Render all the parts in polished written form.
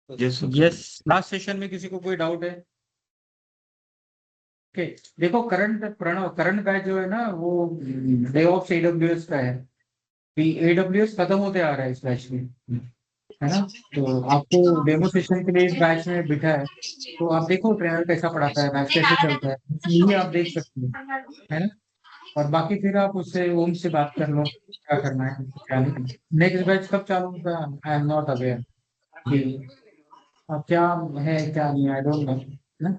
Yes, last session में किसी को कोई डाउट है? ओके, देखो करंट बैच जो है ना वो डेवऑप्स एडब्ल्यूएस का है। एडब्ल्यूएस खत्म होते आ रहा है इस बैच में, है ना? तो आपको डेमो सेशन के लिए इस बैच में बिठा है, तो आप देखो ट्रेनर कैसा पढ़ाता है, बैच कैसे चलता है, ये आप देख सकते हो, है ना? और बाकी फिर आप उससे ओम से बात कर लो क्या करना है क्या नहीं। नेक्स्ट बैच कब चालू होगा आई एम नॉट अवेयर कि क्या है क्या नहीं, आई डोंट नो ना।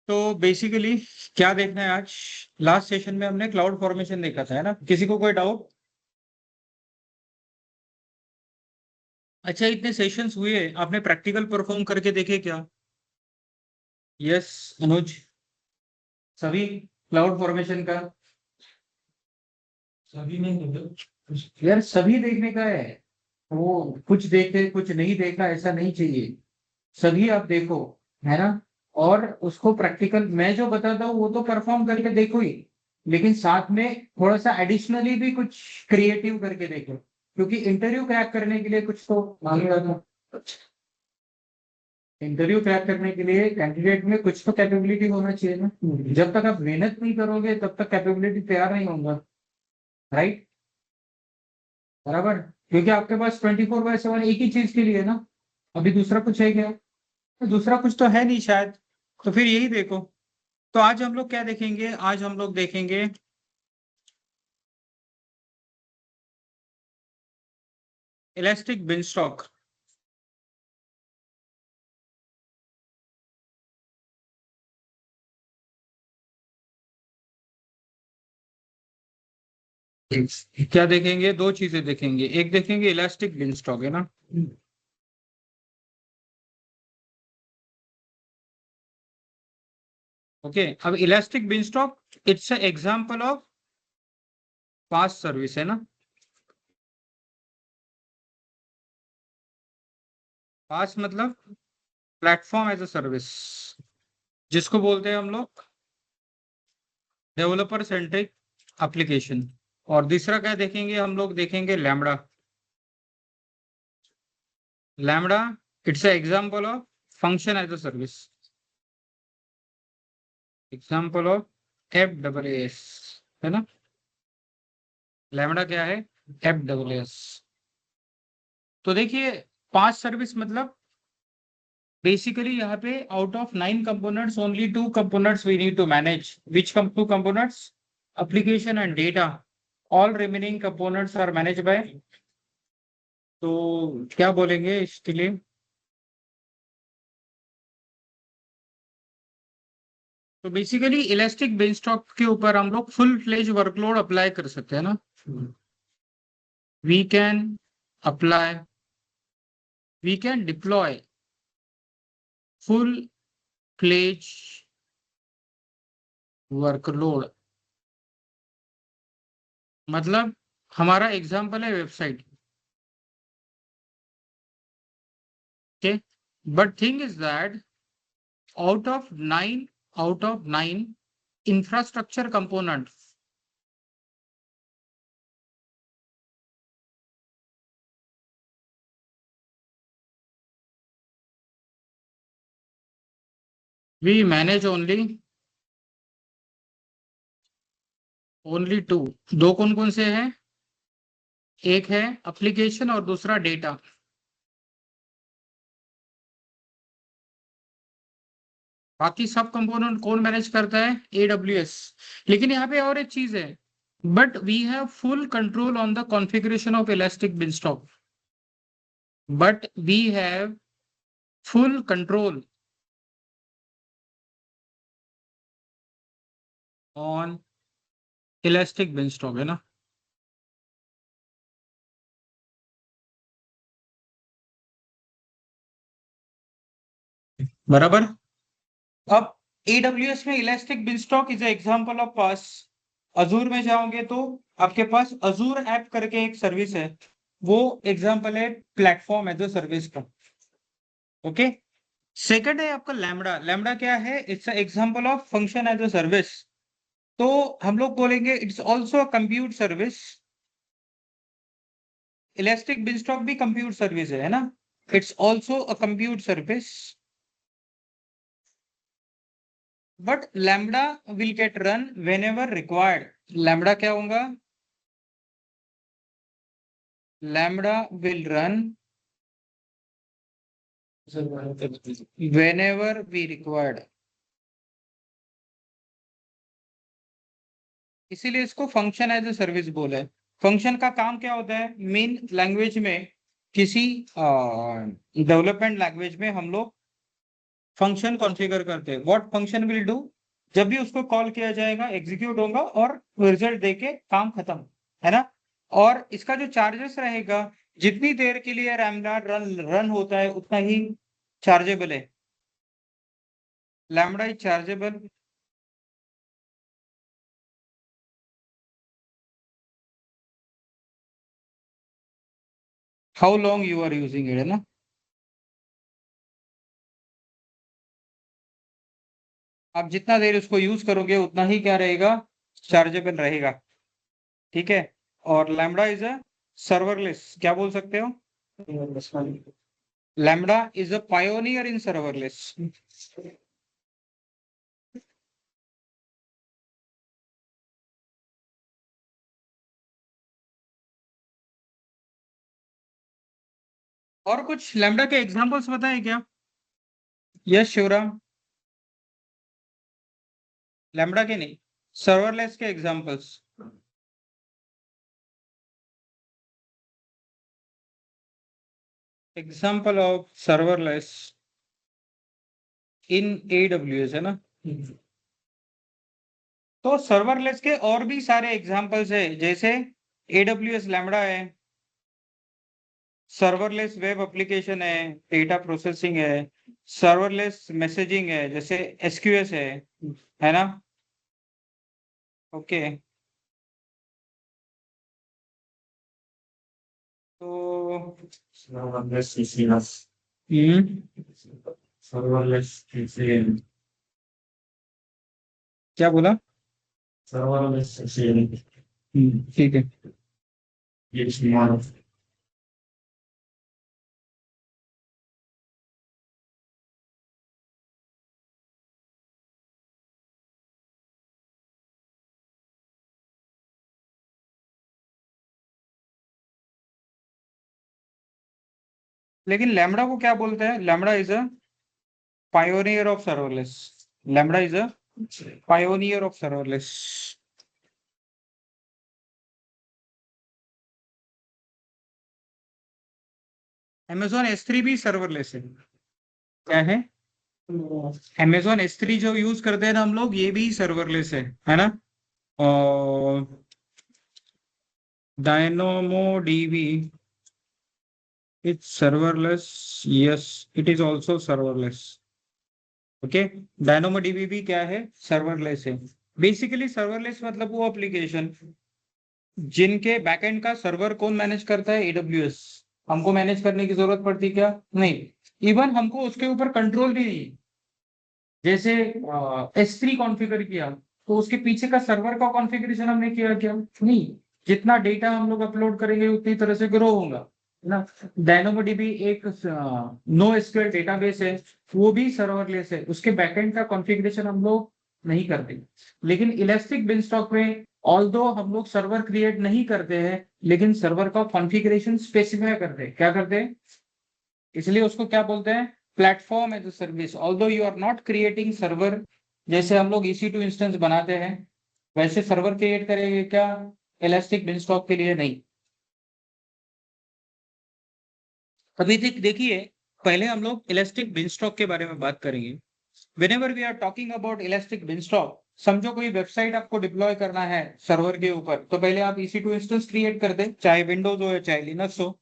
तो बेसिकली क्या देखना है आज? लास्ट सेशन में हमने क्लाउड फॉर्मेशन देखा था, है ना? किसी को कोई डाउट? अच्छा, इतने सेशंस हुए, आपने प्रैक्टिकल परफॉर्म करके देखे क्या? यस अनुज, सभी क्लाउड फॉर्मेशन का सभी नहीं यार, सभी देखने का है। वो कुछ देखे कुछ नहीं देखा ऐसा नहीं चाहिए, सभी आप देखो, है ना? और उसको प्रैक्टिकल मैं जो बताता हूँ वो तो परफॉर्म करके देखो ही, लेकिन साथ में थोड़ा सा एडिशनली भी कुछ क्रिएटिव करके देखो, क्योंकि इंटरव्यू क्रैक करने के लिए कुछ तो मांगेगा था। इंटरव्यू क्रैक करने के लिए कैंडिडेट में कुछ तो कैपेबिलिटी होना चाहिए ना। जब तक आप मेहनत नहीं करोगे तब तक कैपेबिलिटी तैयार नहीं होगा, राइट? बराबर, क्योंकि आपके पास 24/7 एक ही चीज के लिए है ना, अभी दूसरा कुछ है क्या? तो दूसरा कुछ तो है नहीं शायद, तो फिर यही देखो। तो आज हम लोग क्या देखेंगे? आज हम लोग देखेंगे इलास्टिक बिनस्टॉक। क्या देखेंगे? दो चीजें देखेंगे, एक देखेंगे इलास्टिक बिनस्टॉक, है ना? ओके, अब elastic beanstalk it's a example of fast service, है ना? फास्ट मतलब प्लेटफॉर्म एज अ सर्विस, जिसको बोलते हैं हम लोग डेवलपर सेंट्रिक एप्लीकेशन। और दूसरा क्या देखेंगे? हम लोग देखेंगे Lambda. Lambda it's a example of function as a service, example of F double S, है ना? लैम्बडा क्या है? F double S. तो देखिए, पांच सर्विस मतलब बेसिकली यहाँ पे out of 9 components only 2 components we need to manage, which come 2 components? Application and data. All remaining components are manage by, तो क्या बोलेंगे इसके लिए? तो बेसिकली इलास्टिक बेंचटॉप के ऊपर हम लोग फुल फ्लेज वर्कलोड अप्लाई कर सकते हैं ना। We can apply, we can deploy full fledge workload. मतलब हमारा एग्जांपल है website, okay? But thing is that out of nine infrastructure component, we manage only two. दो कौन कौन से हैं? एक है एप्लीकेशन और दूसरा डेटा। बाकी सब कंपोनेंट कौन मैनेज करता है? एडब्ल्यूएस। लेकिन यहाँ पे और एक चीज है, but we have full control on the configuration of elastic Beanstalk, but we have full control on elastic Beanstalk, है ना? बराबर। अब एडब्ल्यूएस में Elastic beanstalk is example of PaaS. Azure में जाओगे तो आपके पास अजूर ऐप करके एक सर्विस है, वो एग्जांपल है प्लेटफॉर्म एज अ सर्विस का, ओके? सेकंड है आपका लैम्बडा। लैम्बडा क्या है? It's example of function as a service. तो हम लोग बोलेंगे it's also a compute service, Elastic Beanstalk भी कंप्यूट सर्विस है ना, it's also a compute service, but Lambda will get run whenever required. Lambda क्या होगा? Lambda will run whenever we required, इसीलिए इसको फंक्शन एज ए सर्विस बोला है। Function का काम क्या होता है? मेन लैंग्वेज में, किसी डेवलपमेंट लैंग्वेज में हम लोग फंक्शन कॉन्फ़िगर करते हैं। What function will do? जब भी उसको कॉल किया जाएगा एग्जीक्यूट होगा और रिजल्ट देके काम खत्म, है ना। और इसका जो चार्जेस रहेगा, जितनी देर के लिए लैम्बडा रन होता है उतना ही चार्जेबल है। Lambda is chargeable how long you are using it, है ना। आप जितना देर उसको यूज करोगे उतना ही क्या रहेगा? चार्जेबल रहेगा, ठीक है। और लैम्बडा इज अ सर्वरलेस, क्या बोल सकते हो? Lambda is a pioneer in serverless. और कुछ लैम्बडा के एग्जांपल्स बताएं क्या? यस शिवराम। लैम्बडा के नहीं, सर्वरलेस के examples. Example of serverless in AWS, है ना। तो सर्वरलेस के और भी सारे एग्जांपल्स है, जैसे एडब्ल्यूएस लैम्बडा है, सर्वरलेस वेब एप्लीकेशन है, डेटा प्रोसेसिंग है, सर्वरलेस मैसेजिंग है जैसे एसक्यूएस है ना। ओके, तो Serverless CCS. हम्म, Serverless CCL. क्या बोला? Serverless CCL. ठीक है। It's one. लेकिन लैम्बडा को क्या बोलते हैं? Lambda is a pioneer of serverless. Lambda is a pioneer of serverless. Amazon S3 भी सर्वरलेस है। क्या है? Amazon S3 जो यूज करते हैं ना हम लोग, ये भी सर्वरलेस है ना। और dynamo dB, it's serverless. Yes, it is also serverless. Okay, dynamo dB भी क्या है? सर्वरलेस है। बेसिकली सर्वरलेस मतलब वो एप्लीकेशन जिनके बैकएंड का सर्वर कौन मैनेज करता है? एडब्ल्यूएस। हमको मैनेज करने की जरूरत पड़ती क्या? नहीं। इवन हमको उसके ऊपर कंट्रोल भी नहीं। जैसे S3 कॉन्फ़िगर किया तो उसके पीछे का सर्वर का कॉन्फ़िगरेशन हमने किया क्या? नहीं। जितना डेटा हम लोग अपलोड करेंगे उतनी तरह से ग्रो होगा, है ना। डायनामोडीबी एक नो एसक्यूएल डेटाबेस है, वो भी सर्वरलेस है, उसके बैकएंड का कॉन्फ़िगरेशन हम लोग नहीं करते। लेकिन इलास्टिक बिनस्टॉक में ऑल्दो हम लोग सर्वर क्रिएट नहीं करते हैं, लेकिन सर्वर का कॉन्फ़िगरेशन स्पेसिफाई करते हैं। क्या करते हैं? इसलिए उसको क्या बोलते हैं? Platform as a service. Although you are not creating server, जैसे हम लोग EC2 इंस्टेंस बनाते हैं वैसे सर्वर क्रिएट करेंगे क्या? इलास्टिक बिनस्टॉक के लिए नहीं। अभी तक देखिए, पहले हम लोग इलास्टिक बिनस्टॉक के बारे में बात करेंगे। Whenever we are talking about Elastic Beanstalk, समझो कोई वेबसाइट आपको डिप्लॉय करना है सर्वर के ऊपर, तो पहले आप EC2 इंस्टेंस क्रिएट कर दे, चाहे विंडोज हो या चाहे लिनक्स हो।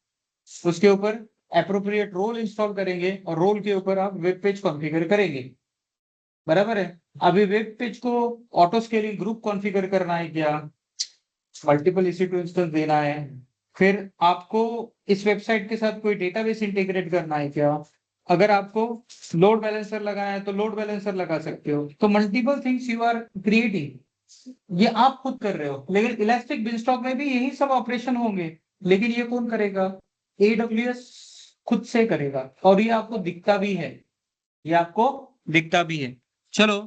उसके ऊपर एप्रोप्रिएट रोल इंस्टॉल करेंगे और रोल के ऊपर आप वेब पेज कॉन्फ़िगर करेंगे। बराबर है। अभी वेब पेज को ऑटो स्केलिंग ग्रुप कॉन्फ़िगर करना है क्या? मल्टीपल EC2 इंस्टेंस देना है। फिर आपको इस वेबसाइट के साथ कोई डेटाबेस इंटीग्रेट करना है क्या? अगर आपको लोड बैलेंसर लगाना है तो लोड बैलेंसर लगा सकते हो। तो multiple things you are creating, ये आप खुद कर रहे हो। लेकिन इलास्टिक बिनस्टॉक में भी यही सब ऑपरेशन होंगे, लेकिन ये कौन करेगा? AWS खुद से करेगा, और ये आपको दिखता भी है, ये आपको दिखता भी है। चलो,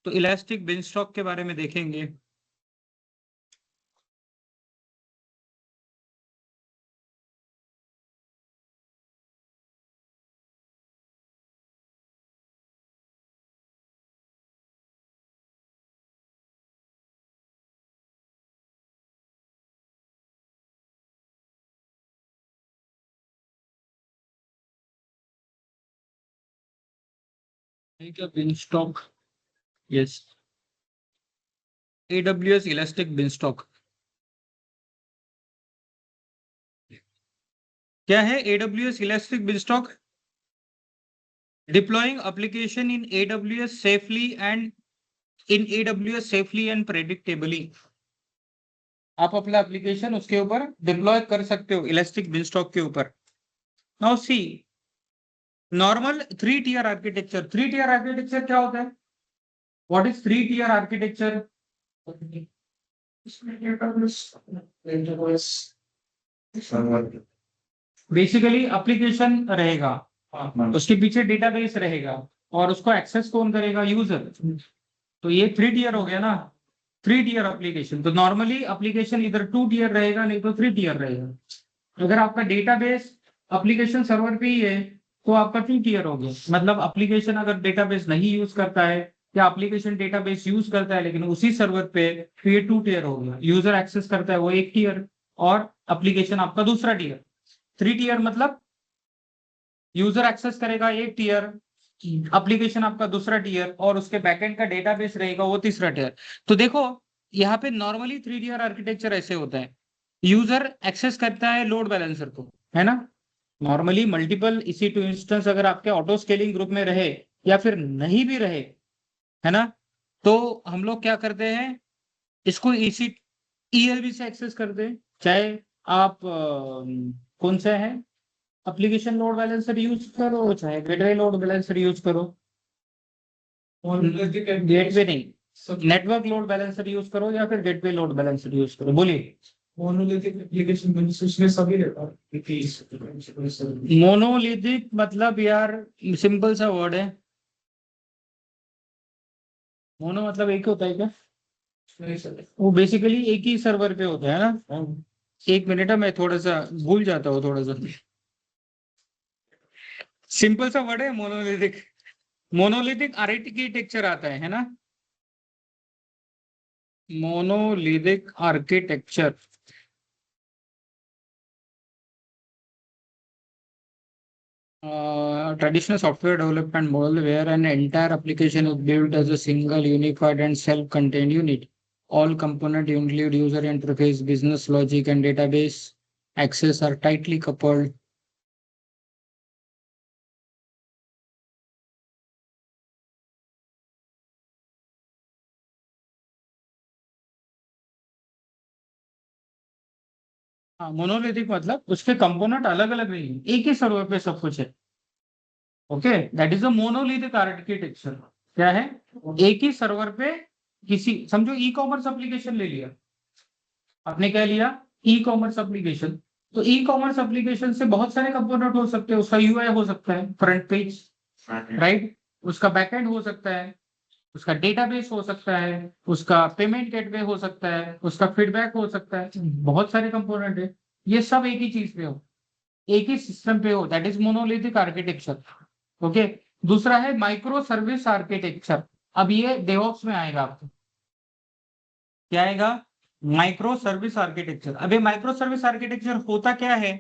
तो इलास्टिक बिनस्टॉक के बारे में देखेंगे। ठीक है, beanstalk, yes, AWS Elastic beanstalk क्या है? AWS Elastic beanstalk deploying application in AWS safely and predictably। आप अपना एप्लीकेशन उसके ऊपर डिप्लॉय कर सकते हो इलास्टिक बिनस्टॉक के ऊपर। Now see, normal 3 tier architecture. 3 tier architecture क्या होता है? What is 3 tier architecture? Basically application रहेगा, उसके पीछे डेटाबेस रहेगा, और उसको एक्सेस कौन करेगा? यूजर। तो ये 3 tier हो गया ना, 3 tier एप्लीकेशन। तो नॉर्मली एप्लीकेशन इधर 2 tier रहेगा, नहीं तो 3 tier रहेगा। अगर आपका डेटाबेस एप्लीकेशन सर्वर पे ही है तो आपका 2 tier हो गया। मतलब एप्लीकेशन अगर डेटाबेस नहीं यूज करता है, या एप्लीकेशन डेटाबेस यूज करता है लेकिन उसी सर्वर पे, तो ये 2 tier हो गया। यूजर एक्सेस करता है वो 1 tier, और एप्लीकेशन आपका दूसरा टियर। 3 tier मतलब यूजर एक्सेस करेगा 1 tier, एप्लीकेशन आपका दूसरा टियर, और उसके बैकएंड का डेटाबेस रहेगा वो तीसरा टियर। तो देखो, यहाँ पे नॉर्मली 3 tier आर्किटेक्चर ऐसे होता है। यूजर एक्सेस करता है लोड बैलेंसर को, है ना। नॉर्मली मल्टीपल EC2 इंस्टेंस अगर आपके ऑटो स्केलिंग ग्रुप में रहे, या फिर नहीं भी रहे, है ना, तो हम लोग क्या करते हैं, इसको ELB से एक्सेस करते हैं। चाहे आप कौन सा है एप्लीकेशन लोड बैलेंसर यूज करो, चाहे गेटवे लोड बैलेंसर यूज करो, गेटवे नहीं, नेटवर्क लोड बैलेंसर यूज करो, या फिर गेटवे लोड बैलेंसर यूज करो। बोलिए। मोनोलिथिक एप्लीकेशन उसमें सभी रहता है। मोनोलिथिक मतलब यार सिंपल सा वर्ड है। मोनो मतलब एक होता है क्या? वो बेसिकली एक ही सर्वर पे होता है ना। एक मिनट है, मैं थोड़ा सा भूल जाता हूँ थोड़ा सा। सिंपल सा वर्ड है मोनोलिथिक। मोनोलिथिक आर्किटेक्चर आता है ना। Monolithic architecture traditional software development model where an entire application is built as a single unified and self-contained unit. All components include user interface, business logic, and database access are tightly coupled. हाँ, monolithic मतलब उसके component अलग अलग नहीं है, एक ही server पे सब कुछ है। Okay, that is a monolithic architecture. क्या है? एक ही सर्वर पे किसी, समझो ई कॉमर्स एप्लीकेशन ले लिया आपने, क्या लिया? E commerce application. तो ई कॉमर्स एप्लीकेशन से बहुत सारे कंपोनेंट हो सकते हैं। उसका यूआई हो सकता है, फ्रंट पेज, राइट। उसका बैकएंड हो सकता है, उसका डेटाबेस हो सकता है, उसका पेमेंट गेटवे हो सकता है, उसका फीडबैक हो सकता है। बहुत सारे कंपोनेंट है, ये सब एक ही चीज पे हो, एक ही सिस्टम पे हो, that is monolithic architecture. Okay. दूसरा है माइक्रो सर्विस आर्किटेक्चर। अब ये डेवऑप्स में आएगा आपको। क्या आएगा? Micro service architecture. अब ये माइक्रो सर्विस आर्किटेक्चर होता क्या है?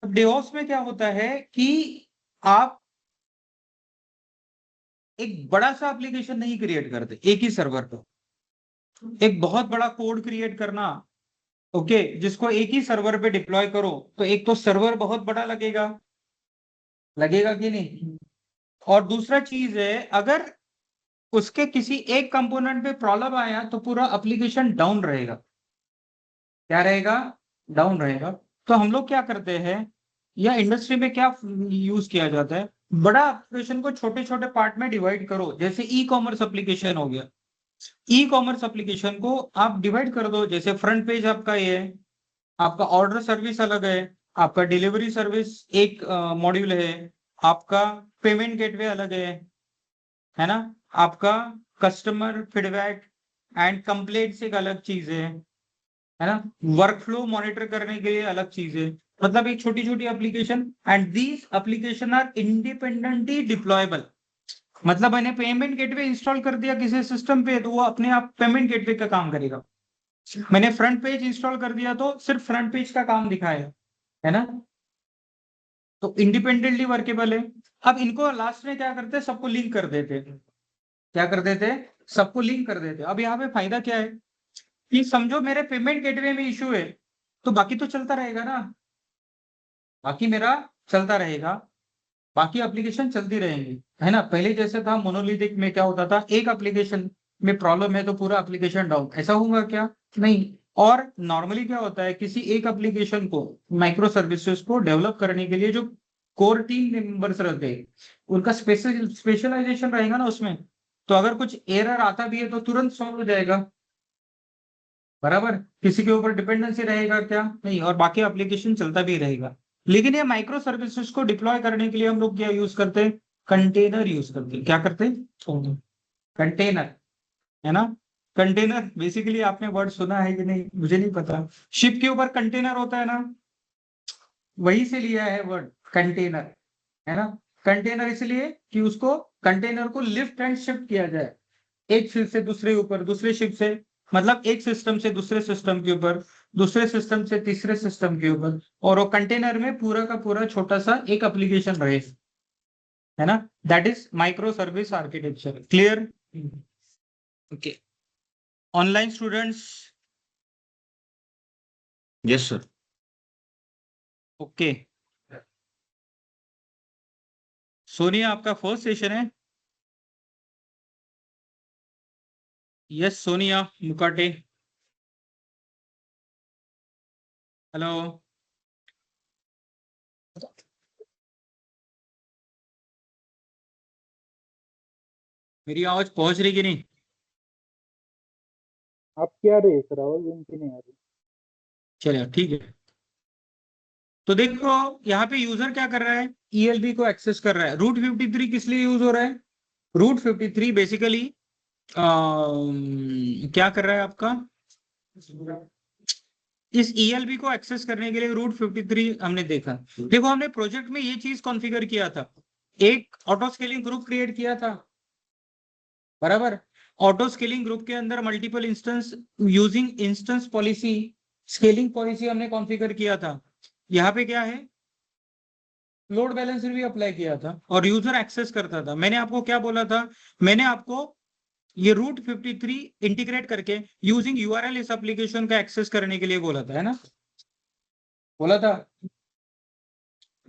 अब डेवऑप्स में क्या होता है कि आप एक बड़ा सा एप्लीकेशन नहीं क्रिएट करते एक ही सर्वर पर। एक बहुत बड़ा कोड क्रिएट करना, ओके, जिसको एक ही सर्वर पे डिप्लॉय करो, तो एक तो सर्वर बहुत बड़ा लगेगा, लगेगा कि नहीं। और दूसरा चीज है, अगर उसके किसी एक कंपोनेंट पे प्रॉब्लम आया तो पूरा एप्लीकेशन डाउन रहेगा। क्या रहेगा? डाउन रहेगा। तो हम लोग क्या करते हैं, या इंडस्ट्री में क्या यूज किया जाता है, बड़ा एप्लीकेशन को छोटे छोटे पार्ट में डिवाइड करो। जैसे ई कॉमर्स एप्लीकेशन हो गया, ई कॉमर्स एप्लीकेशन को आप डिवाइड कर दो। जैसे फ्रंट पेज आपका ये है, आपका ऑर्डर सर्विस अलग है, आपका डिलीवरी सर्विस एक मॉड्यूल है, आपका पेमेंट गेटवे अलग है ना, आपका कस्टमर फीडबैक एंड कंप्लेंट्स एक अलग चीज है ना, वर्कफ्लो मॉनिटर करने के लिए अलग चीज है। मतलब एक छोटी छोटी application, and these application are independently deployable. मतलब मैंने पेमेंट गेटवे इंस्टॉल कर दिया किसी सिस्टम पे तो वो अपने आप पेमेंट गेटवे का काम करेगा। मैंने फ्रंट पेज इंस्टॉल कर दिया तो सिर्फ फ्रंट पेज का काम दिखाएगा, है ना। तो इंडिपेंडेंटली वर्केबल है। अब इनको लास्ट में क्या करते हैं, सबको लिंक कर देते हैं। क्या कर देते हैं, सबको लिंक कर देते हैं। अब यहाँ पे फायदा क्या है कि समझो मेरे पेमेंट गेटवे में इशू है तो बाकी तो चलता रहेगा ना, बाकी मेरा चलता रहेगा, बाकी एप्लीकेशन चलती रहेंगी, है ना। पहले जैसे था मोनोलिथिक में क्या होता था, एक एप्लीकेशन में प्रॉब्लम है तो पूरा एप्लीकेशन डाउन, ऐसा होगा क्या, नहीं। और नॉर्मली क्या होता है, किसी एक एप्लीकेशन को, माइक्रो सर्विसेज को डेवलप करने के लिए जो कोर टीम मेंबर्स रहते हैं उनका स्पेशलाइजेशन रहेगा ना उसमें। तो अगर कुछ एरर आता भी है तो तुरंत सॉल्व हो जाएगा, बराबर। किसी के ऊपर डिपेंडेंसी रहेगा क्या, नहीं, और बाकी एप्लीकेशन चलता भी रहेगा। लेकिन ये माइक्रो सर्विसेज को डिप्लॉय करने के लिए हम लोग क्या यूज करते हैं, कंटेनर यूज करते हैं। क्या करते हैं, कंटेनर, है ना। कंटेनर बेसिकली आपने वर्ड सुना है कि नहीं मुझे नहीं पता, शिप के ऊपर कंटेनर होता है ना, वही से लिया है वर्ड कंटेनर, है ना। कंटेनर इसलिए कि उसको, कंटेनर को लिफ्ट एंड शिफ्ट किया जाए एक शिप से दूसरे ऊपर, दूसरे शिप से, मतलब एक सिस्टम से दूसरे सिस्टम के ऊपर, दूसरे सिस्टम से तीसरे सिस्टम के ऊपर, और वो कंटेनर में पूरा का पूरा छोटा सा एक एप्लीकेशन रहे, है ना। That is micro service architecture. Clear, okay. Online students, yes sir. Okay. Sonia आपका फर्स्ट सेशन है। Yes Sonia Mukate, hello. मेरी आवाज पहुंच रही कि नहीं, आपकी आ रही है सर आवाज, उनकी नहीं आ रही। चलिए ठीक है। तो देखो यहाँ पे यूजर क्या कर रहा है, ईएलबी को एक्सेस कर रहा है। रूट 53 किस लिए यूज हो रहा है, रूट 53 बेसिकली क्या कर रहा है आपका, इस ईएलबी को एक्सेस करने के लिए रूट 53 हमने देखा। देखो हमने प्रोजेक्ट में ये चीज कॉन्फ़िगर किया था, एक ऑटो स्केलिंग ग्रुप क्रिएट किया था, बराबर। ऑटो स्केलिंग ग्रुप के अंदर multiple instance using instance policy, scaling policy हमने कॉन्फ़िगर किया था। यहाँ पे क्या है, लोड बैलेंसर भी अप्लाई किया था और यूजर एक्सेस करता था। मैंने आपको क्या बोला था, मैंने आपको ये रूट 53 इंटीग्रेट करके यूजिंग यूआरएल इस एप्लीकेशन का एक्सेस करने के लिए बोला था, है ना, बोला था।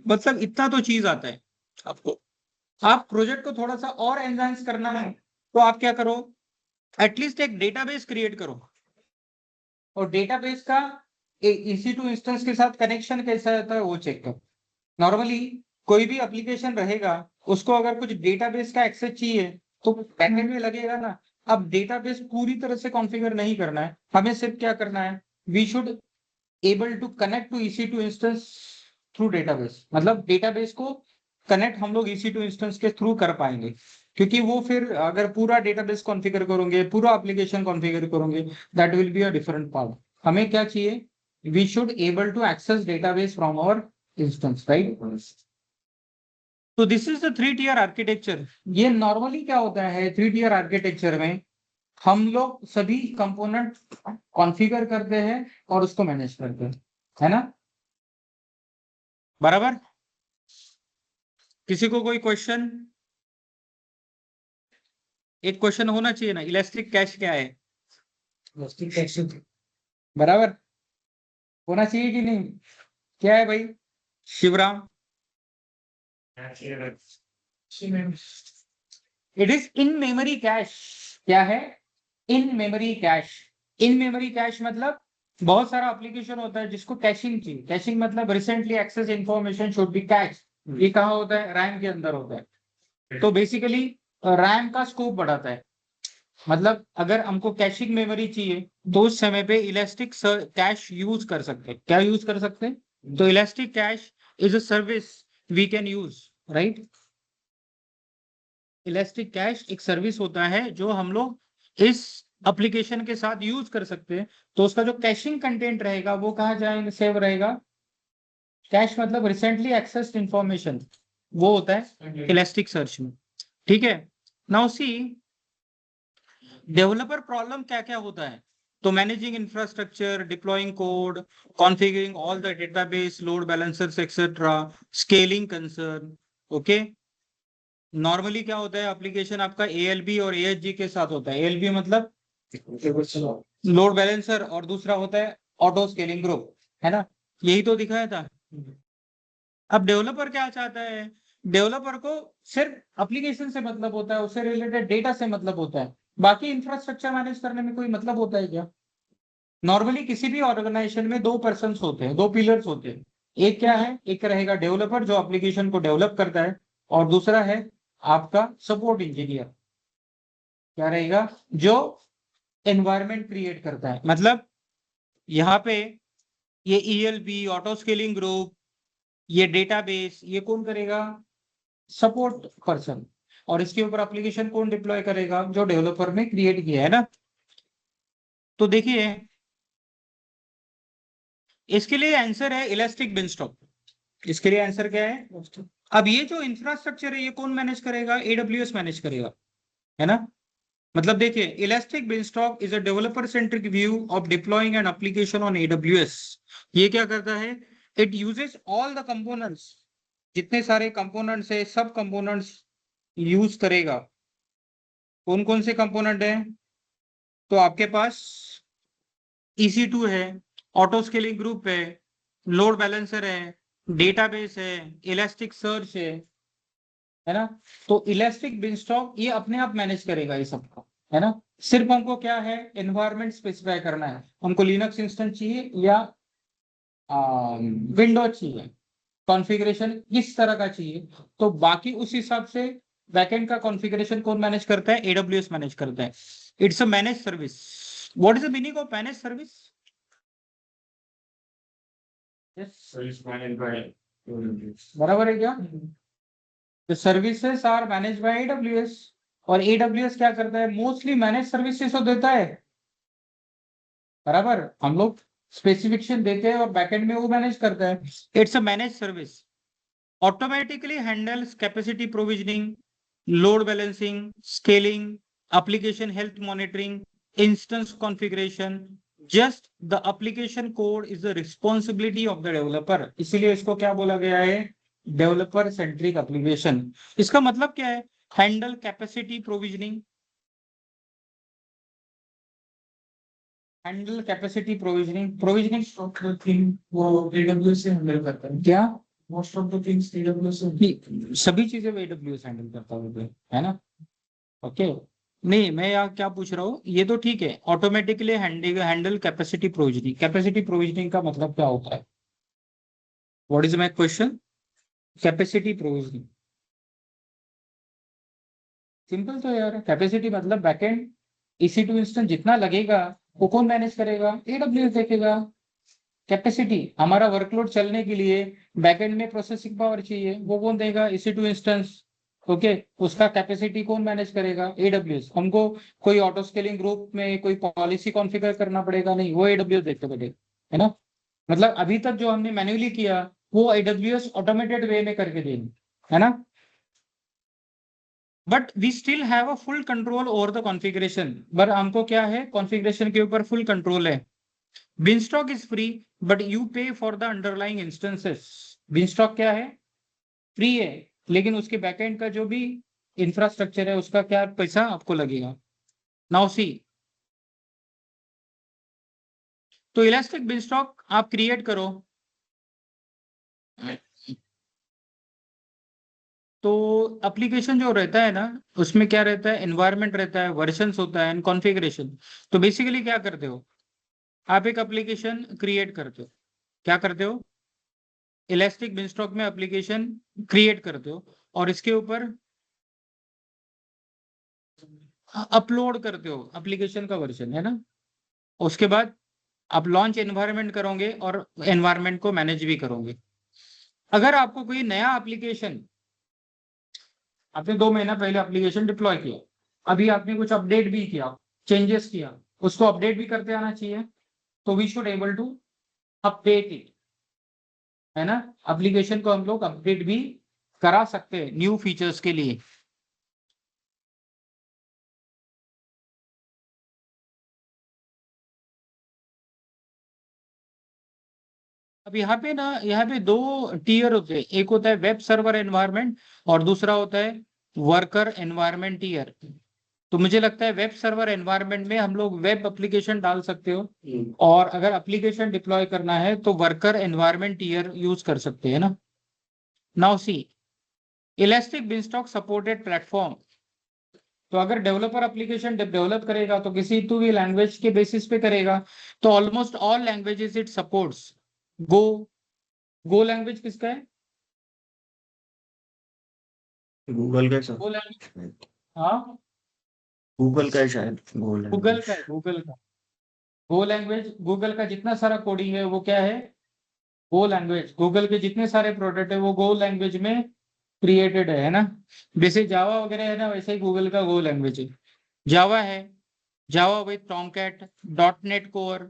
मतलब इतना तो चीज आता है आपको। आप प्रोजेक्ट को थोड़ा सा और एनहांस करना है तो आप क्या करो, एटलीस्ट एक डेटाबेस क्रिएट करो, और डेटाबेस का EC2 इंस्टेंस के साथ कनेक्शन कैसा रहता है वो चेक करो। नॉर्मली कोई भी एप्लीकेशन रहेगा उसको अगर कुछ डेटाबेस का एक्सेस चाहिए तो बैकएंड में लगेगा ना। अब डेटाबेस पूरी तरह से कॉन्फ़िगर नहीं करना है, हमें सिर्फ क्या करना है, we should able to connect to EC2 instance through database. मतलब डेटाबेस को कनेक्ट हम लोग EC2 इंस्टेंस के थ्रू कर पाएंगे, क्योंकि वो फिर अगर पूरा डेटाबेस कॉन्फ़िगर करोगे, पूरा एप्लीकेशन कॉन्फ़िगर करोगे, that will be a different part. हमें क्या चाहिए, we should able to access database from our instance, right. तो this is the 3 tier architecture. ये नॉर्मली क्या होता है 3 tier आर्किटेक्चर में, हम लोग सभी कंपोनेंट कॉन्फ़िगर करते हैं और उसको मैनेज करते हैं, है ना, बराबर। किसी को कोई क्वेश्चन, एक क्वेश्चन होना चाहिए ना, इलास्टिक कैश क्या है, इलास्टिक कैश बराबर होना चाहिए कि नहीं, क्या है भाई Shivram, it is in memory cache. क्या है, in memory cache. In memory cache मतलब बहुत सारा एप्लीकेशन होता है जिसको कैशिंग चाहिए। कैशिंग मतलब recently access information should be cache. ये कहाँ होता है, रैम के अंदर होता है। तो बेसिकली रैम का स्कोप बढ़ाता है, मतलब अगर हमको कैशिंग मेमोरी चाहिए तो उस समय पे इलास्टिक कैश यूज कर सकते हैं। क्या यूज कर सकते हैं? तो ElastiCache is a service we can use, right. ElastiCache एक सर्विस होता है जो हम लोग इस एप्लीकेशन के साथ यूज कर सकते हैं। तो उसका जो कैशिंग कंटेंट रहेगा वो कहाँ जाएंगे, सेव रहेगा। कैश मतलब रिसेंटली एक्सेस्ड इंफॉर्मेशन, वो होता है इलास्टिक सर्च में। ठीक है। नाउ सी डेवलपर प्रॉब्लम क्या क्या होता है। तो managing infrastructure, deploying code, configuring all the database, load balancers etcetera, scaling concern. Okay. Normally क्या होता है, एप्लीकेशन आपका ALB और AHG के साथ होता है। ALB मतलब लोड बैलेंसर और दूसरा होता है ऑटो स्केलिंग ग्रुप, है ना। यही तो दिखाया था। अब डेवलपर क्या चाहता है, डेवलपर को सिर्फ एप्लीकेशन से मतलब होता है, उससे रिलेटेड डेटा से मतलब होता है। बाकी इंफ्रास्ट्रक्चर मैनेज करने में कोई मतलब होता है क्या? नॉर्मली किसी भी ऑर्गेनाइजेशन में दो पर्सन होते हैं, दो पिलर्स होते हैं। एक क्या है, एक रहेगा डेवलपर जो एप्लीकेशन को डेवलप करता है, और दूसरा है आपका सपोर्ट इंजीनियर। क्या रहेगा? जो एनवायरमेंट क्रिएट करता है। मतलब यहाँ पे ये ELB, ऑटो स्केलिंग ग्रुप, ये डेटाबेस, ये कौन करेगा? Support person. और इसके ऊपर एप्लीकेशन कौन डिप्लॉय करेगा? जो डेवलपर ने क्रिएट किया है ना। तो देखिए इसके लिए आंसर है इलास्टिक बिनस्टॉक। इसके लिए आंसर क्या है? अब ये जो इंफ्रास्ट्रक्चर है ये कौन मैनेज करेगा? AWS मैनेज करेगा, है ना। मतलब देखिए elastic beanstalk is a developer centric view of deploying an application on AWS। ये क्या करता है? It uses all the components, जितने सारे कंपोनेंट्स है सब कंपोनेंट्स यूज करेगा। कौन कौन से कंपोनेंट है? तो आपके पास EC2 है, ऑटो स्केलिंग ग्रुप है लोड बैलेंसर है, डेटाबेस है, इलास्टिक सर्च है ना। तो इलास्टिक बिनस्टॉक ये अपने आप मैनेज करेगा ये सबको, है ना। सिर्फ हमको क्या है, एनवायरनमेंट स्पेसिफाई करना है। हमको लिनक्स इंस्टेंस चाहिए या विंडोज चाहिए, कॉन्फ़िगरेशन किस तरह का चाहिए, तो बाकी उस हिसाब से बैकएंड का कॉन्फ़िगरेशन कौन मैनेज करता है? AWS मैनेज करता है। It's a manage service. What is the meaning of manage service? बराबर है क्या? The services are managed by AWS, और AWS क्या करता है? मोस्टली मैनेज सर्विसेज तो देता है, बराबर। हम लोग स्पेसिफिकेशन देते हैं और बैकएंड में वो मैनेज करता है। It's a manage service, automatically handles capacity provisioning, load balancing, scaling, application health monitoring, instance configuration. Just the application code is the responsibility of the developer. इसीलिए इसको क्या बोला गया है? Developer centric application. इसका मतलब क्या है? Handle capacity provisioning, handle capacity provisioning, provisioning वो AWS से हैंडल करता है। क्या? Most of the things AWS से नहीं, सभी चीजें AWS हैंडल करता है ना। ओके। नहीं, मैं यहाँ क्या पूछ रहा हूँ, ये तो ठीक है, automatically handle capacity provisioning. Capacity provisioning का मतलब क्या होता है? What is my question? Capacity provisioning simple तो यार, कैपेसिटी मतलब बैकएंड EC2 इंस्टेंस जितना लगेगा वो कौन मैनेज करेगा? AWS देखेगा। कैपेसिटी हमारा वर्कलोड चलने के लिए बैकएंड में प्रोसेसिंग पावर चाहिए, वो कौन देगा? EC2 instance. ओके। उसका कैपेसिटी कौन मैनेज करेगा? AWS। हमको कोई ऑटो स्केलिंग ग्रुप में कोई पॉलिसी कॉन्फ़िगर करना पड़ेगा नहीं, वो AWS देखते बैठे, है ना। मतलब अभी तक जो हमने मैन्युअली किया वो AWS ऑटोमेटेड वे में करके देंगे, है ना। But we still have a full control over the configuration. But हमको क्या है, कॉन्फ़िगरेशन के ऊपर फुल कंट्रोल है। Beanstalk is free, but you pay for the underlying instances. Beanstalk क्या है? फ्री है, लेकिन उसके बैकएंड का जो भी इंफ्रास्ट्रक्चर है उसका क्या पैसा आपको लगेगा। नाउ सी, तो इलास्टिक बिनस्टॉक आप क्रिएट करो, तो एप्लीकेशन जो रहता है ना उसमें क्या रहता है? एनवायरनमेंट रहता है, वर्जन्स होता है, एंड कॉन्फ़िगरेशन। तो बेसिकली क्या करते हो, आप एक एप्लीकेशन क्रिएट करते हो। क्या करते हो? इलास्टिक बिनस्टॉक में एप्लीकेशन क्रिएट करते हो, और इसके ऊपर अपलोड करते हो एप्लीकेशन का वर्जन, है ना। उसके बाद आप लॉन्च एनवायरनमेंट करोगे और एनवायरनमेंट को मैनेज भी करोगे। अगर आपको कोई नया एप्लीकेशन, आपने 2 महीना पहले एप्लीकेशन डिप्लॉय किया, अभी आपने कुछ अपडेट भी किया, चेंजेस किया, उसको अपडेट भी करते आना चाहिए। तो we should able to update it, है ना। एप्लीकेशन को हम लोग अपडेट भी करा सकते हैं न्यू फीचर्स के लिए। अब यहाँ पे 2 टीयर होते हैं, एक होता है वेब सर्वर एनवायरनमेंट और दूसरा होता है वर्कर एनवायरनमेंट टीयर। तो मुझे लगता है वेब सर्वर एनवायरनमेंट में हम लोग वेब एप्लीकेशन डाल सकते हो, और अगर एप्लीकेशन डिप्लॉय करना है तो वर्कर एनवायरनमेंट टीयर यूज कर सकते हैं ना। Now see, elastic beanstalk supported platform. तो अगर डेवलपर एप्लीकेशन डेवलप करेगा तो किसी तो भी लैंग्वेज के बेसिस पे करेगा। तो almost all languages it supports. Go, go language किसका है? गूगल का गो लैंग्वेज, हाँ, गूगल का है शायद गूगल गूगल का है, गूगल का। गो लैंग्वेज, गूगल का जितना सारा कोडिंग है वो क्या है? गो लैंग्वेज। गूगल के जितने सारे प्रोडक्ट है वो गो लैंग्वेज में क्रिएटेड है ना। जैसे जावा वगैरह है ना, वैसे ही गूगल का गो लैंग्वेज है। जावा है, Java with Tomcat, dot net core,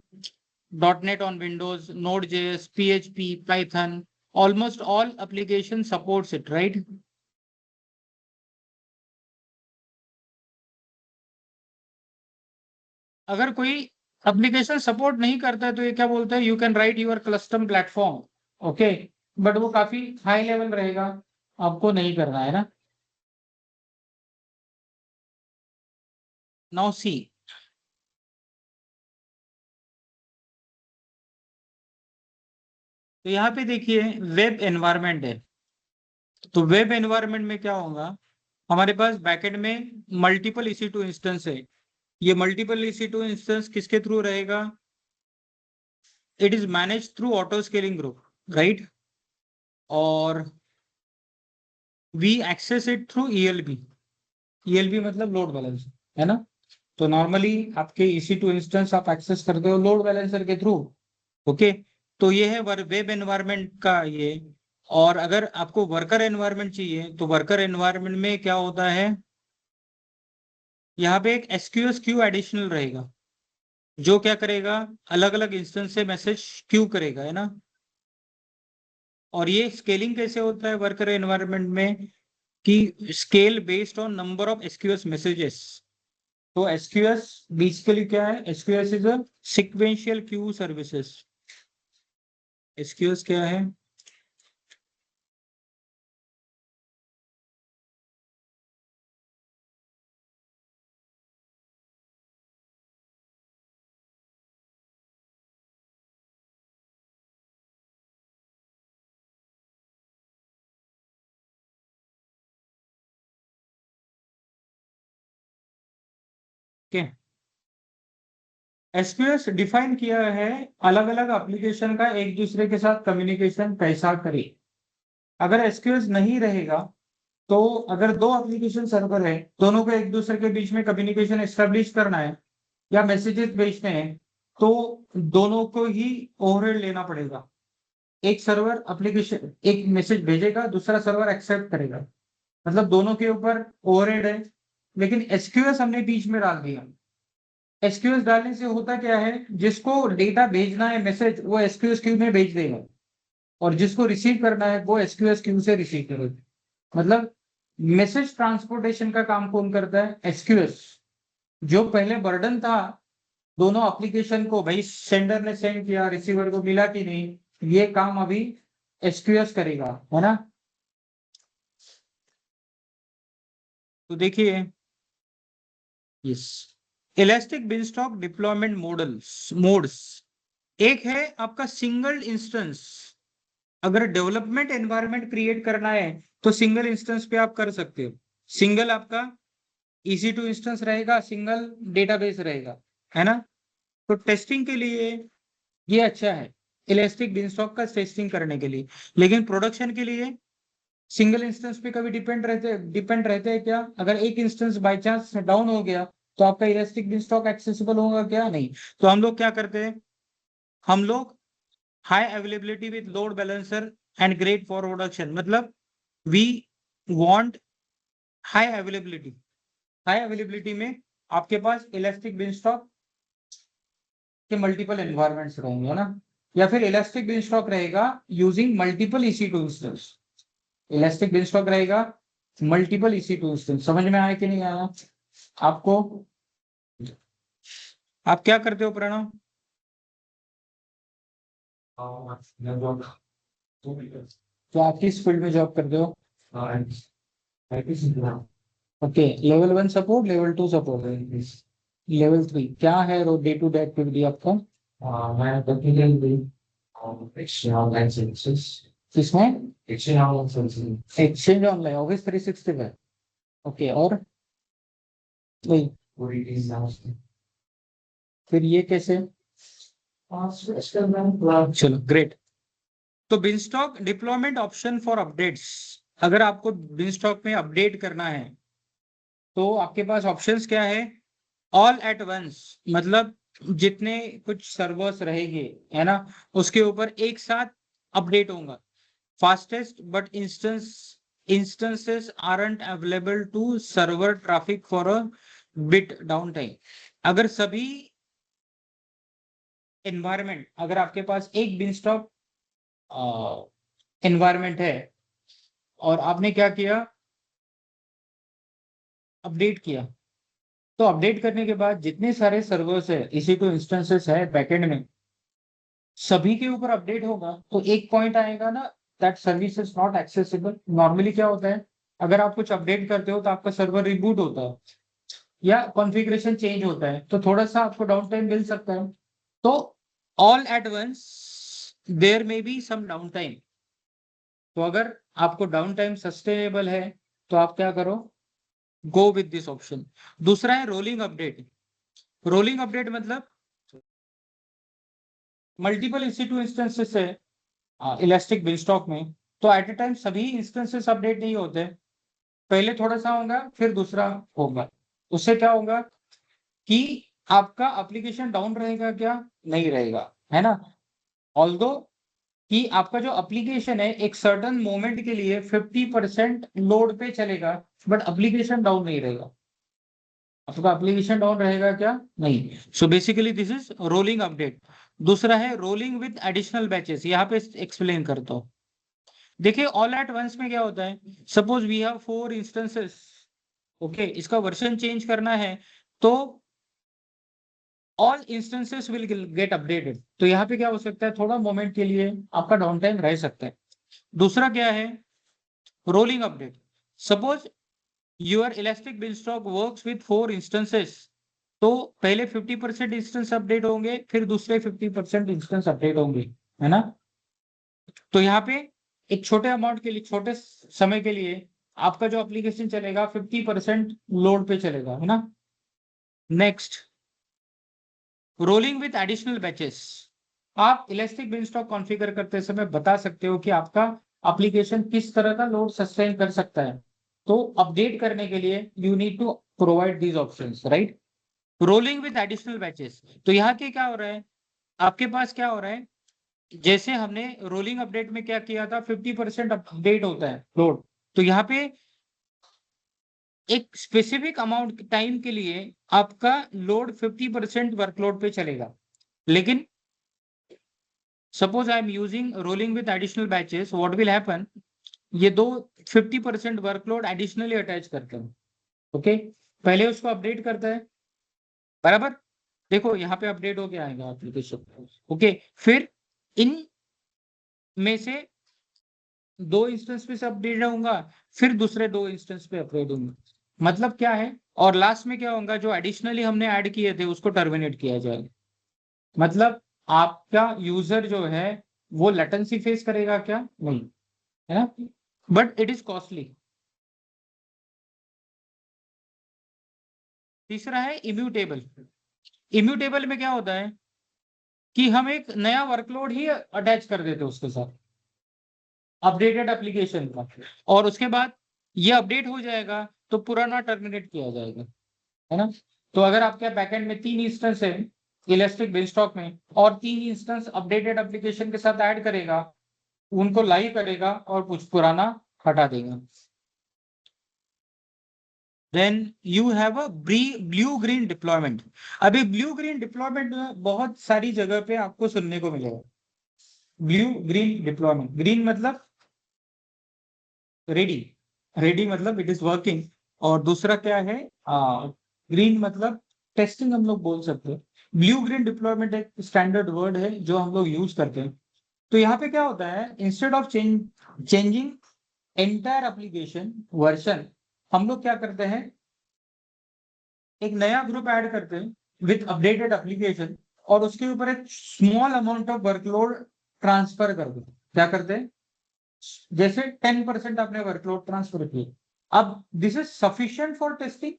dot net on Windows, node JS, PHP, Python, almost all application supports it, right. अगर कोई एप्लीकेशन सपोर्ट नहीं करता है तो ये क्या बोलता है, you can write your custom platform, okay. But वो काफी हाई लेवल रहेगा, आपको नहीं करना है ना। नाउ सी, तो यहाँ पे देखिए वेब एनवायरनमेंट है। तो वेब एनवायरनमेंट में क्या होगा, हमारे पास बैकएंड में मल्टीपल EC2 इंस्टेंस है। ये मल्टीपल EC2 इंस्टेंस किसके थ्रू रहेगा? It is manage through auto scaling group, right. और we access it through ELB। ELB मतलब लोड बैलेंसर, है ना। तो नॉर्मली आपके EC2 इंस्टेंस आप एक्सेस करते हो लोड बैलेंसर के थ्रू, ओके। तो ये है वेब एनवायरनमेंट का ये। और अगर आपको वर्कर एनवायरनमेंट चाहिए तो वर्कर एनवायरनमेंट में क्या होता है, यहाँ पे एक SQS क्यू एडिशनल रहेगा, जो क्या करेगा, अलग अलग इंस्टेंस से मैसेज क्यू करेगा, है ना। और ये स्केलिंग कैसे होता है वर्कर एनवायरनमेंट में, कि scale based on number of SQS messages. तो SQS बेसिकली क्या है, SQS is a sequential Q services. SQS क्या है? क्या SQS डिफाइन किया है, अलग अलग एप्लीकेशन का एक दूसरे के साथ कम्युनिकेशन कैसा करे। अगर SQS नहीं रहेगा तो अगर 2 एप्लीकेशन सर्वर है, दोनों को एक दूसरे के बीच में कम्युनिकेशन एस्टेब्लिश करना है या मैसेजेस भेजने हैं, तो दोनों को ही ओवरहेड लेना पड़ेगा। एक सर्वर एप्लीकेशन एक मैसेज भेजेगा, दूसरा सर्वर एक्सेप्ट करेगा, मतलब दोनों के ऊपर ओवरहेड है। लेकिन SQS हमने बीच में डाल दिया। SQS डालने से होता क्या है, जिसको डेटा भेजना है मैसेज, वो SQS क्यू में भेज देगा, और जिसको रिसीव करना है वो SQS क्यू से रिसीव करेगा। मतलब मैसेज ट्रांसपोर्टेशन का काम कौन करता है? SQS। जो पहले बर्डन था दोनों एप्लीकेशन को, भाई सेंडर ने सेंड किया, रिसीवर को मिला कि नहीं, ये काम अभी SQS करेगा, है ना। तो देखिए, yes, elastic beanstalk deployment modes. एक है आपका सिंगल इंस्टेंस। अगर डेवलपमेंट एनवायरनमेंट क्रिएट करना है तो सिंगल इंस्टेंस पे आप कर सकते हो। सिंगल आपका EC2 इंस्टेंस रहेगा, सिंगल डेटाबेस रहेगा, है ना। तो टेस्टिंग के लिए ये अच्छा है, इलास्टिक बिनस्टॉक का टेस्टिंग करने के लिए। लेकिन प्रोडक्शन के लिए सिंगल इंस्टेंस पे कभी डिपेंड रहते हैं क्या? अगर एक इंस्टेंस बाय चांस डाउन हो गया तो आपका इलास्टिक बिन स्टॉक एक्सेसिबल होगा क्या? नहीं। तो हम लोग क्या करते हैं, हम लोग high availability with load balancer and great forward action, मतलब we want high availability. High availability में आपके पास इलास्टिक बिन स्टॉक के मल्टीपल एनवायरमेंट्स रहेंगे, है ना? या फिर इलास्टिक बिन स्टॉक रहेगा using multiple EC2 instance. Elastic beanstalk रहेगा मल्टीपल EC2 इंस्टेंस। समझ में आया कि नहीं आया आपको? आप क्या करते हो प्रणव? तो आप किस फील्ड में जॉब करते हो? Okay, level 1 support, level 2 support, level 3 क्या है डे टू डे एक्टिविटी आपका? किसमें? Exchange online, office 365। ओके, और वही, फिर ये कैसे? चलो ग्रेट। तो beanstalk deployment option for updates, अगर आपको बिनस्टॉक में अपडेट करना है तो आपके पास ऑप्शंस क्या है? ऑल एट वंस, मतलब जितने कुछ सर्वर्स रहेंगे, है ना, उसके ऊपर एक साथ अपडेट होगा। Fastest but instances aren't available to server traffic for a bit downtime। अगर सभी एनवायरमेंट, अगर आपके पास एक बिनस्टॉक एनवायरमेंट है और आपने क्या किया, अपडेट किया, तो अपडेट करने के बाद जितने सारे सर्वर्स है, EC2 इंस्टेंसेस है बैकएंड में, सभी के ऊपर अपडेट होगा तो एक पॉइंट आएगा ना, that service is not accessible. Normally क्या होता है, अगर आप कुछ अपडेट करते हो तो आपका सर्वर रिबूट होता है या कॉन्फ़िगरेशन चेंज होता है, तो थोड़ा सा आपको डाउन टाइम मिल सकता है। तो all at once there may be some down time. तो अगर आपको डाउन टाइम सस्टेनेबल है तो आप क्या करो, गो विद दिस ऑप्शन। दूसरा है रोलिंग अपडेट। रोलिंग अपडेट मतलब मल्टीपल EC2 इंस्टेंसेस है इलास्टिक बिनस्टॉक में, तो एट ए टाइम सभी इंस्टेंसेस अपडेट नहीं होते, पहले थोड़ा सा होगा फिर दूसरा होगा। उससे क्या होगा कि आपका एप्लीकेशन डाउन रहेगा क्या? नहीं रहेगा, है ना? ऑल्दो कि आपका जो एप्लीकेशन है एक सर्टेन मोमेंट के लिए 50% लोड पे चलेगा, बट एप्लीकेशन डाउन नहीं रहेगा। आपका एप्लीकेशन डाउन रहेगा क्या? नहीं। So basically this is rolling update. दूसरा है रोलिंग विद एडिशनल बैचेस, यहाँ पे एक्सप्लेन करता हूँ। देखिए ऑल एट वंस में क्या होता है, suppose we have 4 instances, okay, इसका वर्जन चेंज करना है तो all instances will get updated. तो यहाँ पे क्या हो सकता है, थोड़ा मोमेंट के लिए आपका डाउन टाइम रह सकता है। दूसरा क्या है, rolling update. Suppose your elastic beanstalk works with 4 instances, तो पहले 50% इंस्टेंस अपडेट होंगे, फिर दूसरे 50% इंस्टेंस अपडेट होंगे, है ना? तो यहाँ पे एक छोटे अमाउंट के लिए, छोटे समय के लिए आपका जो एप्लीकेशन चलेगा 50% लोड पे चलेगा, है ना? Next, rolling with additional batches. आप इलास्टिक बिनस्टॉक कॉन्फ़िगर करते समय बता सकते हो कि आपका एप्लीकेशन किस तरह का लोड सस्टेन कर सकता है, तो अपडेट करने के लिए you need to provide these options, right? Rolling with additional batches, तो यहाँ के क्या हो रहा है, आपके पास क्या हो रहा है, जैसे हमने रोलिंग अपडेट में क्या किया था, 50% अपडेट होता है लोड, तो यहाँ पे एक स्पेसिफिक अमाउंट टाइम के लिए आपका लोड 50% वर्कलोड पे चलेगा। लेकिन suppose I am using rolling with additional batches, what will happen, ये दो 50% वर्कलोड एडिशनली अटैच करते हैं, ओके, पहले उसको अपडेट करता है, बराबर? देखो यहाँ पे अपडेट होके आएगा एप्लीकेशन, ओके, फिर इन में से 2 इंस्टेंस पे से अपडेट होगा, फिर दूसरे 2 इंस्टेंस पे अपडेट होंगे। मतलब क्या है, और लास्ट में क्या होगा, जो एडिशनली हमने ऐड किए थे उसको टर्मिनेट किया जाएगा। मतलब आपका यूजर जो है वो लेटेंसी फेस करेगा क्या? नहीं, है ना? But it is costly. तीसरा है इम्यूटेबल। इम्यूटेबल में क्या होता है कि हम एक नया वर्कलोड ही अटैच कर देते हैं उसके साथ, अपडेटेड एप्लीकेशन का, और उसके बाद ये अपडेट हो जाएगा तो पुराना टर्मिनेट किया जाएगा, है ना। तो अगर आपके बैकएंड में 3 इंस्टेंस है इलास्टिक बेनस्टॉक में, और 3 इंस्टेंस अपडेटेड एप्लीकेशन के साथ ऐड करेगा, उनको लाइव करेगा और कुछ पुराना हटा देगा, then you have a blue green deployment. अभी ब्लू ग्रीन डिप्लॉयमेंट बहुत सारी जगह पे आपको सुनने को मिलेगा। ब्लू ग्रीन डिप्लॉयमेंट, ग्रीन मतलब रेडी, रेडी मतलब इट इज वर्किंग, और दूसरा क्या है, ग्रीन मतलब टेस्टिंग हम लोग बोल सकते हैं। ब्लू ग्रीन डिप्लॉयमेंट एक स्टैंडर्ड वर्ड है जो हम लोग यूज करते हैं। तो यहाँ पे क्या होता है, instead of changing entire application version, हम लोग क्या करते हैं, एक नया ग्रुप ऐड करते हैं विथ अपडेटेड एप्लीकेशन, और उसके ऊपर एक small amount of workload transfer कर दो। क्या करते हैं, जैसे 10% आपने वर्कलोड ट्रांसफर किया, अब this is sufficient for testing.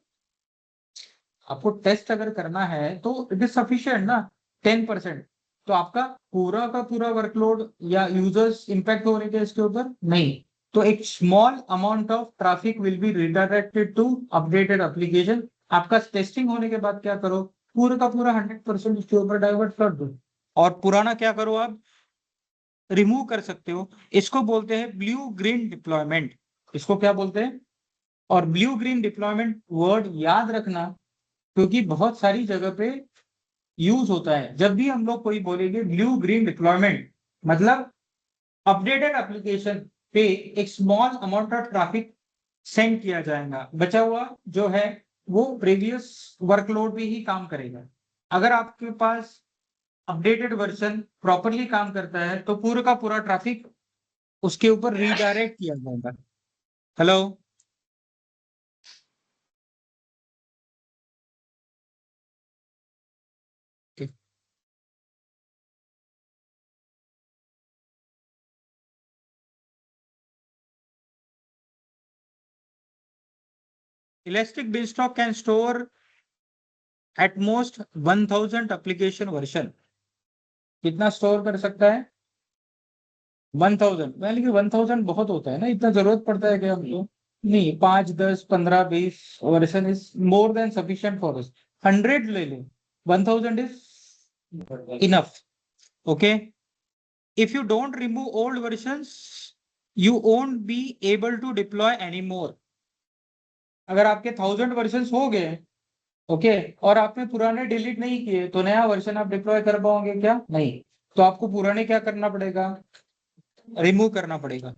आपको टेस्ट अगर करना है तो इट इज सफिशिएंट ना, 10%। तो आपका पूरा का पूरा वर्कलोड या यूजर्स इंपैक्ट हो रहे थे इसके ऊपर नहीं, तो एक small amount of traffic will be redirected to updated application. आपका टेस्टिंग होने के बाद क्या करो, पूरा का पूरा 100% इसके ऊपर डाइवर्ट कर दो, और पुराना क्या करो आप, रिमूव कर सकते हो। इसको बोलते हैं ब्लू ग्रीन डिप्लॉयमेंट। इसको क्या बोलते हैं, और ब्लू ग्रीन डिप्लॉयमेंट वर्ड याद रखना, क्योंकि बहुत सारी जगह पे यूज होता है। जब भी हम लोग कोई बोलेंगे ब्लू ग्रीन डिप्लॉयमेंट, मतलब अपडेटेड एप्लीकेशन पे एक small amount of traffic send किया जाएगा, बचा हुआ जो है वो प्रीवियस वर्कलोड पे ही काम करेगा। अगर आपके पास अपडेटेड वर्जन प्रॉपरली काम करता है तो पूरा का पूरा ट्रैफिक उसके ऊपर रीडायरेक्ट किया जाएगा। Hello, elastic beanstalk can store at most 1000 application version. कितना स्टोर कर सकता है, 1000। यानी कि 1000 बहुत होता है ना, इतना जरूरत पड़ता है क्या हमको, नहीं, 5 10 15 20 version is more than sufficient for us. 100 ले लो, 1000 is enough. Okay, if you don't remove old versions you won't be able to deploy anymore। अगर आपके 1000 वर्जन हो गए, ओके, और आपने पुराने डिलीट नहीं किए, तो नया वर्जन आप डिप्लॉय कर पाओगे क्या, नहीं। तो आपको पुराने क्या करना पड़ेगा, रिमूव करना पड़ेगा।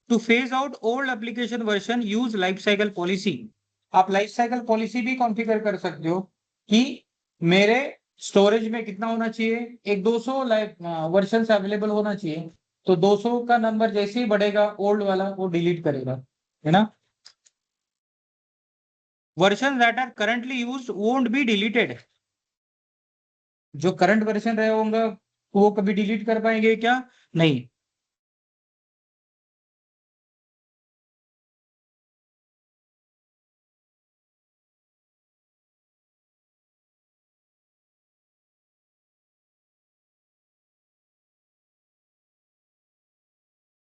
Two phase out old application version use life cycle policy. आप लाइफ साइकिल पॉलिसी भी कॉन्फ़िगर कर सकते हो कि मेरे स्टोरेज में कितना होना चाहिए, एक 200 लाइफ वर्जन अवेलेबल होना चाहिए, तो 200 का नंबर जैसे ही बढ़ेगा ओल्ड वाला वो डिलीट करेगा, है ना। Version that are currently used won't be deleted. जो करंट वर्जन रहे होंगे वो कभी डिलीट कर पाएंगे क्या, नहीं।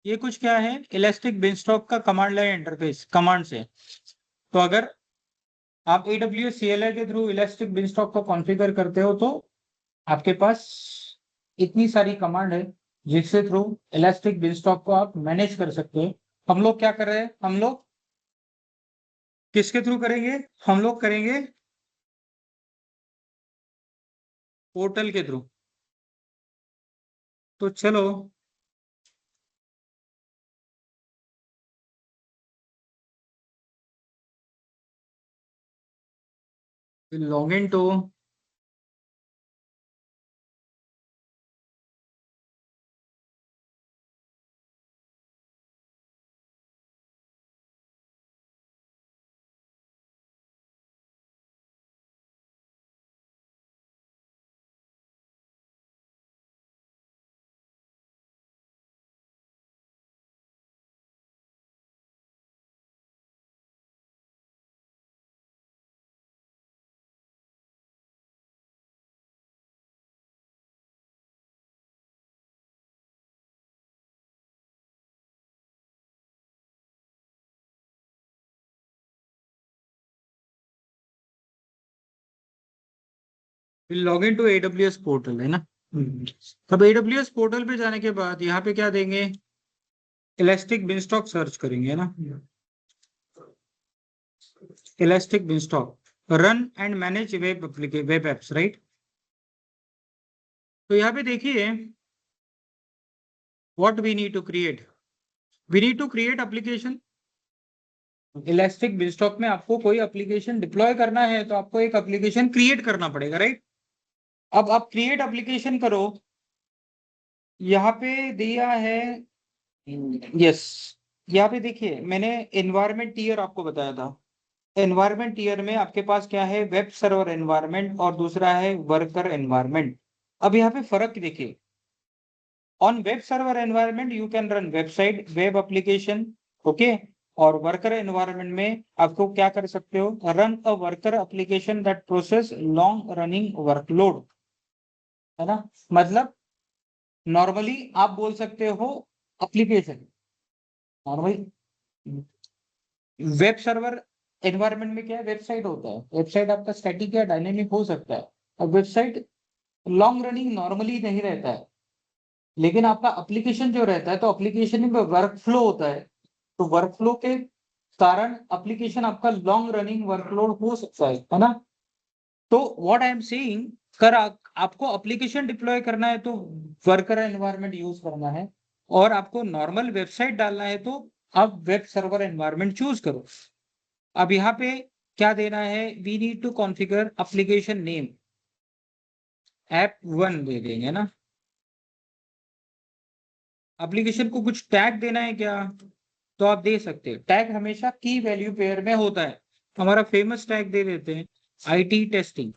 ये कुछ क्या है, इलास्टिक बेनस्टॉक का कमांड लाइन इंटरफेस, कमांड से। तो अगर आप AWS CLI के थ्रू इलास्टिक बेनस्टॉक को कॉन्फ़िगर करते हो तो आपके पास इतनी सारी कमांड है जिसके थ्रू इलास्टिक बेनस्टॉक को आप मैनेज कर सकते हो। हम लोग क्या कर रहे हैं, हम लोग किसके थ्रू करेंगे, हम लोग करेंगे पोर्टल के थ्रू। तो चलो log in to will log in to AWS portal, है ना। तब AWS पोर्टल पे जाने के बाद यहाँ पे क्या देंगे, इलास्टिक बिनस्टॉक सर्च करेंगे, है ना। Elastic Beanstalk run and manage web apps, right. तो यहाँ पे देखिए what we need to create, we need to create application. Elastic Beanstalk में आपको कोई एप्लीकेशन डिप्लॉय करना है तो आपको एक एप्लीकेशन क्रिएट करना पड़ेगा, राइट। अब आप क्रिएट एप्लीकेशन करो, यहाँ पे दिया है यस, यहाँ पे देखिए मैंने एनवायरमेंट टीयर आपको बताया था। एनवायरमेंट टीयर में आपके पास क्या है, वेब सर्वर एनवायरमेंट और दूसरा है वर्कर एनवायरमेंट। अब यहाँ पे फर्क देखिए, on web server environment you can run website web application, okay. और वर्कर एनवायरमेंट में आपको क्या कर सकते हो, run a worker application that process long running workload, है ना। मतलब नॉर्मली आप बोल सकते हो application, normally web server environment में क्या है, वेबसाइट होता है। वेबसाइट आपका स्टैटिक या डायनेमिक हो सकता है, और वेबसाइट लॉन्ग रनिंग नॉर्मली नहीं रहता है, लेकिन आपका एप्लीकेशन जो रहता है तो एप्लीकेशन में वर्क फ्लो होता है, तो वर्क फ्लो के कारण एप्लीकेशन आपका लॉन्ग रनिंग वर्कलोड हो सकता है ना। तो व्हाट आई एम सेइंग, कर आपको एप्लीकेशन डिप्लॉय करना है तो वर्कर एनवायरनमेंट यूज करना है, और आपको नॉर्मल वेबसाइट डालना है तो आप वेब सर्वर एनवायरनमेंट चूज करो। अब यहाँ पे क्या देना है, we need to configure application name, app1 दे देंगे ना। एप्लीकेशन को कुछ टैग देना है क्या, तो आप दे सकते हैं। टैग हमेशा की वैल्यू पेयर में होता है, हमारा फेमस टैग दे देते हैं IT टेस्टिंग,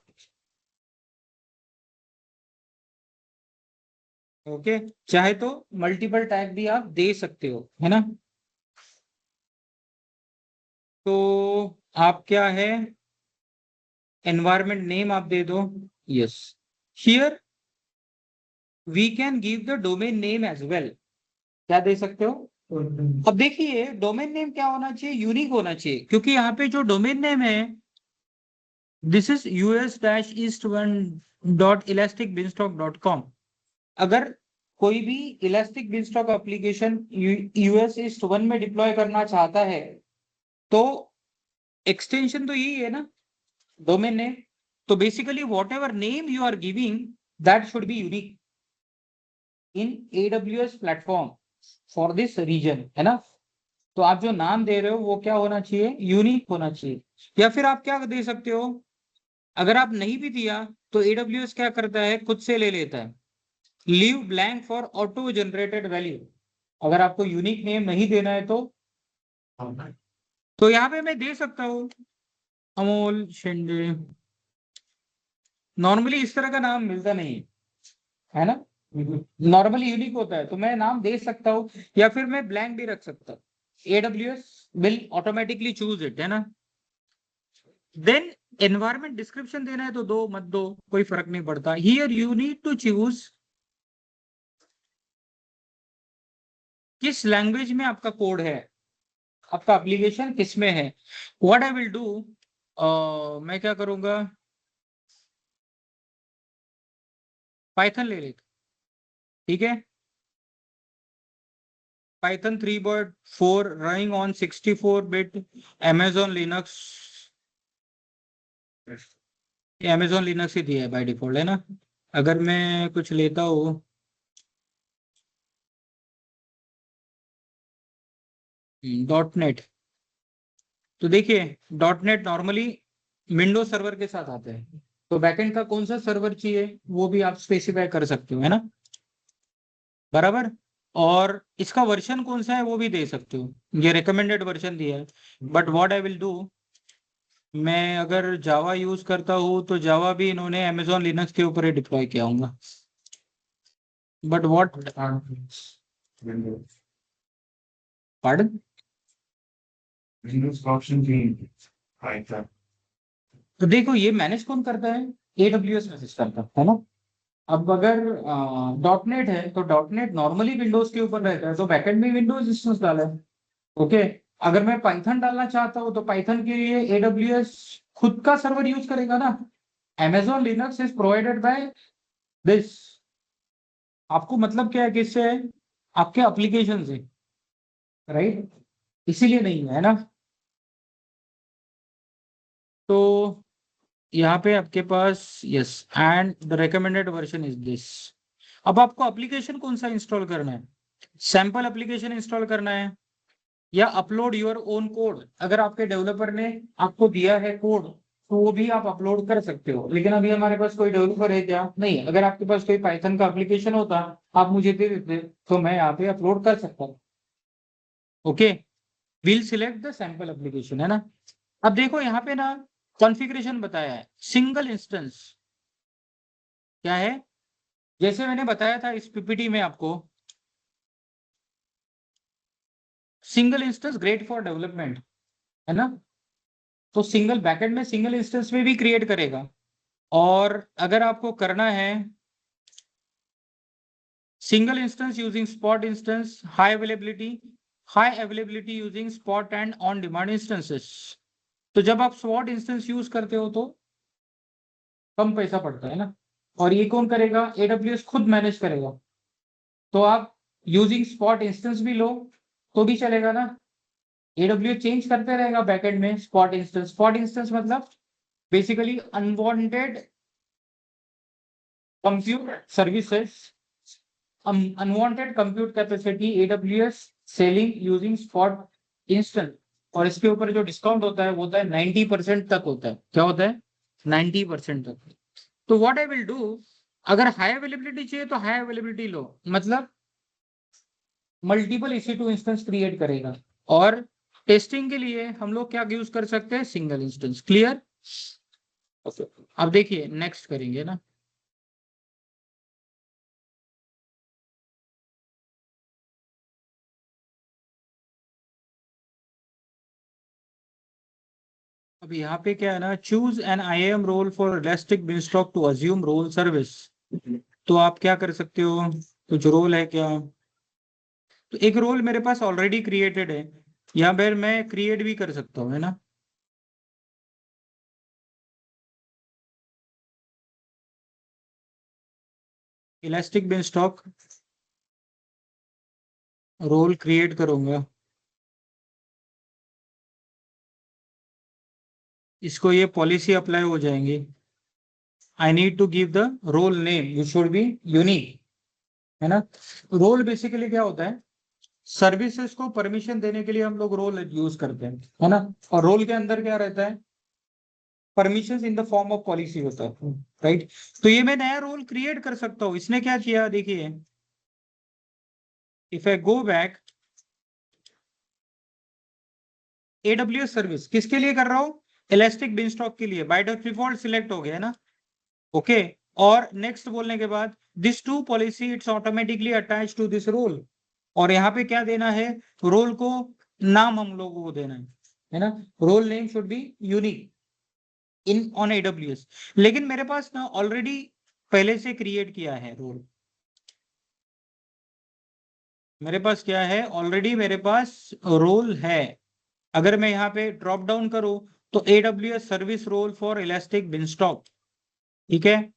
ओके। चाहे तो मल्टीपल टैग भी आप दे सकते हो, है ना। तो आप क्या है, एनवायरनमेंट नेम आप दे दो, yes. Here we can give the domain name as well, क्या दे सकते हो। अब देखिए डोमेन नेम क्या होना चाहिए, यूनिक होना चाहिए, क्योंकि यहाँ पे जो डोमेन नेम है दिस इज us-east1.elasticbeanstalk.com। अगर कोई भी elastic beanstalk application US east 1 में डिप्लॉय करना चाहता है तो एक्सटेंशन तो यही है ना, डोमेन नेम। तो basically whatever name you are giving that should be unique in AWS platform for this region, है ना। तो आप जो नाम दे रहे हो वो क्या होना चाहिए, यूनिक होना चाहिए। या फिर आप क्या दे सकते हो, अगर आप नहीं भी दिया तो AWS क्या करता है, खुद से ले लेता है, leave blank for auto generated value. अगर आपको यूनिक नेम नहीं देना है तो यहाँ पे मैं दे सकता हूँ अमोल शिंदे। नॉर्मली इस तरह का नाम मिलता नहीं है ना, नॉर्मली यूनिक होता है, तो मैं नाम दे सकता हूँ, या फिर मैं ब्लैंक भी रख सकता हूँ। AWS will automatically choose it, है ना। देन एनवायरमेंट डिस्क्रिप्शन देना है तो दो, मत दो, कोई फर्क नहीं पड़ता। Here you need to choose किस लैंग्वेज में आपका कोड है, आपका एप्लीकेशन किस में है। व्हाट आई विल डू, मैं क्या करूंगा, पाइथन ले लेता, ठीक है। Python 3.4 running on 64-bit Amazon Linux, Amazon Linux ही दिया है बाय डिफॉल्ट, है ना। अगर मैं कुछ लेता हूँ .NET, तो देखिए .NEट नॉर्मली विंडोज सर्वर के साथ आता है, तो बैकएंड का कौन सा सर्वर चाहिए वो भी आप स्पेसिफाई कर सकते हो, है ना, बराबर। और इसका वर्जन कौन सा है वो भी दे सकते हो, ये रिकमेंडेड वर्जन दिया है। But what I will do, मैं अगर जावा यूज करता हूँ तो जावा भी इन्होंने Amazon लिनक्स के ऊपर ही डिप्लॉय किया होगा। But what, pardon, Windows option भी पाइथन। तो देखो ये मैनेज कौन करता है, AWS मैनेज करता है ना। अब अगर .NET है तो .NEट नॉर्मली विंडोज के ऊपर रहता है, तो बैकएंड में विंडोज इंस्टेंस डाला है, ओके। अगर मैं पाइथन डालना चाहता हूँ तो पाइथन के लिए AWS खुद का सर्वर यूज करेगा ना, Amazon Linux is provided by this. आपको मतलब क्या है किससे है? आपके एप्लीकेशन से, राइट? इसीलिए नहीं है ना। तो यहाँ पे आपके पास yes, and the recommended version is this. अब आपको एप्लीकेशन कौन सा इंस्टॉल करना है? सैंपल एप्लीकेशन इंस्टॉल करना है या अपलोड योर ओन कोड? अगर आपके डेवलपर ने आपको दिया है कोड तो वो भी आप अपलोड कर सकते हो, लेकिन अभी हमारे पास कोई डेवलपर है क्या? नहीं। अगर आपके पास कोई पाइथन का एप्लीकेशन होता, आप मुझे दे देते तो मैं यहाँ पे अपलोड कर सकता हूँ। Okay, will select the sample application, है ना। अब देखो यहाँ पे ना कॉन्फ़िगरेशन बताया है, सिंगल इंस्टेंस क्या है? जैसे मैंने बताया था इस पीपीटी में आपको, single instance great for development, है ना। तो सिंगल बैकएंड में सिंगल इंस्टेंस में भी क्रिएट करेगा, और अगर आपको करना है single instance using spot instance, high availability using spot and on demand instances. तो जब आप स्पॉट इंस्टेंस यूज करते हो तो कम पैसा पड़ता है ना, और ये कौन करेगा? AWS खुद मैनेज करेगा। तो आप यूजिंग स्पॉट इंस्टेंस भी लो तो भी चलेगा ना। AWS चेंज करते रहेगा बैकएंड में स्पॉट इंस्टेंस मतलब basically unwanted compute services, unwanted compute capacity AWS selling using spot instance. और इसके ऊपर जो डिस्काउंट होता है वो होता है 90% तक होता है। क्या होता है? 90% तक। तो व्हाट आई विल डू, अगर हाई अवेलेबिलिटी चाहिए तो हाई अवेलेबिलिटी लो, मतलब मल्टीपल EC2 इंस्टेंस क्रिएट करेगा। और टेस्टिंग के लिए हम लोग क्या यूज कर सकते हैं? Single instance. क्लियर? ओके, अब देखिए नेक्स्ट करेंगे ना। अब यहाँ पे क्या है ना, choose an IAM role for Elastic Beanstalk to assume role service. तो आप क्या कर सकते हो? कुछ रोल है क्या? तो एक रोल मेरे पास ऑलरेडी क्रिएटेड है, या फिर मैं क्रिएट भी कर सकता हूँ, है ना। इलास्टिक बिनस्टॉक रोल क्रिएट करूंगा, इसको ये पॉलिसी अप्लाई हो जाएंगी। I need to give the role name, you should be unique, है ना। रोल बेसिकली क्या होता है? सर्विसेज को परमिशन देने के लिए हम लोग रोल यूज करते हैं, है ना। और रोल के अंदर क्या रहता है? Permission in the form of policy होता है, राइट। तो ये मैं नया रोल क्रिएट कर सकता हूँ। इसने क्या किया देखिए, if I go back, AWS service किसके लिए कर रहा हूँ? इलास्टिक बिनस्टॉक के लिए। बाय डिफॉल्ट सिलेक्ट हो गया है ना। ओके, और नेक्स्ट बोलने के बाद this two policy it's automatically attach to this role. और यहाँ पे क्या देना है? रोल को नाम हम लोगों को देना है ना। Role name should be unique in on AWS। लेकिन मेरे पास ना ऑलरेडी पहले से क्रिएट किया है रोल। मेरे पास क्या है? ऑलरेडी मेरे पास रोल है। अगर मैं यहाँ पे ड्रॉप डाउन करूं तो AWS service role for Elastic Beanstalk, ठीक है।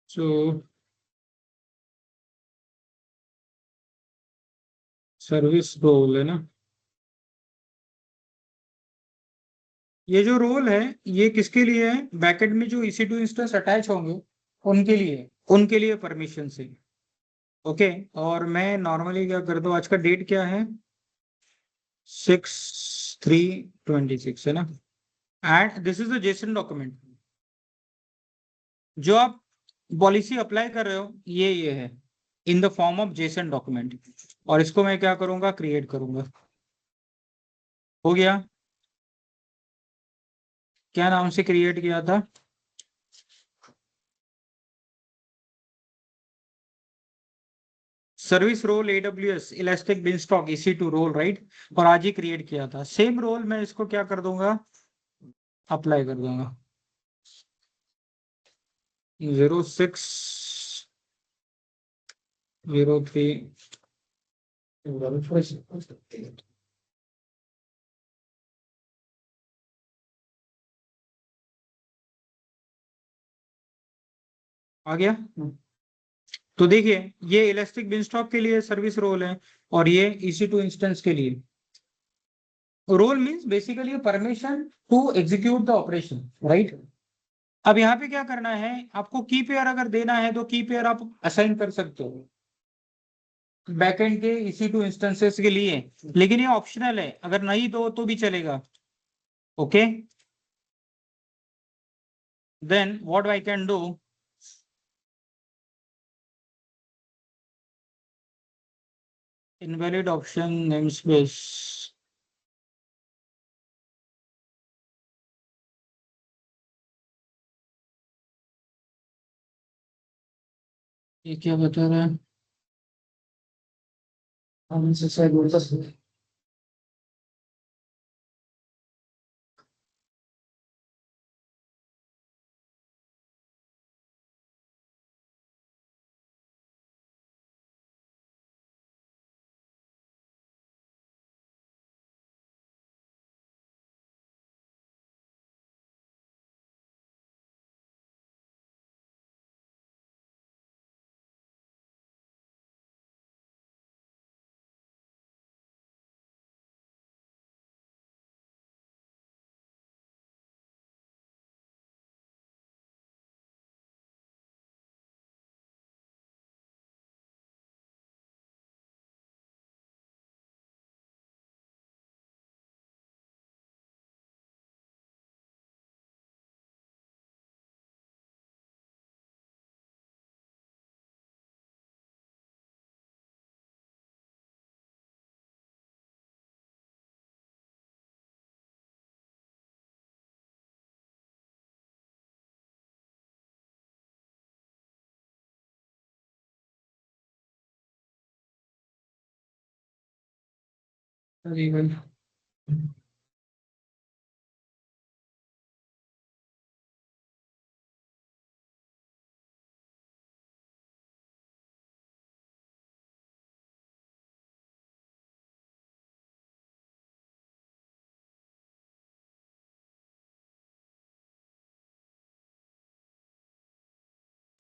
सो सर्विस रोल है ना, ये जो रोल है ये किसके लिए है? बैकेंड में जो EC2 इंस्टेंस अटैच होंगे उनके लिए परमिशन से। ओके, और मैं नॉर्मली क्या करता हूँ, आज का डेट क्या है? 6/3/26 है ना। And this is the Jason document जो आप पॉलिसी अप्लाई कर रहे हो, ये है in the form of Jason document. और इसको मैं क्या करूंगा? क्रिएट करूंगा। हो गया। क्या नाम से क्रिएट किया था? Service role AWS Elastic Beanstalk EC2 role, right, और आज ही क्रिएट किया था। सेम रोल मैं इसको क्या कर दूंगा, अप्लाई कर दूंगा 0603 आ गया। तो देखिए ये इलास्टिक बिनस्टॉक के लिए सर्विस रोल है और ये EC2 इंस्टेंस के लिए role means basically permission to execute the operation, right. अब यहाँ पे क्या करना है, आपको की पेयर अगर देना है तो की पेयर आप असाइन कर सकते हो बैकएंड के EC2 इंस्टेंसेस के लिए, लेकिन ये ऑप्शनल है, अगर नहीं दो तो भी चलेगा। Okay, then what I can do, invalid option namespace, ये क्या बता रहा है, हमसे शायद उल्टा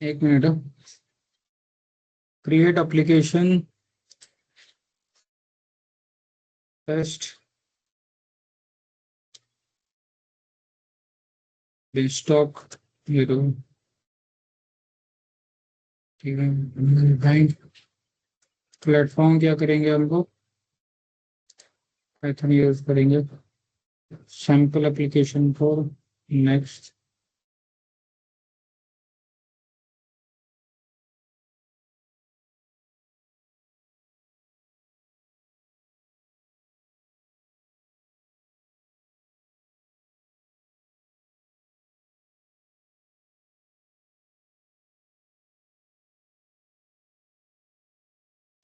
एक minute, create application test Beanstalk, ये तो ठीक है। बैंक प्लेटफॉर्म क्या करेंगे, हमको पाइथन यूज करेंगे, सैम्पल एप्लीकेशन फॉर नेक्स्ट,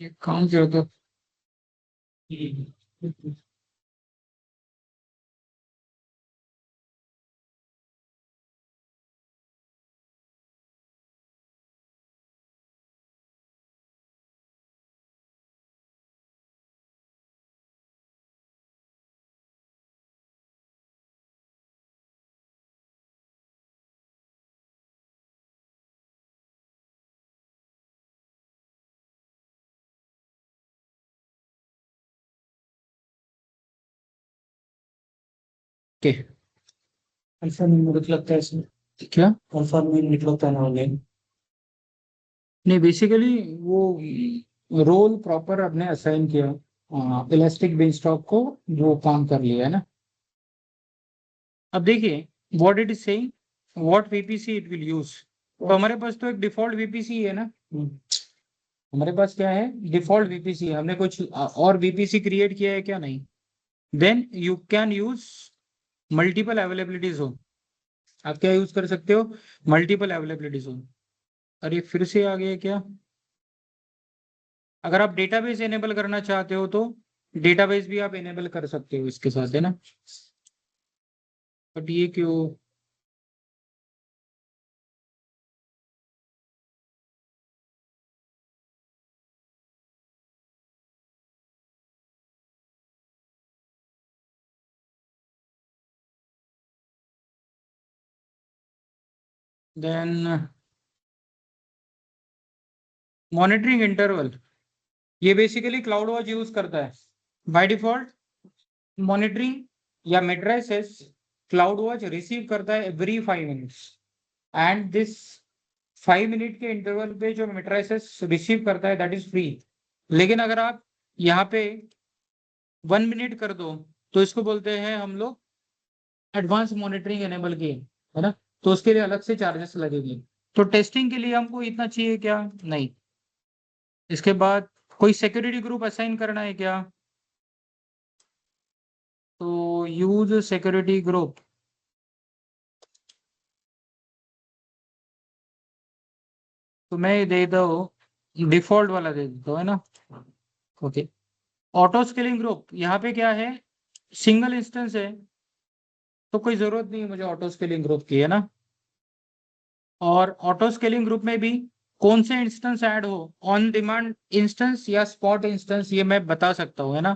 ये काम क्या होता है, के अल्फा न्यूमेरिक लगता है इसमें, क्या अल्फा न्यूमेरिक लगता है ना ऑनलाइन, नहीं बेसिकली वो रोल प्रॉपर आपने असाइन किया इलास्टिक बिनस्टॉक को, जो काम कर लिया है ना। अब देखिए what it is saying, what VPC it will use, तो हमारे पास तो एक डिफॉल्ट VPC है ना, हमारे पास क्या है, डिफॉल्ट VPC, हमने कुछ और VPC क्रिएट किया है क्या, नहीं। Then you can use multiple availability zone, आप क्या यूज कर सकते हो, मल्टीपल अवेलेबिलिटी जोन। अरे फिर से आ गया क्या, अगर आप डेटाबेस एनेबल करना चाहते हो तो डेटाबेस भी आप एनेबल कर सकते हो इसके साथ, है ना। बट ये क्यों, देन मॉनिटरिंग इंटरवल, ये बेसिकली क्लाउड वॉच यूज करता है बाय डिफॉल्ट। मॉनिटरिंग या मेट्राइसेस क्लाउड वॉच रिसीव करता है every 5 minutes, and this 5 minute के इंटरवल पे जो मेट्राइसेस रिसीव करता है दैट इज फ्री। लेकिन अगर आप यहाँ पे 1 मिनट कर दो तो इसको बोलते हैं हम लोग एडवांस मॉनिटरिंग एनेबल किए, है ना, तो उसके लिए अलग से चार्जेस लगेंगे। तो टेस्टिंग के लिए हमको इतना चाहिए क्या, नहीं। इसके बाद कोई सिक्योरिटी ग्रुप असाइन करना है क्या, तो यूज सिक्योरिटी ग्रुप, तो मैं दे देता हूँ डिफॉल्ट वाला दे देता हूँ, है ना। ओके, ऑटो स्केलिंग ग्रुप, यहाँ पे क्या है, सिंगल इंस्टेंस है तो कोई जरूरत नहीं है मुझे ऑटो स्केलिंग ग्रुप की, है ना। और ऑटो स्केलिंग ग्रुप में भी कौन से इंस्टेंस ऐड हो, ऑन डिमांड इंस्टेंस या स्पॉट इंस्टेंस, ये मैं बता सकता हूँ, है ना।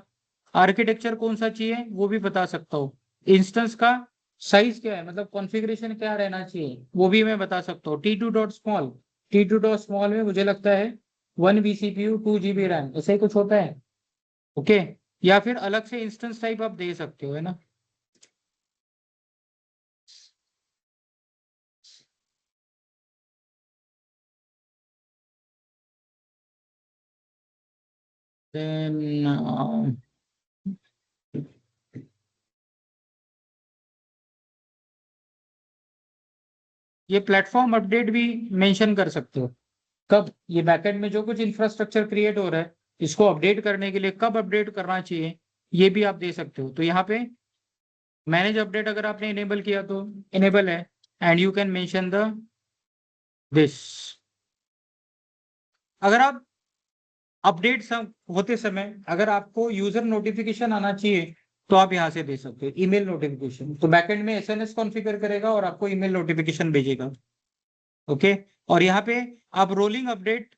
आर्किटेक्चर कौन सा चाहिए वो भी बता सकता हूँ। इंस्टेंस का साइज क्या है, मतलब कॉन्फ़िगरेशन क्या रहना चाहिए वो भी मैं बता सकता हूँ। T2.small, T2.small में मुझे लगता है 1 vCPU 2 GB रैम ऐसा ही कुछ होता है। ओके, या फिर अलग से इंस्टेंस टाइप आप दे सकते हो, है ना। देन ये प्लेटफॉर्म अपडेट भी मेंशन कर सकते हो, कब ये बैकएंड में जो कुछ इंफ्रास्ट्रक्चर क्रिएट हो रहा है इसको अपडेट करने के लिए कब अपडेट करना चाहिए ये भी आप दे सकते हो। तो यहाँ पे मैनेज अपडेट अगर आपने इनेबल किया तो इनेबल है, and you can mention the this. अगर आप अपडेट सब होते समय अगर आपको यूजर नोटिफिकेशन आना चाहिए तो आप यहाँ से दे सकते हो ईमेल नोटिफिकेशन, तो बैकएंड में एसएनएस कॉन्फ़िगर करेगा और आपको ईमेल नोटिफिकेशन भेजेगा। ओके, और यहाँ पे आप रोलिंग अपडेट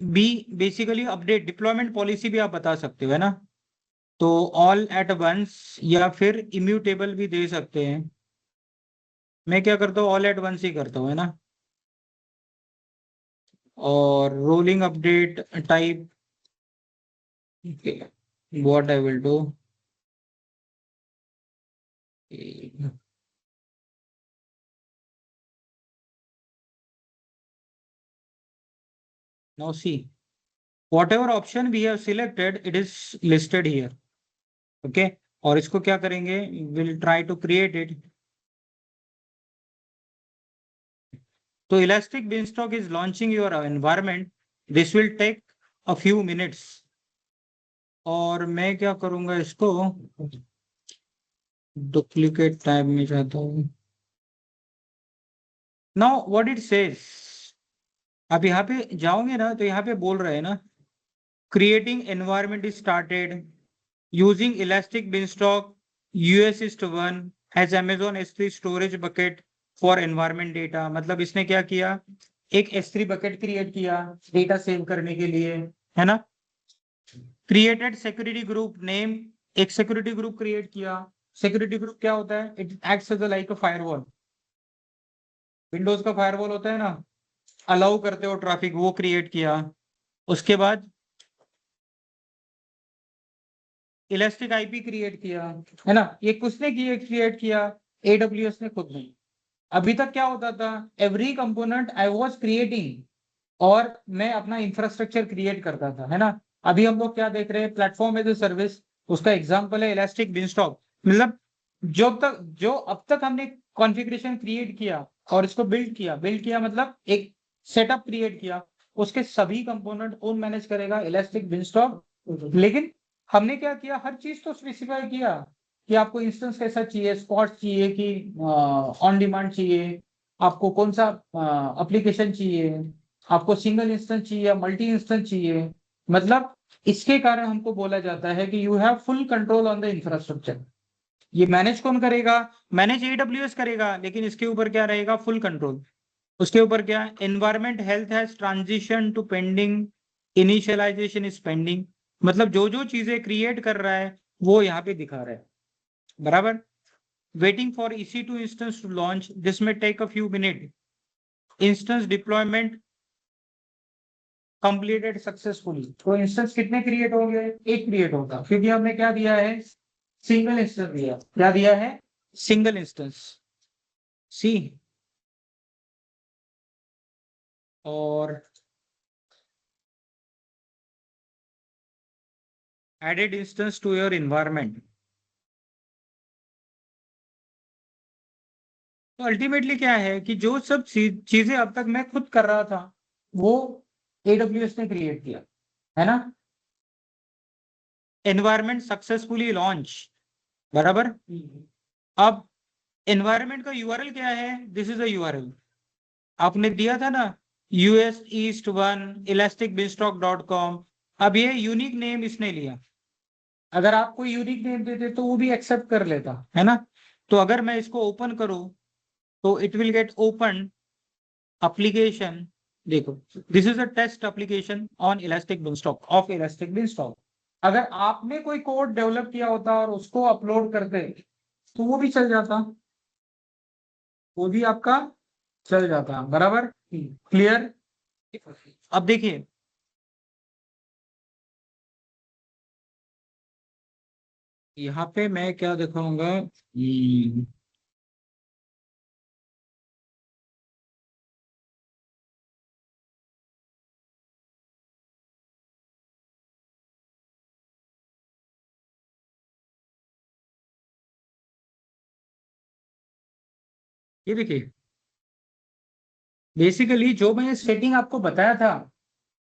भी, बेसिकली अपडेट डिप्लॉयमेंट पॉलिसी भी आप बता सकते हो, है ना। तो ऑल एट वंस या फिर इम्यूटेबल भी दे सकते हैं। मैं क्या करता हूँ, ऑल एट वंस ही करता हूँ, है ना। और rolling update type, what I will do, now see whatever option we have selected it is listed here। Okay, और इसको क्या करेंगे, will try to create it. तो elastic beanstalk is launching your environment, this will take a few minutes. और मैं क्या करूंगा, इसको डुप्लीकेट टैब में जाता हूँ। नाउ व्हाट इट सेज, अब यहाँ पे जाओगे ना तो यहाँ पे बोल रहे हैं ना, creating environment is started using Elastic Beanstalk US-1 has Amazon S3 storage bucket for environment data. मतलब इसने क्या किया, एक S3 बकेट क्रिएट किया डेटा सेव करने के लिए, है ना। क्रिएटेड सिक्योरिटी ग्रुप नेम, एक सिक्योरिटी ग्रुप क्रिएट किया। सिक्योरिटी ग्रुप क्या होता है, it acts as like a firewall, Windows का फायरवॉल होता है ना, अलाउ करते हो ट्रैफिक, वो क्रिएट किया। उसके बाद इलास्टिक आईपी क्रिएट किया, है ना। ये किसने क्रिएट किया, AWS ने खुद नहीं। अभी तक क्या होता था, every component I was creating और मैं अपना इंफ्रास्ट्रक्चर क्रिएट करता था, है ना। अभी हम लोग क्या देख रहे हैं, प्लेटफॉर्म एज ए सर्विस, उसका एग्जांपल है इलास्टिक बिनस्टॉक। मतलब जो अब तक हमने कॉन्फ़िगरेशन क्रिएट किया और इसको बिल्ड किया मतलब एक सेटअप क्रिएट किया, उसके सभी कंपोनेंट कौन मैनेज करेगा, इलास्टिक बिनस्टॉक। लेकिन हमने क्या किया, हर चीज तो स्पेसिफाई किया कि आपको इंस्टेंस कैसा चाहिए, स्पॉट चाहिए कि ऑन डिमांड चाहिए, आपको कौन सा एप्लीकेशन चाहिए, आपको सिंगल इंस्टेंस चाहिए या मल्टी इंस्टेंस चाहिए, मतलब इसके कारण हमको बोला जाता है कि you have full control on the infrastructure. ये मैनेज कौन करेगा? मैनेज एडब्ल्यूएस करेगा, लेकिन इसके ऊपर क्या रहेगा? Full control. उसके ऊपर क्या? Environment health has transition to pending, initialization is pending. मतलब जो जो चीजें क्रिएट कर रहा है वो यहाँ पे दिखा रहा है, बराबर। Waiting for EC2 instance to launch, this में take a few minute. Instance deployment completed successfully. तो इंस्टेंस कितने क्रिएट होंगे? एक क्रिएट होगा, क्योंकि हमने क्या दिया है? सिंगल इंस्टेंस दिया। क्या दिया है? Single instance. सी और added instance to your environment. तो अल्टीमेटली क्या है कि जो सब चीजें अब तक मैं खुद कर रहा था वो AWS ने क्रिएट किया, है ना। एनवायरमेंट सक्सेसफुली लॉन्च, बराबर। अब एनवायरमेंट का यूआरएल क्या है? दिस इज अ यूआरएल आपने दिया था ना, useast1elasticbeanstalk.com। अब ये यूनिक नेम इसने लिया। अगर आप कोई यूनिक नेम देते तो वो भी एक्सेप्ट कर लेता, है ना। तो अगर मैं इसको ओपन करूं तो it will get open application. देखो, this is a test application on elastic beanstalk of elastic beanstalk. अगर आपने कोई कोड डेवलप किया होता और उसको अपलोड करते तो वो भी चल जाता, वो भी आपका चल जाता, बराबर। क्लियर? अब देखिए, यहाँ पे मैं क्या दिखाऊंगा। ये देखिए, बेसिकली जो मैं सेटिंग आपको बताया था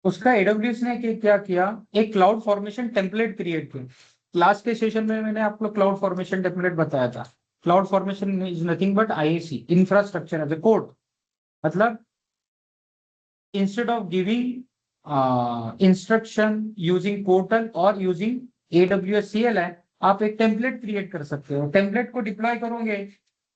उसका AWS ने क्या किया, एक क्लाउड फॉर्मेशन टेम्पलेट क्रिएट किया। लास्ट के सेशन में मैंने आपको क्लाउड फॉर्मेशन टेम्पलेट बताया था। Cloud formation is nothing but IAC, infrastructure as a code. मतलब instead of giving instruction using portal और यूजिंग AWS CLI, आप एक टेम्पलेट क्रिएट कर सकते हो। टेम्पलेट को डिप्लॉय करोगे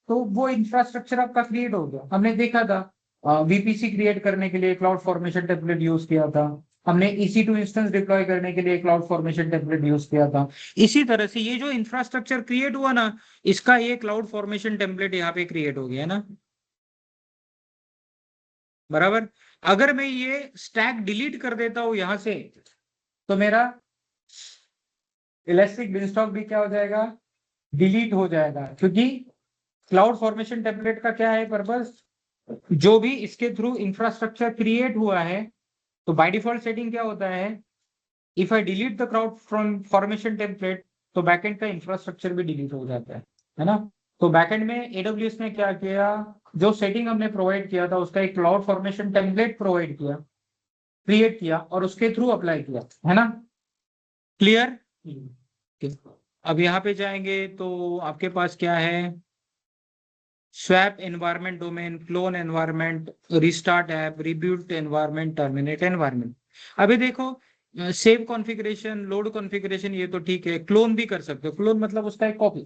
तो वो इंफ्रास्ट्रक्चर आपका क्रिएट हो गया। हमने देखा था VPC क्रिएट करने के लिए क्लाउड फॉर्मेशन टेम्पलेट यूज किया था। हमने EC2 इंस्टेंस डिप्लॉय करने के लिए क्लाउड फॉर्मेशन टेम्पलेट यूज किया था। इसी तरह से ये जो इंफ्रास्ट्रक्चर क्रिएट हुआ ना, इसका ये क्लाउड फॉर्मेशन टेम्पलेट यहाँ पे क्रिएट हो गया ना, बराबर। अगर मैं ये स्टैक डिलीट कर देता हूं यहां से तो मेरा इलास्टिक बिनस्टॉक भी क्या हो जाएगा? डिलीट हो जाएगा। क्योंकि क्लाउड फॉर्मेशन टेम्पलेट का क्या है पर्पस? जो भी इसके थ्रू इंफ्रास्ट्रक्चर क्रिएट हुआ है, तो बाय डिफॉल्ट सेटिंग क्या होता है? If I delete the cloud from formation template तो बैकएंड का इंफ्रास्ट्रक्चर भी डिलीट हो जाता है ना। तो बैकएंड में AWS ने क्या किया, जो सेटिंग हमने प्रोवाइड किया था उसका एक क्लाउड फॉर्मेशन टेम्पलेट प्रोवाइड किया, क्रिएट किया और उसके थ्रू अप्लाई किया, है ना। क्लियर? अब यहाँ पे जाएंगे तो आपके पास क्या है? Swap environment domain, clone environment, restart app, rebut environment, terminate environment. अभी देखो, सेव कॉन्फ़िगरेशन, लोड कॉन्फ़िगरेशन ये तो ठीक है, क्लोन भी कर सकते हो। क्लोन मतलब उसका एक कॉपी,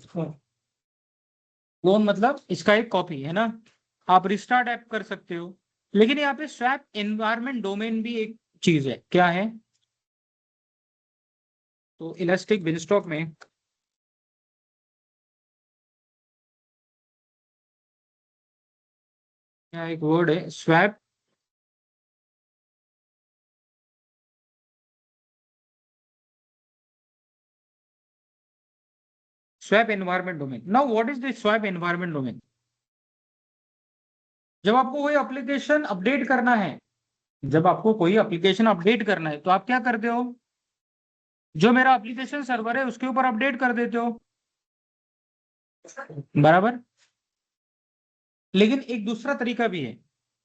क्लोन मतलब इसका एक कॉपी, है ना। आप रिस्टार्ट ऐप कर सकते हो, लेकिन यहाँ पे स्वैप एनवायरमेंट डोमेन भी एक चीज है। क्या है? तो इलास्टिक बिनस्टॉक में क्या एक वर्ड है? Swap swap environment domain. Now what is the swap environment domain? जब आपको कोई एप्लीकेशन अपडेट करना है, जब आपको कोई एप्लीकेशन अपडेट करना है तो आप क्या करते हो? जो मेरा एप्लीकेशन सर्वर है उसके ऊपर अपडेट कर देते हो, बराबर। लेकिन एक दूसरा तरीका भी है।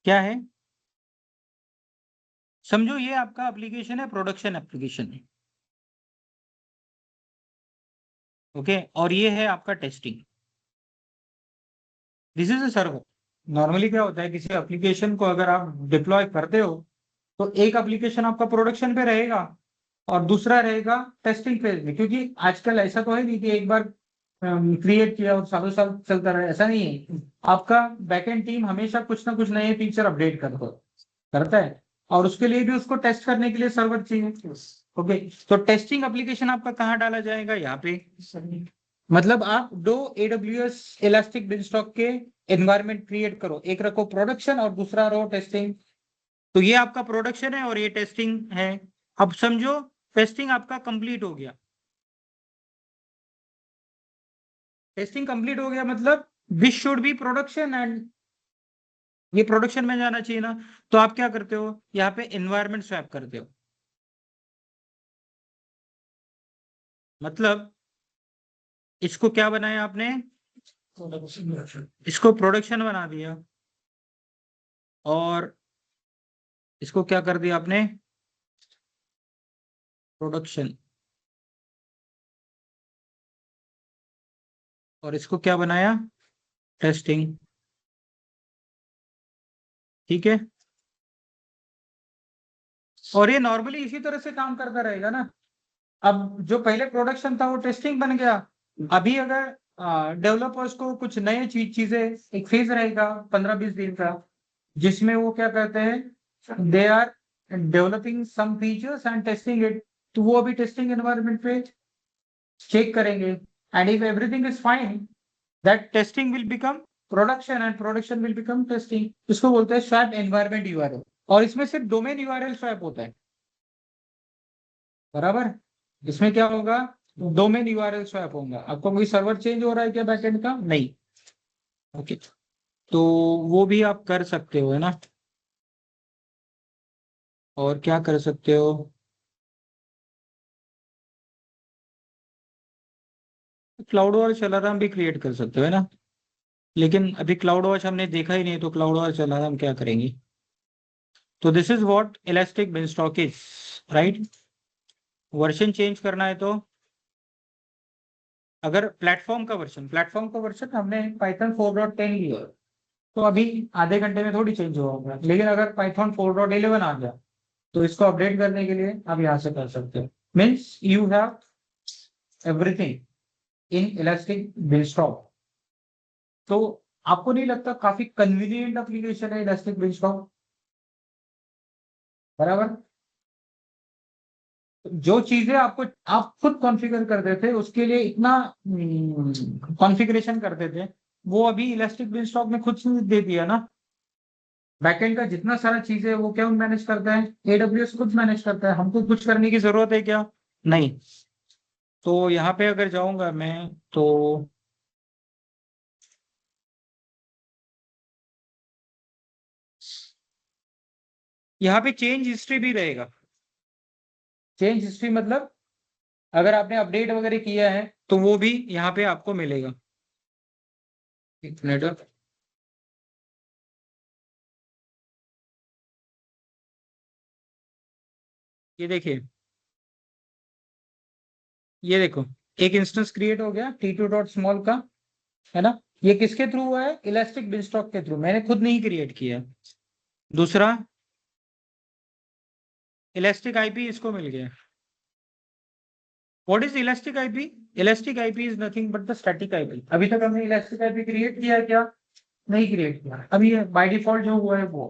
क्या है? समझो ये आपका एप्लीकेशन है, प्रोडक्शन एप्लीकेशन है, ओके। और ये है आपका testing. This is a server. Normally क्या होता है, किसी एप्लीकेशन को अगर आप डिप्लॉय करते हो तो एक एप्लीकेशन आपका प्रोडक्शन पे रहेगा और दूसरा रहेगा टेस्टिंग फेज में, क्योंकि आजकल ऐसा तो है नहीं कि एक बार क्रिएट किया और सालों साल चलता रहे, ऐसा नहीं है। आपका बैकएंड टीम हमेशा कुछ ना कुछ नए फीचर अपडेट करता है, और उसके लिए भी उसको टेस्ट करने के लिए सर्वर चाहिए। ओके, तो टेस्टिंग एप्लीकेशन आपका कहाँ डाला जाएगा, यहाँ पे। मतलब आप दो AWS इलास्टिक बिनस्टॉक के एनवायरनमेंट क्रिएट करो, एक रखो प्रोडक्शन और दूसरा रहो टेस्टिंग। तो ये आपका प्रोडक्शन है और ये टेस्टिंग है। अब समझो टेस्टिंग आपका कंप्लीट हो गया। टेस्टिंग कंप्लीट हो गया मतलब this should be production, and ये प्रोडक्शन में जाना चाहिए ना। तो आप क्या करते हो, यहाँ पे एनवायरनमेंट स्वैप करते हो। मतलब इसको क्या बनाया आपने, इसको प्रोडक्शन बना दिया, और इसको क्या कर दिया आपने, प्रोडक्शन, और इसको क्या बनाया, टेस्टिंग। ठीक है, और ये नॉर्मली इसी तरह से काम करता रहेगा ना। अब जो पहले प्रोडक्शन था वो टेस्टिंग बन गया। अभी अगर डेवलपर्स को कुछ नए चीजें, एक फेज रहेगा 15-20 दिन का, जिसमें वो क्या करते हैं, they are developing some features and testing it. तो वो अभी टेस्टिंग एनवायरनमेंट पे चेक करेंगे, and if everything is fine, that testing will become production and production will become testing. इसको बोलते हैं स्वैप एनवायरनमेंट यूआरएल, और इसमें सिर्फ डोमेन यूआरएल स्वैप होता है, बराबर। इसमें क्या होगा, डोमेन यूआरएल स्वैप होगा। आपको कोई सर्वर चेंज हो रहा है क्या बैकएंड का, नहीं। ओके, तो वो भी आप कर सकते हो, है ना। और क्या कर सकते हो, क्लाउड वॉच अलार्म भी क्रिएट कर सकते हो, है ना। लेकिन अभी क्लाउड वॉच हमने देखा ही नहीं, तो क्लाउड वॉच अलार्म क्या करेंगे। तो this is what elastic beanstalk is, right. Version change करना है तो, अगर प्लेटफॉर्म का वर्जन हमने पाइथन 4.10 लिया, तो अभी आधे घंटे में थोड़ी चेंज होगा। लेकिन अगर पाइथन 4.11 आ गया, तो इसको अपडेट करने के लिए आप यहाँ से कर सकते हो। Means you have everything in elastic beanstalk. तो आपको नहीं लगता काफी कन्वीनियंट एप्लीकेशन है इलास्टिक बिनस्टॉक, बराबर। जो चीजें आपको आप खुद कॉन्फ़िगर करते थे, उसके लिए इतना कॉन्फ़िगरेशन करते थे, वो अभी इलास्टिक बिनस्टॉक में खुद से दे दिया ना। बैकएंड का जितना सारा चीजें है वो क्या मैनेज करता है, AWS खुद मैनेज करता है। हमको कुछ करने की जरूरत है क्या, नहीं। तो यहाँ पे अगर जाऊंगा मैं, तो यहाँ पे चेंज हिस्ट्री भी रहेगा। चेंज हिस्ट्री मतलब अगर आपने अपडेट वगैरह किया है, तो वो भी यहाँ पे आपको मिलेगा। एक मिनट, ये देखिए, ये देखो, एक इंस्टेंस क्रिएट हो गया t2.small का, है ना। ये किसके थ्रू हुआ है, इलास्टिक बिनस्टॉक के थ्रू, मैंने खुद नहीं क्रिएट किया। दूसरा, इलास्टिक आईपी इसको मिल गया। What is elastic IP, elastic IP is nothing but the static IP. अभी तक हमने इलास्टिक आईपी क्रिएट किया है क्या, नहीं क्रिएट किया। अभी बाय डिफॉल्ट जो हुआ है वो,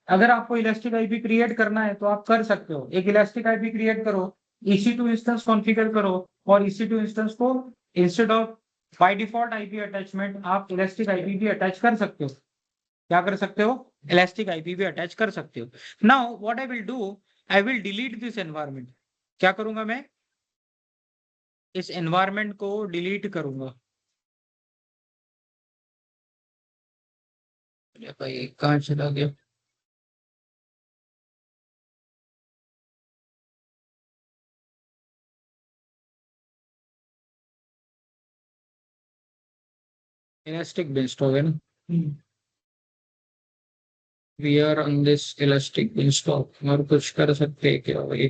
अगर आपको इलास्टिक आईपी क्रिएट करना है तो आप कर सकते हो। एक इलास्टिक आईपी क्रिएट करो, EC2 इंस्टेंस कॉन्फ़िगर करो, और EC2 इंस्टेंस को instead of by default IP attachment आप इलास्टिक आईपी भी अटैच कर सकते हो। क्या कर सकते हो, इलास्टिक आईपी भी अटैच कर सकते हो। Now what I will do, I will delete this environment. क्या करूंगा मैं, इस एनवायरनमेंट को डिलीट करूंगा। अरे भाई कहाँ चला गया, इलास्टिक बिनस्टॉक है ना। We are on this Elastic Beanstalk, और कुछ कर सकते हैं क्या भाई।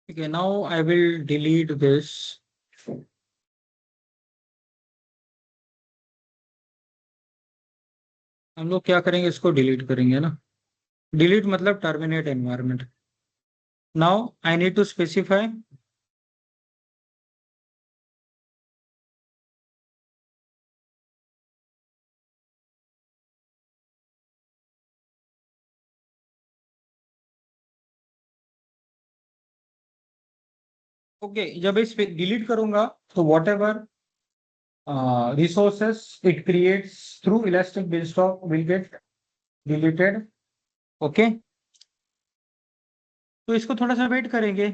ठीक है, now I will delete this. हम लोग क्या करेंगे, इसको डिलीट करेंगे ना। डिलीट मतलब terminate environment. Now I need to specify okay. जब इस पे डिलीट करूंगा तो whatever resources it creates through elastic beanstalk will get deleted. Okay, तो इसको थोड़ा सा वेट करेंगे।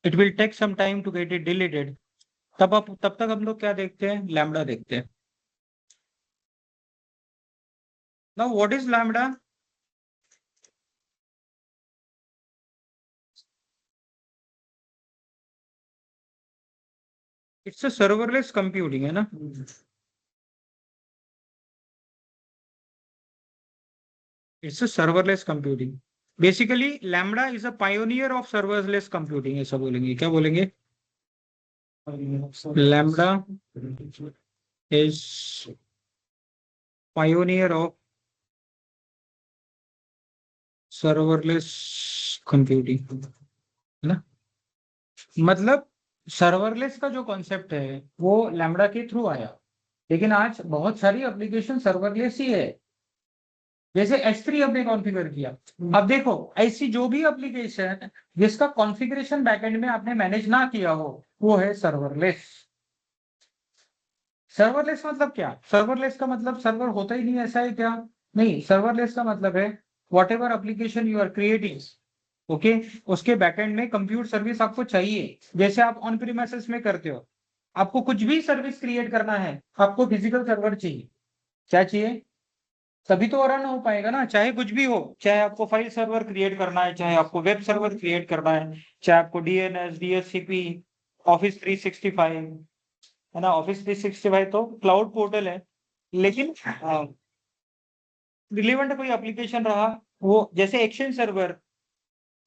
It will take some time to get it deleted. तब तक हम लोग क्या देखते हैं, लैम्बडा देखते हैं। Now what is lambda? It's a serverless computing, है ना। It's a serverless computing. Basically lambda is a pioneer of serverless computing, ऐसा बोलेंगे। क्या बोलेंगे? Lambda is pioneer of serverless computing, है ना। मतलब सर्वरलेस का जो कॉन्सेप्ट है वो लैम्बडा के थ्रू आया, लेकिन आज बहुत सारी एप्लीकेशन सर्वरलेस ही है। जैसे S3 हमने कॉन्फ़िगर किया। अब देखो, ऐसी जो भी एप्लीकेशन जिसका कॉन्फ़िगरेशन बैकएंड में आपने मैनेज ना किया हो वो है सर्वरलेस। सर्वरलेस मतलब क्या? सर्वरलेस का मतलब सर्वर होता ही नहीं, ऐसा है क्या? नहीं, सर्वरलेस का मतलब है whatever application you are creating, okay, उसके बैकएंड में कंप्यूट सर्विस आपको चाहिए। जैसे आप ऑन प्रीमाइसेस में करते हो, आपको कुछ भी सर्विस क्रिएट करना है, आपको फिजिकल सर्वर चाहिए। क्या चाहिए? तभी तो रन हो पाएगा ना, चाहे कुछ भी हो। चाहे आपको फाइल सर्वर क्रिएट करना है, चाहे आपको वेब सर्वर क्रिएट करना है, चाहे आपको डीएनएस, डीएचसीपी, ऑफिस 365, है ना। ऑफिस 365 तो क्लाउड पोर्टल है, लेकिन रिलेवेंट कोई एप्लीकेशन रहा वो, जैसे एक्शन सर्वर।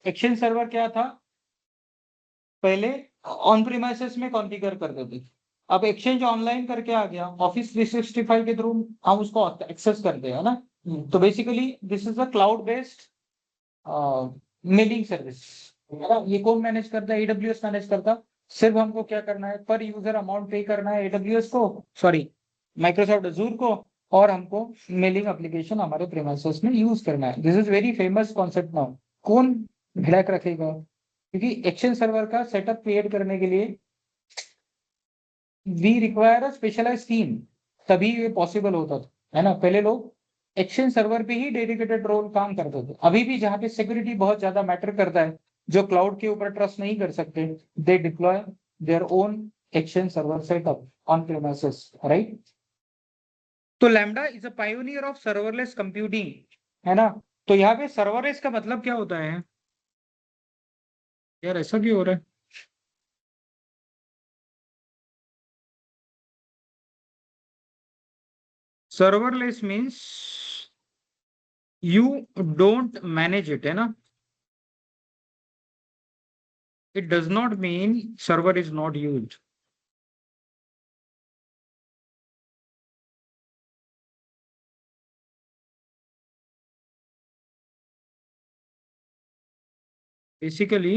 एक्शन सर्वर क्या था? पहले ऑन प्रीमाइसेस में कॉन्फ़िगर करते थे, अब एक्सचेंज ऑनलाइन करके आ गया, ऑफिस 365 के थ्रू हम उसको एक्सेस करते हैं ना। तो basically this is a cloud based mailing service, है ना। ये कौन मैनेज करता है? एडब्ल्यूएस मैनेज करता। सिर्फ हमको क्या करना है, पर यूजर अमाउंट पे करना है एडब्ल्यूएस को, सॉरी माइक्रोसॉफ्ट अजूर को, और हमको मेलिंग एप्लीकेशन हमारे प्रीमाइसेस में यूज करना है। This is very famous concept now. कौन भिड़क रखेगा? क्योंकि एक्शन सर्वर का सेटअप क्रिएट करने के लिए we require a specialized team, तभी ये पॉसिबल होता था, है ना। पहले लोग एक्शन सर्वर पे ही डेडिकेटेड रोल काम करते थे। अभी भी जहाँ पे सिक्योरिटी बहुत ज्यादा मैटर करता है, जो क्लाउड के ऊपर ट्रस्ट नहीं कर सकते, they deploy their own action server setup on premises, right. तो lambda is a pioneer of serverless computing, है ना। तो यहाँ पे सर्वरलेस का मतलब क्या होता है यार, ऐसा क्यों हो रहा है? Serverless means you don't manage it, है ना। It does not mean server is not used. Basically,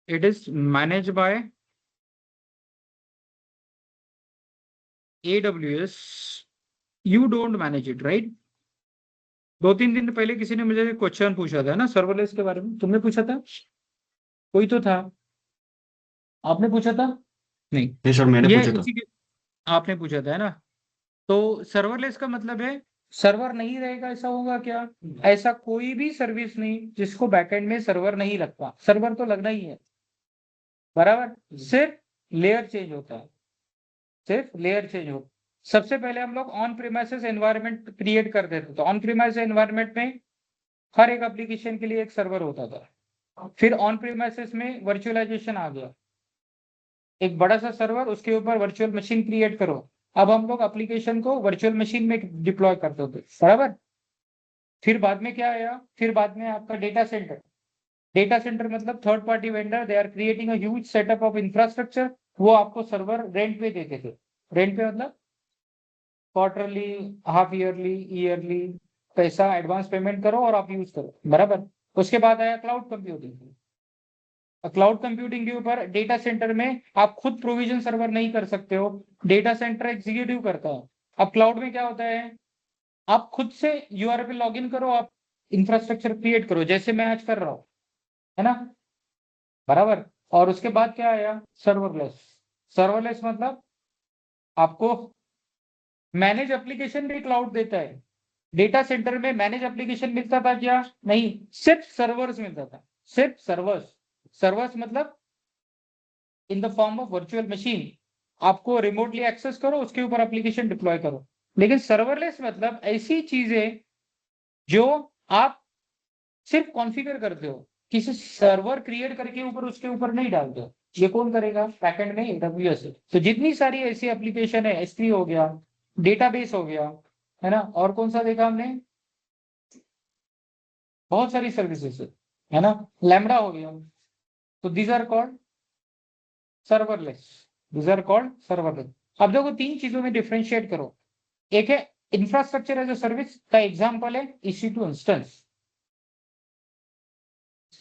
it is managed by AWS. You don't manage it, right? 2-3 दिन पहले किसी ने मुझे क्वेश्चन पूछा था ना सर्वरलेस के बारे में। तुमने पूछा था? कोई तो था। आपने पूछा था? नहीं, नहीं सर, मैंने ये पूछा था। इसी के आपने पूछा था, है ना। तो सर्वरलेस का मतलब है सर्वर नहीं रहेगा, ऐसा होगा क्या? ऐसा कोई भी सर्विस नहीं जिसको बैकएंड में सर्वर नहीं लगता। सर्वर तो लगना ही है, बराबर। सिर्फ लेयर चेंज होता है, सिर्फ लेयर चेंज हो। सबसे पहले हम लोग ऑन प्रीमाइसेस एनवायरनमेंट क्रिएट कर देते, तो ऑन प्रीमाइसेस एनवायरनमेंट में हर एक एप्लीकेशन के लिए एक सर्वर होता था। फिर ऑन प्रीमाइसेस में वर्चुअलाइजेशन आ गया, एक बड़ा सा सर्वर, उसके ऊपर वर्चुअल मशीन क्रिएट करो। अब हम लोग एप्लीकेशन को वर्चुअल मशीन में डिप्लॉय करते होते, बराबर। फिर बाद में क्या आया? फिर बाद में आपका डेटा सेंटर। डेटा सेंटर मतलब third party vendor, they are creating a huge setup of infrastructure, वो आपको सर्वर रेंट पे देते थे। रेंट पे मतलब क्वार्टरली, हाफ ईयरली, ईयरली पैसा एडवांस पेमेंट करो और आप यूज करो, बराबर। उसके बाद आया क्लाउड कंप्यूटिंग। क्लाउड कंप्यूटिंग के ऊपर डेटा सेंटर में आप खुद प्रोविजन सर्वर नहीं कर सकते हो, डेटा सेंटर एग्जीक्यूटिव करता है। अब क्लाउड में क्या होता है, आप खुद से यूआरएल पे लॉग इन करो, आप इंफ्रास्ट्रक्चर क्रिएट करो, जैसे मैं आज कर रहा हूं, है ना, बराबर। और उसके बाद क्या आया, सर्वरलेस। सर्वरलेस मतलब आपको मैनेज एप्लीकेशन भी क्लाउड देता है। डेटा सेंटर में मैनेज एप्लीकेशन मिलता था क्या, नहीं, सिर्फ सर्वर्स मिलता था, सिर्फ सर्वर्स। सर्वर्स मतलब in the form of virtual machine, आपको रिमोटली एक्सेस करो, उसके ऊपर एप्लीकेशन डिप्लॉय करो। लेकिन सर्वरलेस मतलब ऐसी चीजें जो आप सिर्फ कॉन्फ़िगर करते हो, किसी सर्वर क्रिएट करके ऊपर उसके ऊपर नहीं डालते हो। ये कौन करेगा, बैकएंड में एडब्ल्यूएस है। तो जितनी सारी ऐसी एप्लीकेशन है, एस हो गया, डेटाबेस हो गया, है ना, और कौन सा देखा हमने, बहुत सारी सर्विसेज है ना, लैम्बडा हो गया। तो these are called serverless, these are called serverless. अब देखो तीन चीजों में डिफरेंशिएट करो। एक है इंफ्रास्ट्रक्चर एज अ सर्विस का एग्जांपल है EC2 इंस्टेंस,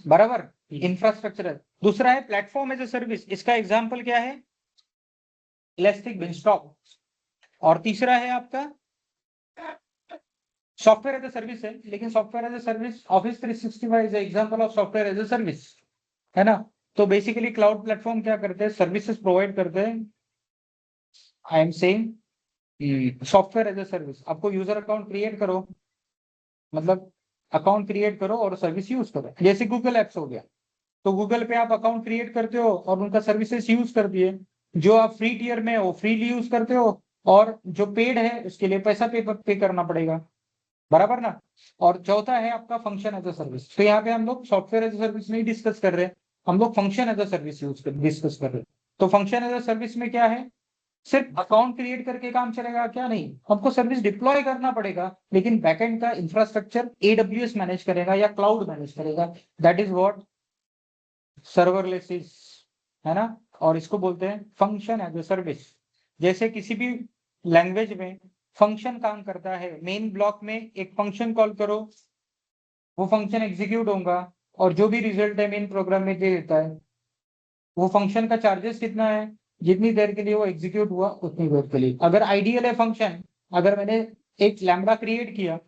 बराबर, इंफ्रास्ट्रक्चर है। दूसरा है प्लेटफॉर्म एज अ सर्विस, इसका एग्जांपल क्या है, इलास्टिक बिनस्टॉक। और तीसरा है आपका सॉफ्टवेयर एज अ सर्विस है, लेकिन software as a service office 365 is example of software as a service, है ना। तो बेसिकली क्लाउड प्लेटफॉर्म क्या करते हैं, सर्विसेज प्रोवाइड करते हैं। I am saying software as a service, आपको यूजर अकाउंट क्रिएट करो, मतलब अकाउंट क्रिएट करो और सर्विस यूज करो। जैसे गूगल एप्स हो गया, तो गूगल पे आप अकाउंट क्रिएट करते हो और उनका सर्विसेज यूज कर दिए। जो आप फ्री टियर में हो फ्रीली यूज करते हो, और जो पेड है उसके लिए पैसा पे करना पड़ेगा, बराबर ना। और चौथा है आपका फंक्शन एज अ सर्विस। तो यहाँ पे हम लोग सॉफ्टवेयर एज अ सर्विस नहीं डिस्कस कर रहे, हम लोग function as a service discuss कर रहे। तो फंक्शन एज अ सर्विस में क्या है, सिर्फ अकाउंट क्रिएट करके काम चलेगा क्या, नहीं, हमको सर्विस डिप्लॉय करना पड़ेगा, लेकिन बैकएंड का इंफ्रास्ट्रक्चर AWS मैनेज करेगा या क्लाउड मैनेज करेगा। That is what serverless is, है ना। और इसको बोलते हैं फंक्शन एज अ सर्विस। जैसे किसी भी लैंग्वेज में फंक्शन काम करता है, मेन ब्लॉक में एक फंक्शन कॉल करो, वो फंक्शन एग्जीक्यूट होगा और जो भी रिजल्ट है मेन प्रोग्राम में दे देता है। वो फंक्शन का चार्जेस कितना है, जितनी देर के लिए वो एग्जीक्यूट हुआ उतनी देर के लिए। अगर आइडियल है फंक्शन, अगर मैंने एक लैम्बडा क्रिएट किया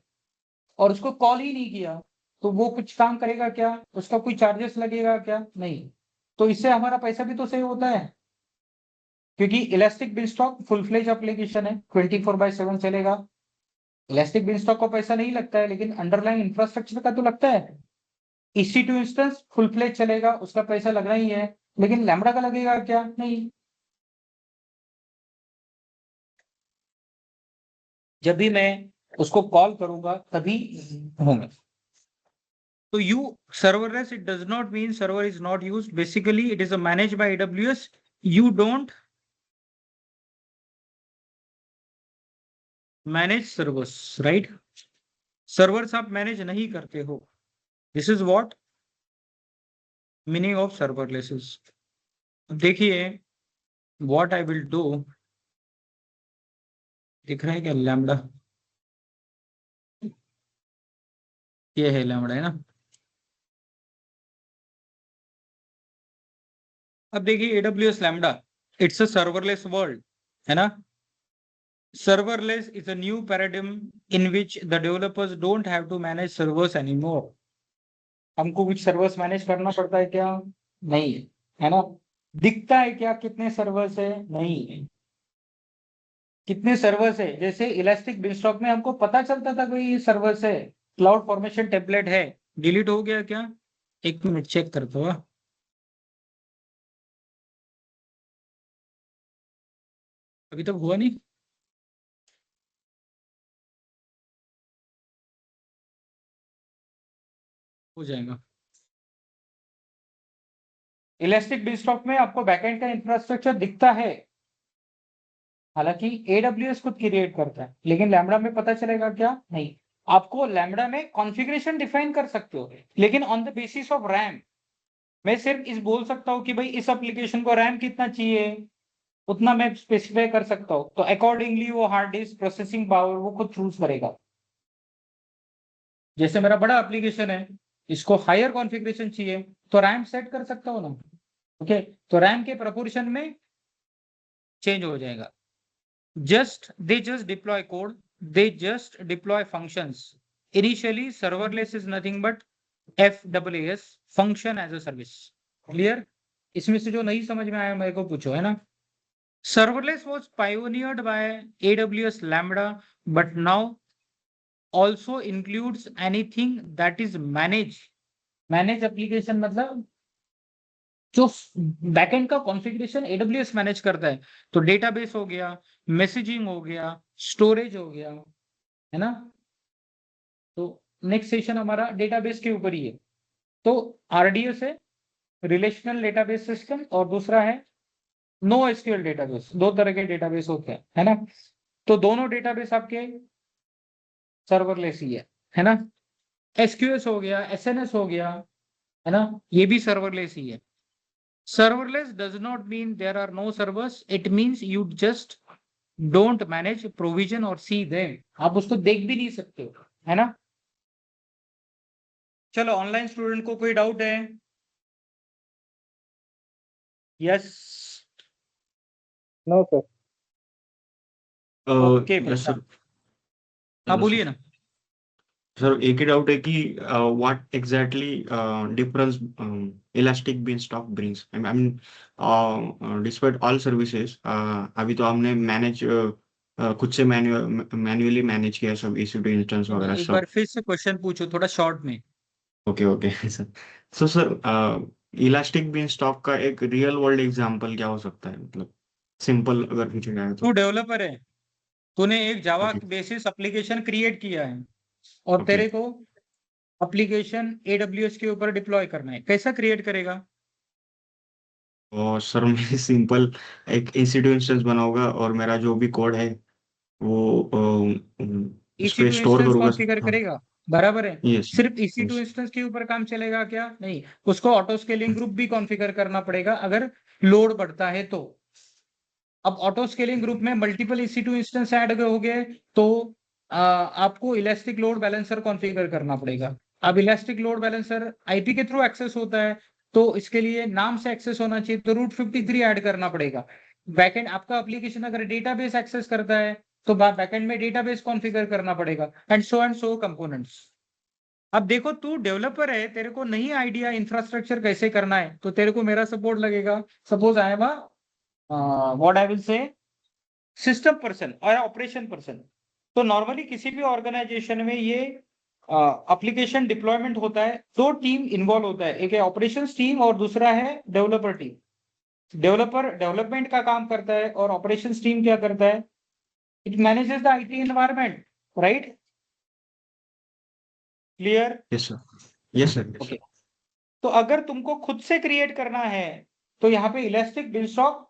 और उसको कॉल ही नहीं किया, तो वो कुछ काम करेगा क्या, उसका कोई चार्जेस लगेगा क्या, नहीं। तो इससे हमारा पैसा भी तो सेव होता है, क्योंकि elastic beanstalk full fledged application है, 24/7 चलेगा। इलास्टिक बिनस्टॉक को पैसा नहीं लगता है, लेकिन अंडरलाइन इंफ्रास्ट्रक्चर का तो लगता है। EC2 इंस्टेंस फुल फ्लेज चलेगा, उसका पैसा लगना ही है, लेकिन लैम्बडा का लगेगा क्या, नहीं। जब भी मैं उसको कॉल करूंगा तभी होंगे। तो you serverless, it does not mean server is not used, basically it is managed by AWS. You don't manage servers, right? Servers आप मैनेज नहीं करते हो, this is what meaning of serverless is. देखिए what I will do, दिख रहा है क्या lambda, ये है लैम्बडा, है ना। अब देखिए AWS lambda, it's a serverless world, है ना। Serverless is a new paradigm in which the developers don't have to manage servers anymore. हमको कुछ सर्वर्स मैनेज करना पड़ता है क्या, नहीं, है ना। दिखता है क्या कितने सर्वर्स है, नहीं, कितने सर्वर्स है। जैसे इलास्टिक बिनस्टॉक में हमको पता चलता था कोई सर्वर्स है, क्लाउड फॉर्मेशन टेम्पलेट है, डिलीट हो गया क्या, एक मिनट चेक करता हुआ, अभी तक हुआ नहीं, हो जाएगा। इलास्टिक बिनस्टॉक में आपको बैकएंड का इंफ्रास्ट्रक्चर दिखता है, हालांकि AWS खुद क्रिएट करता है, लेकिन लैम्बडा में पता चलेगा क्या, नहीं। आपको लैम्बडा में कॉन्फ़िगरेशन डिफाइन कर सकते हो, लेकिन on the basis of RAM. मैं सिर्फ इस बोल सकता हूँ कि भाई इस एप्लीकेशन को रैम कितना चाहिए, उतना मैं स्पेसिफाई कर सकता हूँ, तो अकॉर्डिंगली वो हार्ड डिस्क प्रोसेसिंग पावर वो खुद चूज करेगा। जैसे मेरा बड़ा एप्लीकेशन है, इसको हायर कॉन्फ़िगरेशन चाहिए, तो रैम सेट कर सकता हूँ ना। ओके, तो रैम के प्रपोर्शन में चेंज हो जाएगा। they just deploy code, they just deploy functions. Initially serverless is nothing but FaaS, function as a service. Clear? इसमें से जो नहीं समझ में आया मेरे को पूछो, है ना। Serverless was pioneered by AWS Lambda, but now also includes anything that is managed application, मतलब जो बैकएंड का कॉन्फ़िगरेशन AWS मैनेज करता है। तो डेटाबेस हो गया, मैसेजिंग हो गया, स्टोरेज हो गया, है ना। तो नेक्स्ट सेशन हमारा डेटाबेस के ऊपर ही है। तो RDS है रिलेशनल डेटाबेस सिस्टम, और दूसरा है नो एसक्यूएल डेटाबेस। दो तरह के डेटाबेस होते हैं, है ना। तो दोनों डेटाबेस आपके सर्वरलेस ही है ना। SQS हो गया, SNS हो गया, है ना, ये भी सर्वरलेस ही है। Serverless does not mean there are no servers. It means you just don't manage, provision or see them. आप उसको देख भी नहीं सकते हो, है ना। चलो, ऑनलाइन स्टूडेंट को कोई डाउट है? Yes, no sir. Okay yes sir. हाँ बोलिए ना। सर एक ही डाउट है कि what exactly difference elastic beanstalk brings. I mean despite all services, अभी तो हमने मैनेज खुद से मैन्युअली मैनेज किया सब EC2 इंस्टेंस वगैरह एक सब। बार फिर से क्वेश्चन पूछो थोड़ा शॉर्ट में। Okay okay sir. Sir elastic beanstalk का एक रियल वर्ल्ड एग्जांपल क्या हो सकता है, मतलब सिंपल अगर पूछा जाए तू तो। डेवलपर है, तूने एक जावा ओके बेसिस एप्लीकेशन क्रिएट किया है, और ओके। तेरे को एप्लीकेशन AWS के ऊपर डिप्लॉय करना है, कैसा क्रिएट करेगा? और सर मैं सिंपल एक EC2 इंस्टेंस बनाऊंगा और मेरा जो भी कोड है वो उस पे EC2 स्टोर इंस्टेंस करूंगा। कॉन्फ़िगर हाँ। करेगा, बराबर है। यस सिर्फ EC2 यस। इंस्टेंस के ऊपर काम चलेगा क्या? नहीं, उसको ऑटो स्केलिंग ग्रुप भी कॉन्फ़िगर करना पड़ेगा अगर लोड बढ़ता है तो। अब ऑटो स्केलिंग ग्रुप में मल्टीपल EC2 इंस्टेंस ऐड हो गए, तो आपको इलास्टिक लोड बैलेंसर कॉन्फ़िगर करना पड़ेगा। अब इलास्टिक लोड बैलेंसर IP के थ्रू एक्सेस होता है, तो इसके लिए नाम से एक्सेस होना चाहिए, तो रूट 53 ऐड करना पड़ेगा। बैकएंड आपका एप्लीकेशन अगर डेटाबेस एक्सेस करता है, तो बैकएंड में डेटाबेस कॉन्फ़िगर करना पड़ेगा, एंड सो कंपोनेंट्स। अब देखो, तू डेवलपर है, तेरे को नहीं आइडिया इंफ्रास्ट्रक्चर कैसे करना है, तो तेरे को मेरा सपोर्ट लगेगा। Suppose I am what I will say system person और ऑपरेशन पर्सन। तो नॉर्मली किसी भी ऑर्गेनाइजेशन में ये एप्लीकेशन डिप्लॉयमेंट होता है, दो टीम इन्वॉल्व होता है, एक है ऑपरेशंस टीम और दूसरा है डेवलपर टीम। डेवलपर डेवलपमेंट का काम करता है और ऑपरेशंस टीम क्या करता है? It manages the IT environment, right? Clear? Yes sir yes sir yes okay, sir. तो अगर तुमको खुद से क्रिएट करना है, तो यहाँ पे elastic beanstalk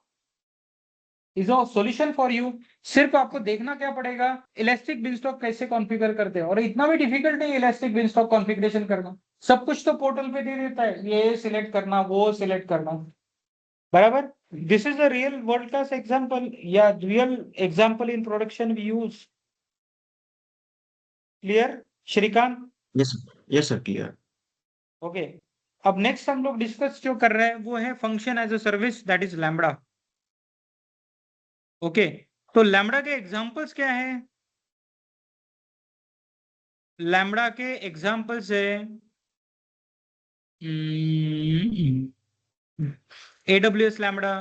is a solution for you. सिर्फ आपको देखना क्या पड़ेगा, इलास्टिक बिनस्टॉक कैसे कॉन्फ़िगर करते हैं, और इतना भी डिफिकल्ट नहीं इलास्टिक बिनस्टॉक कॉन्फ़िगरेशन करना। सब कुछ तो पोर्टल पे दे देता है, ये सिलेक्ट करना, वो सिलेक्ट करना, बराबर। This is a real world class example, या real example in production we use. Clear Shrikant? Yes sir clear. Okay, अब नेक्स्ट हम लोग डिस्कस जो कर रहे हैं वो है function as a service, that is lambda. Okay, तो लैम्बडा के एग्जांपल्स क्या है? लैम्बडा के एग्जांपल्स है AWS लैम्बडा,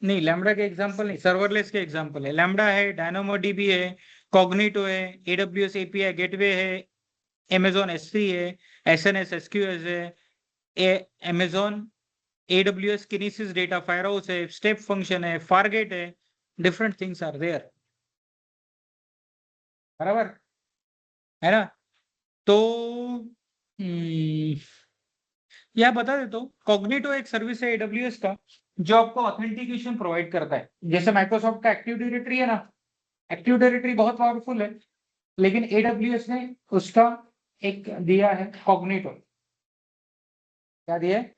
नहीं लैम्बडा के एग्जांपल नहीं, सर्वरलेस के एग्जांपल है। लैम्बडा है, DynamoDB है, कॉग्निटो है, AWS API गेटवे है, Amazon S3 है, SNS SQS है, Amazon AWS Kinesis Data Firehouse है, स्टेप फंक्शन है, फारगेट है, डिफरेंट थिंग्स आर देयर, बराबर, है ना। तो यह बता देता हूँ, कॉग्निटो एक सर्विस है AWS का, जो आपको ऑथेंटिकेशन प्रोवाइड करता है। जैसे माइक्रोसॉफ्ट का एक्टिव डायरेक्टरी है ना, एक्टिव डायरेक्टरी बहुत पावरफुल है, लेकिन AWS ने उसका एक दिया है कॉग्निटो। क्या दिया है?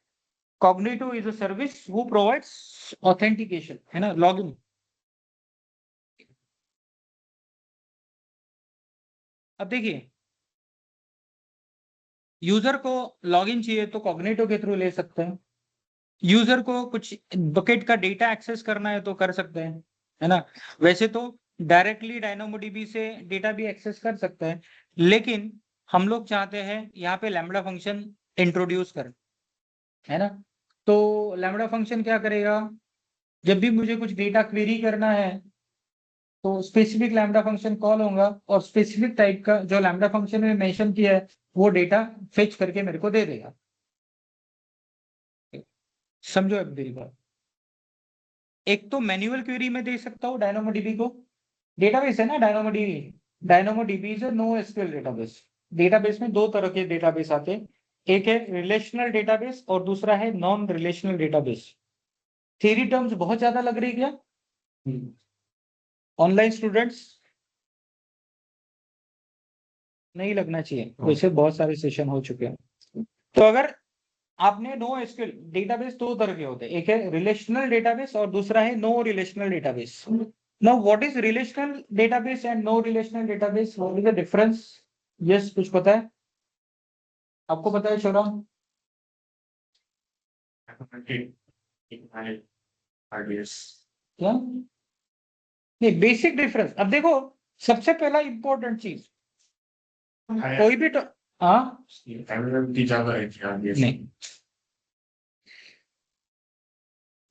Cognito is a service who provides authentication, है ना, लॉगिन। अब देखिए, यूजर को लॉगिन चाहिए तो कॉग्निटो के थ्रू ले सकते हैं, यूजर को कुछ बकेट का डेटा एक्सेस करना है तो कर सकते हैं, है ना। वैसे तो डायरेक्टली डायनामोडीबी से डेटा भी एक्सेस कर सकते हैं, लेकिन हम लोग चाहते हैं यहाँ पे लैम्बडा फंक्शन इंट्रोड्यूस करें, है ना। तो लैम्बडा फंक्शन क्या करेगा, जब भी मुझे कुछ डेटा क्वेरी करना है तो स्पेसिफिक लैम्बडा फंक्शन कॉल होगा और स्पेसिफिक टाइप का जो लैम्बडा फंक्शन में मेंशन किया है वो डेटा फेच करके मेरे को दे देगा। समझो अब मेरी बात, एक तो मैन्युअल क्वेरी में दे सकता हूँ डायनामोडीबी को, डेटाबेस है ना DynamoDB, DynamoDB is a no SQL database. Database में दो तरह के डेटाबेस आते हैं, एक है रिलेशनल डेटाबेस और दूसरा है non relational database. Theory terms बहुत ज्यादा लग रही क्या ऑनलाइन स्टूडेंट्स? नहीं लगना चाहिए, वैसे बहुत सारे सेशन हो चुके हैं। तो अगर आपने नो एसक्यूएल डेटाबेस दो तरह के होते हैं, एक है रिलेशनल डेटाबेस और दूसरा है no relational database. Now what is relational database and no relational database, what is the difference? Yes, कुछ पता है आपको? पता है शोरा? ideas. क्या नहीं, बेसिक डिफरेंस। अब देखो, सबसे पहला इंपॉर्टेंट चीज, कोई भी हाँ Everyone की ज्यादा ideas. नहीं,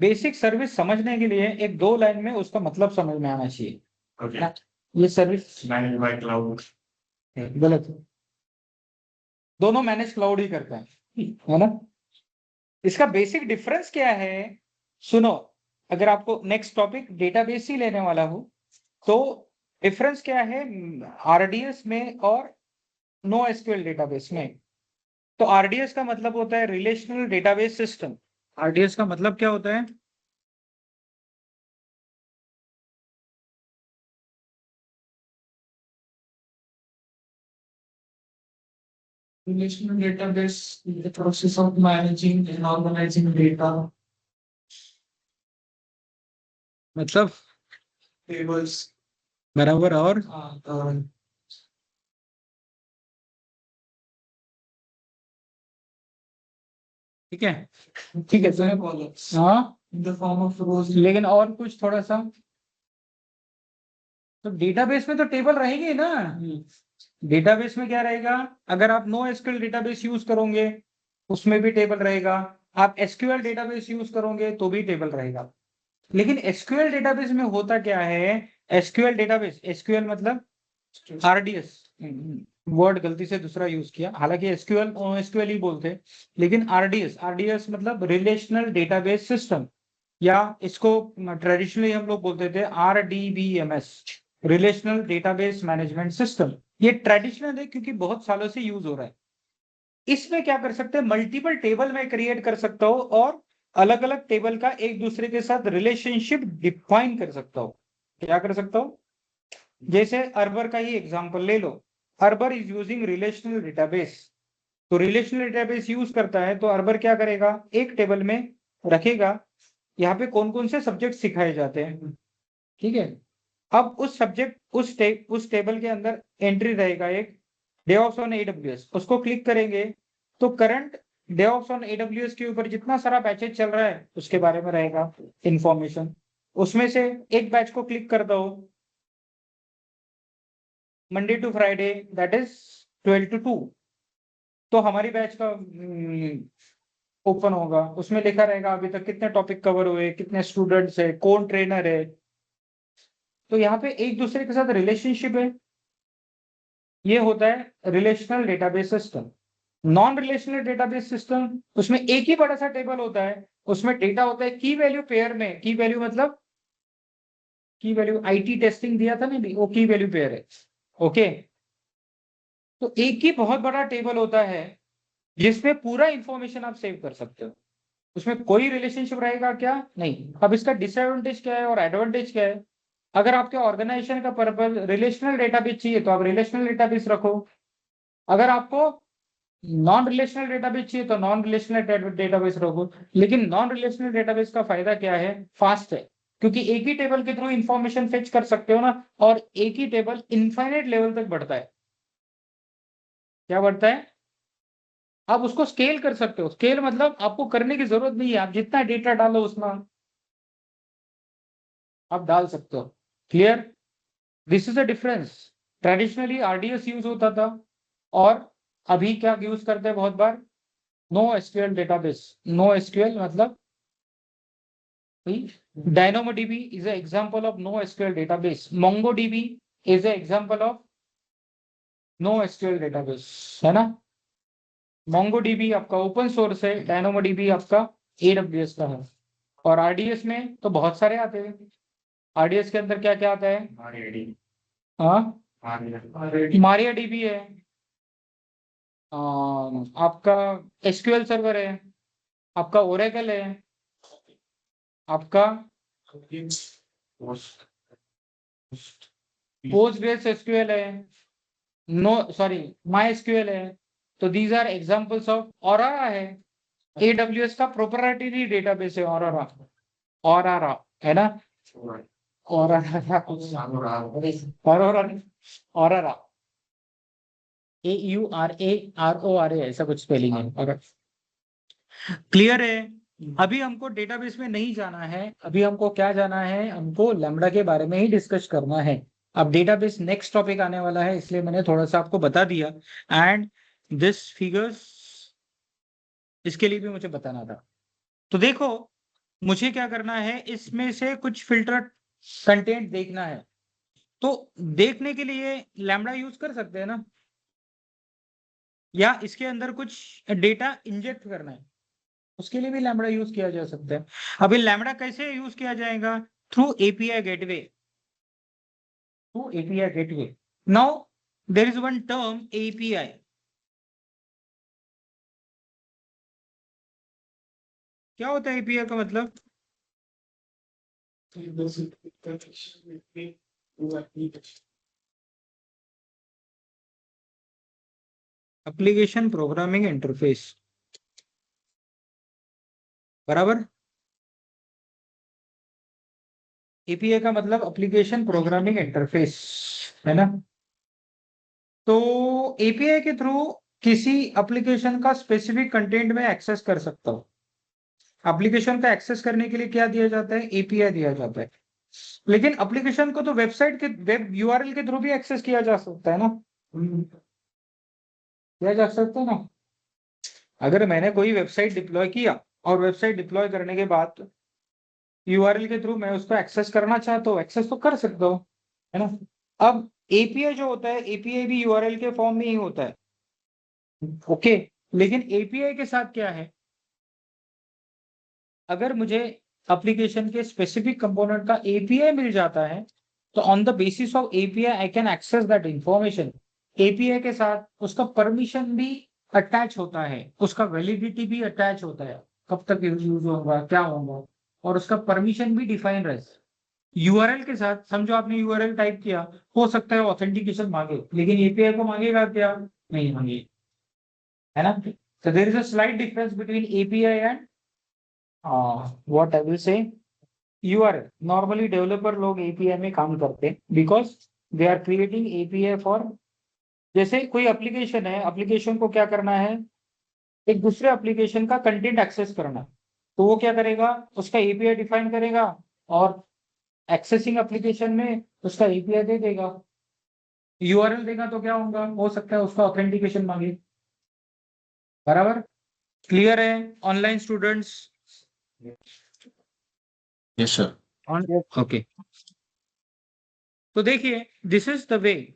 बेसिक सर्विस समझने के लिए एक दो लाइन में उसका मतलब समझ में आना चाहिए। Okay. ये सर्विस Managed by cloud. गलत है, दोनों मैनेज क्लाउड ही करता है ना। इसका बेसिक डिफरेंस क्या है, सुनो, अगर आपको नेक्स्ट टॉपिक डेटाबेस ही लेने वाला हो तो डिफरेंस क्या है आरडीएस में और नो एसक्यूएल डेटाबेस में। तो आरडीएस का मतलब होता है रिलेशनल डेटाबेस सिस्टम। आरडीएस का मतलब क्या होता है? Relational database is the process of managing and organizing data, मतलब tables, बराबर और ठीक है, ठीक है सर। columns हाँ, in the form of rows. लेकिन और कुछ थोड़ा सा, तो डेटाबेस में तो टेबल रहेगी ना। डेटाबेस में क्या रहेगा, अगर आप नो एसक्यूएल डेटाबेस यूज करोगे उसमें भी टेबल रहेगा, आप एसक्यूएल डेटाबेस यूज करोगे तो भी टेबल रहेगा। लेकिन एसक्यूएल डेटाबेस में होता क्या है, एसक्यूएल डेटाबेस, एसक्यूएल मतलब आरडीएस, वर्ड गलती से दूसरा यूज किया, हालांकि एसक्यूएल एसक्यूएल ही बोलते, लेकिन आरडीएस, आरडीएस मतलब रिलेशनल डेटाबेस सिस्टम, या इसको ट्रेडिशनली हम लोग बोलते थे RDBMS, relational database management system. ये ट्रेडिशनल है क्योंकि बहुत सालों से यूज हो रहा है। इसमें क्या कर सकते हैं, मल्टीपल टेबल में क्रिएट कर सकता हो और अलग अलग टेबल का एक दूसरे के साथ रिलेशनशिप डिफाइन कर सकता हो। क्या कर सकता हो, जैसे अर्बर का ही एग्जांपल ले लो, Uber is using relational database, तो रिलेशनल डेटाबेस यूज करता है तो अर्बर क्या करेगा, एक टेबल में रखेगा यहाँ पे कौन कौन से सब्जेक्ट सिखाए जाते हैं, ठीक है। अब उस सब्जेक्ट उस टेबल के अंदर एंट्री रहेगा एक डेवऑप्स ऑन एडब्ल्यूएस, उसको क्लिक करेंगे तो करंट डेवऑप्स ऑन एडब्ल्यूएस के ऊपर जितना सारा बैचेज चल रहा है उसके बारे में रहेगा इंफॉर्मेशन। उसमें से एक बैच को क्लिक कर दो, Monday to Friday that is 12 to 2, तो हमारी बैच का ओपन होगा, उसमें लिखा रहेगा अभी तक कितने टॉपिक कवर हुए, कितने स्टूडेंट्स है, कौन ट्रेनर है। तो यहाँ पे एक दूसरे के साथ रिलेशनशिप है, ये होता है relational database system. Non relational database system, उसमें एक ही बड़ा सा टेबल होता है, उसमें डेटा होता है की वैल्यू पेयर में, की वैल्यू मतलब की वैल्यू आईटी टेस्टिंग दिया था ना, वो की वैल्यू पेयर है, ओके। तो एक ही बहुत बड़ा टेबल होता है जिसमें पूरा इंफॉर्मेशन आप सेव कर सकते हो, उसमें कोई रिलेशनशिप रहेगा क्या, नहीं। अब इसका डिसएडवांटेज क्या है और एडवांटेज क्या है, अगर आपके ऑर्गेनाइजेशन का पर्पज रिलेशनल डेटाबेस चाहिए तो आप रिलेशनल डेटाबेस रखो, अगर आपको नॉन रिलेशनल डेटाबेस चाहिए तो नॉन रिलेशनल डेटाबेस रखो। लेकिन नॉन रिलेशनल डेटाबेस का फायदा क्या है, फास्ट है, क्योंकि एक ही टेबल के थ्रू इंफॉर्मेशन फेच कर सकते हो ना, और एक ही टेबल इनफाइनाइट लेवल तक बढ़ता है। क्या बढ़ता है? आप उसको स्केल कर सकते हो। स्केल मतलब आपको करने की जरूरत नहीं है, आप जितना डेटा डालो उसमें आप डाल सकते हो। Clear? This is a difference. Traditionally RDS use होता था और अभी क्या यूज करते हैं बहुत बार? No SQL database. No SQL मतलब DynamoDB is an example of NoSQL database. MongoDB is an example of NoSQL database, है ना? MongoDB आपका ओपन सोर्स है, DynamoDB आपका AWS का है। और RDS में तो बहुत सारे आते हैं। RDS के अंदर क्या क्या आता है? हाँ, MariaDB है, आपका SQL सर्वर है, आपका Oracle है, आपका PostgreSQL है, नो सॉरी MySQL है। तो these are examples of Aurora है, AWS का प्रोप्राइटरी डेटाबेस है Aurora। Aurora है ना? Aurora Aurora AURARORA ऐसा कुछ स्पेलिंग है। क्लियर है? अभी हमको डेटाबेस में नहीं जाना है, अभी हमको क्या जाना है? हमको लैम्बडा के बारे में ही डिस्कस करना है। अब डेटाबेस नेक्स्ट टॉपिक आने वाला है, इसलिए मैंने थोड़ा सा आपको बता दिया। एंड दिस फिगर्स, इसके लिए भी मुझे बताना था। तो देखो, मुझे क्या करना है, इसमें से कुछ फिल्टर कंटेंट देखना है। तो देखने के लिए लैम्बडा यूज कर सकते हैं ना, या इसके अंदर कुछ डेटा इंजेक्ट करना है, उसके लिए भी लैम्बडा यूज किया जा सकता है। अभी लैम्बडा कैसे यूज किया जाएगा? Through API gateway. Through API gateway. Now there is one term API. क्या होता है एपीआई का मतलब? एप्लीकेशन प्रोग्रामिंग इंटरफेस, बराबर। एपीआई का मतलब एप्लीकेशन प्रोग्रामिंग इंटरफेस, है ना? तो एपीआई के थ्रू किसी एप्लीकेशन का स्पेसिफिक कंटेंट में एक्सेस कर सकता हूं। एप्लीकेशन का एक्सेस करने के लिए क्या दिया जाता है? एपीआई दिया जाता है। लेकिन एप्लीकेशन को तो वेबसाइट के वेब यूआरएल के थ्रू भी एक्सेस किया जा सकता है ना? किया जा सकता है ना? अगर मैंने कोई वेबसाइट डिप्लॉय किया और वेबसाइट डिप्लॉय करने के बाद यूआरएल के थ्रू मैं उसको एक्सेस करना चाहता हूँ, एक्सेस तो कर सकता हूँ, है ना? अब एपीआई जो होता है, एपीआई भी यूआरएल के फॉर्म में ही होता है। ओके, लेकिन एपीआई के साथ क्या है? अगर मुझे एप्लीकेशन के स्पेसिफिक कंपोनेंट का एपीआई मिल जाता है, तो on the basis of API I can access that information. API के साथ उसका परमिशन भी अटैच होता है, उसका वैलिडिटी भी अटैच होता है, कब तक यूज होगा, क्या होगा, और उसका परमिशन भी डिफाइन रहे। यूआरएल के साथ समझो आपने यूआरएल टाइप किया, हो सकता है ऑथेंटिकेशन मांगे, लेकिन एपीआई को मांगेगा क्या? नहीं मांगे, है ना? So there is a slight difference between API and what I will say URL. Normally developer लोग API में काम करते हैं because they are creating API for, जैसे कोई एप्लीकेशन है, एप्लीकेशन को क्या करना है? एक दूसरे एप्लीकेशन का कंटेंट एक्सेस करना, तो वो क्या करेगा? उसका एपीआई डिफाइन करेगा और एक्सेसिंग एप्लीकेशन में उसका एपीआई दे देगा। यूआरएल देगा तो क्या होगा? हो सकता है उसका ऑथेंटिकेशन मांगे, बराबर। क्लियर है online students? Yes sir. Yes, okay, तो देखिए दिस इज द वे।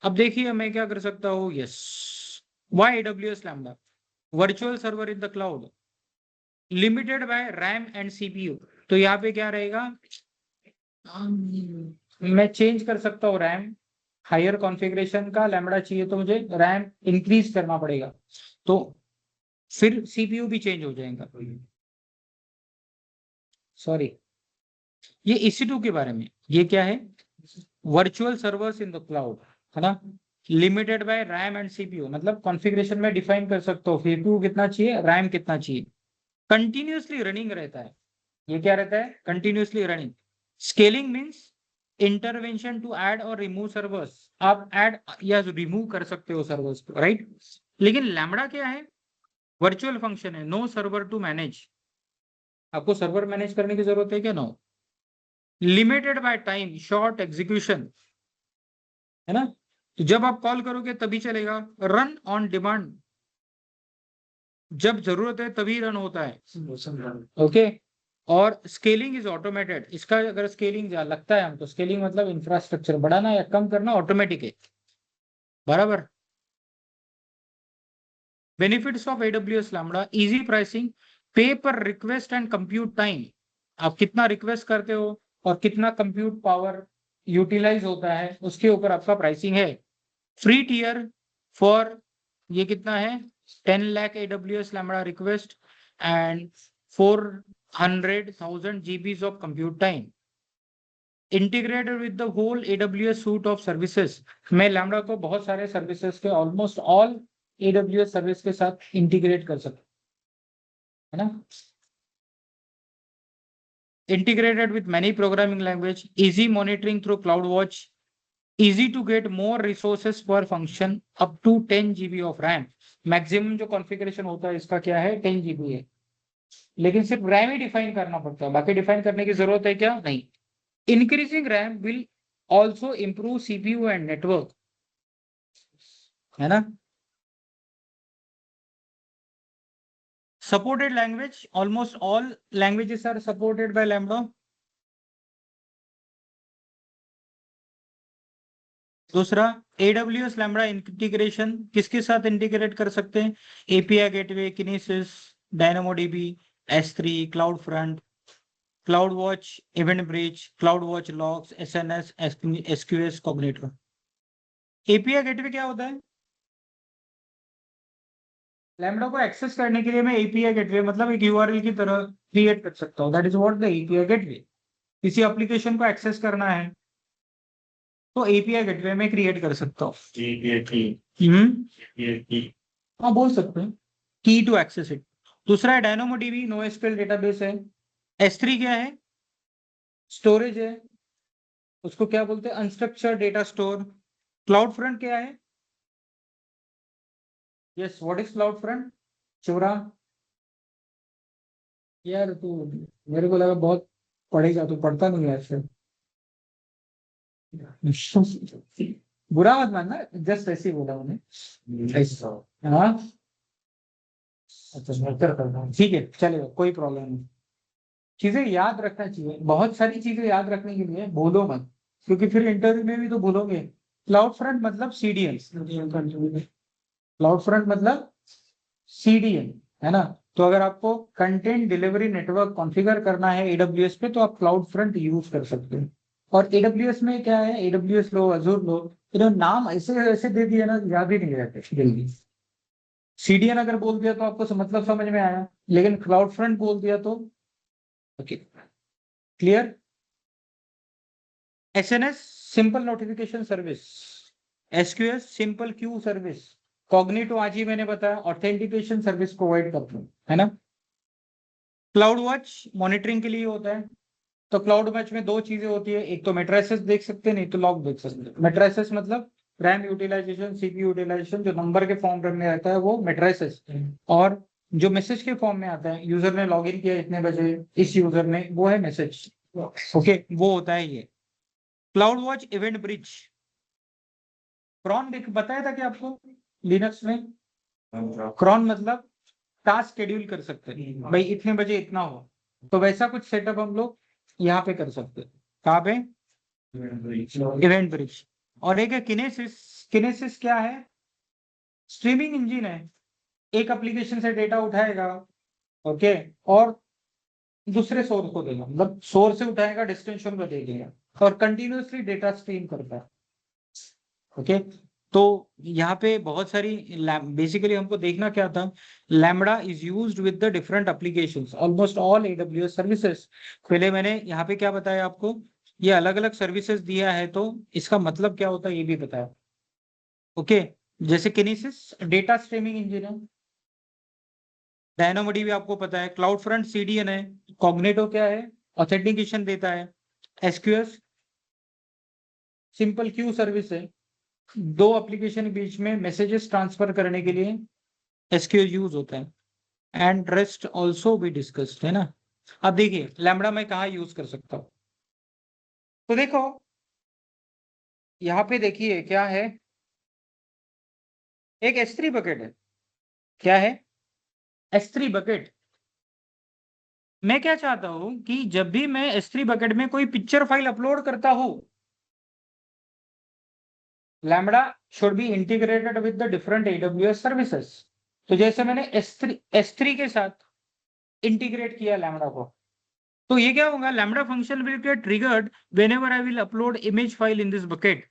अब देखिए मैं क्या कर सकता हूँ? Yes, why AWS lambda virtual server in the cloud limited by RAM and CPU. तो यहाँ पे क्या रहेगा? मैं चेंज कर सकता हूँ रैम, हायर कॉन्फ़िगरेशन का लैम्बडा चाहिए तो मुझे रैम इंक्रीज करना पड़ेगा, तो फिर सीपीयू भी चेंज हो जाएगा। सॉरी, ये EC2 के बारे में। ये क्या है? Virtual servers in the cloud, है ना? Limited by RAM and CPU, मतलब कॉन्फ़िगरेशन में डिफाइन कर सकते हो सीपीयू कितना चाहिए, रैम कितना चाहिए। कंटिन्यूअसली रनिंग रहता है। ये क्या रहता है? Continuously running. Scaling means intervention to add और रिमूव सर्वर्स, आप ऐड या रिमूव कर सकते हो सर्वर्स को, राइट। लेकिन लैम्बडा क्या है, वर्चुअल फंक्शन है, नो सर्वर टू मैनेज, आपको सर्वर मैनेज करने की जरूरत है क्या, no. Limited by time, short execution, है ना, तो जब आप कॉल करोगे तभी चलेगा। रन ऑन डिमांड, जब जरूरत है तभी रन होता है, ओके। और स्केलिंग इज ऑटोमेटेड, इसका अगर स्केलिंग लगता है हमको, स्केलिंग मतलब इंफ्रास्ट्रक्चर बढ़ाना या कम करना ऑटोमेटिक है, बराबर। Benefits of AWS lambda, easy pricing, पे पर रिक्वेस्ट एंड कंप्यूट टाइम, आप कितना रिक्वेस्ट करते हो और कितना कंप्यूट पावर यूटिलाइज होता है उसके ऊपर आपका प्राइसिंग है। फ्री टियर फॉर, ये कितना है, 10 lakh AWS lambda request and 400,000 GBs of compute time, integrated with the whole AWS suite of services. मैं लैम्बडा को बहुत सारे सर्विसेज के, ऑलमोस्ट ऑल AWS सर्विस के साथ इंटीग्रेट कर सकता है ना। Integrated with many programming language, easy monitoring through CloudWatch, easy to get more resources per function up to 10 GB of RAM। Maximum जो कॉन्फ़िगरेशन होता है इसका क्या है, 10 GB है, लेकिन सिर्फ रैम ही डिफाइन करना पड़ता है, बाकी डिफाइन करने की जरूरत है क्या, नहीं। Increasing RAM will also improve CPU and network, है ना। Supported language, almost all languages are supported by lambda. दूसरा, AWS लैम्बडा इंटीग्रेशन किसके साथ इंटीग्रेट कर सकते हैं, API gateway, Kinesis, DynamoDB, S3, CloudFront, CloudWatch, EventBridge, CloudWatch Logs, SNS, SQS, Cognito। API gateway क्या होता है, लैम्बडा को एक्सेस करने के लिए मैं API गेटवे मतलब एक URL की तरह क्रिएट कर सकता हूँ, that is what the API gateway. किसी एप्लीकेशन को एक्सेस करना है तो API गेटवे में क्रिएट कर सकता हूँ। हाँ बोल सकते हैं, की टू एक्सेस इट। दूसरा है DynamoDB, NoSQL डेटाबेस है। S3 क्या है, स्टोरेज है, उसको क्या बोलते हैं, अनस्ट्रक्चर्ड डेटा स्टोर। CloudFront क्या है, यस व्हाट इज CloudFront, चोरा। यार तू, मेरे को लगा बहुत पढ़ेगा, तू पढ़ता नहीं है ऐसे। बुरा मत मानना, जस्ट ऐसे ही बोला मैंने। हाँ अच्छा, बेहतर करता हूँ, ठीक है चलेगा, कोई प्रॉब्लम नहीं। चीजें याद रखना चाहिए, बहुत सारी चीजें याद रखने के लिए भूलो मत, क्योंकि फिर इंटरव्यू में भी तो भूलोगे। क्लाउड फ्रंट मतलब CDN, क्लाउड फ्रंट मतलब CDN, है ना। तो अगर आपको कंटेंट डिलीवरी नेटवर्क कॉन्फ़िगर करना है AWS पे तो आप क्लाउड फ्रंट यूज कर सकते हैं। और AWS में क्या है, AWS लो, Azure लो, इन्होंने नाम ऐसे ऐसे दे दिया ना, याद ही नहीं रहते जल्दी। CDN अगर बोल दिया तो आपको मतलब समझ में आया, लेकिन क्लाउड फ्रंट बोल दिया तो okay, clear. SNS simple notification service, SQS simple Q service, Cognito आज ही मैंने बताया ऑथेंटिकेशन सर्विस प्रोवाइड करते हैं, है ना। क्लाउड वॉच मॉनिटरिंग के लिए होता है। तो क्लाउड वॉच में दो चीजें होती है, एक तो मैट्रिसेस देख सकते हैं, नहीं तो लॉग देख सकते हैं। मैट्रिसेस मतलब रैम यूटिलाइजेशन, CPU यूटिलाइजेशन, जो नंबर के फॉर्म में रहता है वो मैट्रिसेस। और जो मैसेज के फॉर्म में आता है, यूजर ने लॉग इन किया इतने बजे, इस यूजर ने, वो है मैसेज, ओके, वो होता है ये। CloudWatch EventBridge, cron बताया था कि आपको लिनक्स में, क्रॉन मतलब टास्क शेड्यूल कर सकते हैं, भाई इतने बजे इतना हो, तो वैसा कुछ सेटअप हम लोग यहाँ पे कर सकते हैं। कहाँ पे, इवेंट ब्रिज। और एक है किनेसिस, किनेसिस क्या है, स्ट्रीमिंग इंजन है, एक एप्लीकेशन से डेटा उठाएगा, ओके, और दूसरे सोर्स को देगा, मतलब सोर्स से उठाएगा, डेस्टिनेशन को दे देगा, और कंटिन्यूअसली डेटा स्ट्रीम करता है, ओके। तो यहाँ पे बहुत सारी, बेसिकली हमको देखना क्या था, lambda is used with the different applications, almost all AWS services. पहले मैंने यहाँ पे क्या बताया आपको, ये अलग अलग सर्विसेज दिया है तो इसका मतलब क्या होता है ये भी बताया, ओके। जैसे किनेसिस डेटा स्ट्रीमिंग इंजन है, डायनामोडीबी आपको पता है, क्लाउड फ्रंट CDN है, कॉग्निटो क्या है, ऑथेंटिकेशन देता है, SQS सिंपल क्यू सर्विस है, दो एप्लीकेशन के बीच में मैसेजेस ट्रांसफर करने के लिए एसक्यूएल यूज होता है, एंड रेस्ट ऑल्सो भी डिस्कस्ड, है ना। अब देखिए लैम्बडा मैं कहाँ यूज कर सकता हूँ, तो देखो यहाँ पे देखिए क्या है, एक S3 बकेट है, क्या है, S3 बकेट। मैं क्या चाहता हूं कि जब भी मैं S3 बकेट में कोई पिक्चर फाइल अपलोड करता हूं, lambda should be integrated with the different AWS services. तो जैसे मैंने S3 के साथ इंटीग्रेट किया लैम्बडा को, तो ये क्या होगा, lambda function will get triggered whenever I will upload image file in this bucket.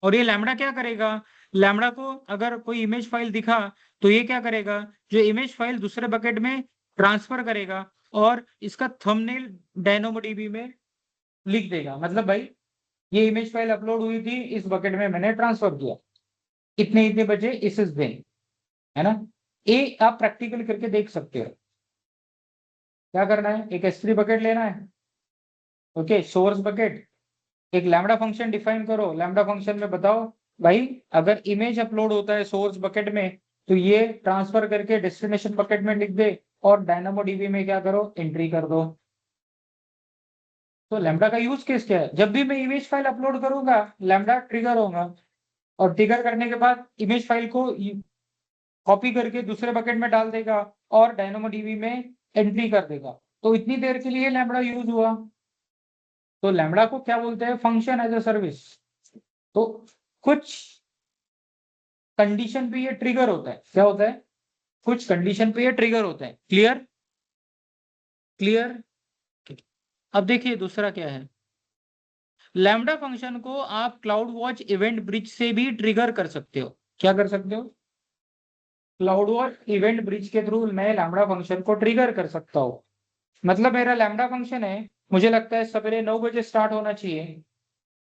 और ये लैम्बडा क्या करेगा, लैम्बडा को अगर कोई इमेज फाइल दिखा तो ये क्या करेगा, जो इमेज फाइल दूसरे बकेट में ट्रांसफर करेगा और इसका थंबनेल डायनोमोडीबी में लिख देगा। मतलब भाई ये इमेज फाइल अपलोड हुई थी इस बकेट में, मैंने ट्रांसफर किया इतने इतने बजे इस दिन, है ना। ये आप प्रैक्टिकल करके देख सकते हो। क्या करना है, एक S3 बकेट लेना है, ओके, सोर्स बकेट, एक लैम्बडा फंक्शन डिफाइन करो, लैम्बडा फंक्शन में बताओ भाई अगर इमेज अपलोड होता है सोर्स बकेट में तो ये ट्रांसफर करके डेस्टिनेशन बकेट में लिख दे और डायनामोडीबी में क्या करो, एंट्री कर दो। तो लैम्बडा का यूज केस क्या है, जब भी मैं इमेज फाइल अपलोड करूंगा लैम्बडा ट्रिगर होगा, और ट्रिगर करने के बाद इमेज फाइल को कॉपी करके दूसरे बकेट में डाल देगा और डायनामोडीबी में एंट्री कर देगा। तो इतनी देर के लिए लैम्बडा यूज हुआ। तो लैम्बडा को क्या बोलते हैं, फंक्शन एज अ सर्विस। तो कुछ कंडीशन पे ये ट्रिगर होता है, क्या होता है, कुछ कंडीशन पे ये ट्रिगर होता है। Clear clear. अब देखिए दूसरा क्या है, लैम्बडा फंक्शन को आप क्लाउड वॉच इवेंट ब्रिज से भी ट्रिगर कर सकते हो। क्या कर सकते हो, क्लाउड वॉच इवेंट ब्रिज के थ्रू मैं लैम्बडा फंक्शन को ट्रिगर कर सकता हूँ। मतलब मेरा लैम्बडा फंक्शन है, मुझे लगता है सवेरे 9 बजे स्टार्ट होना चाहिए,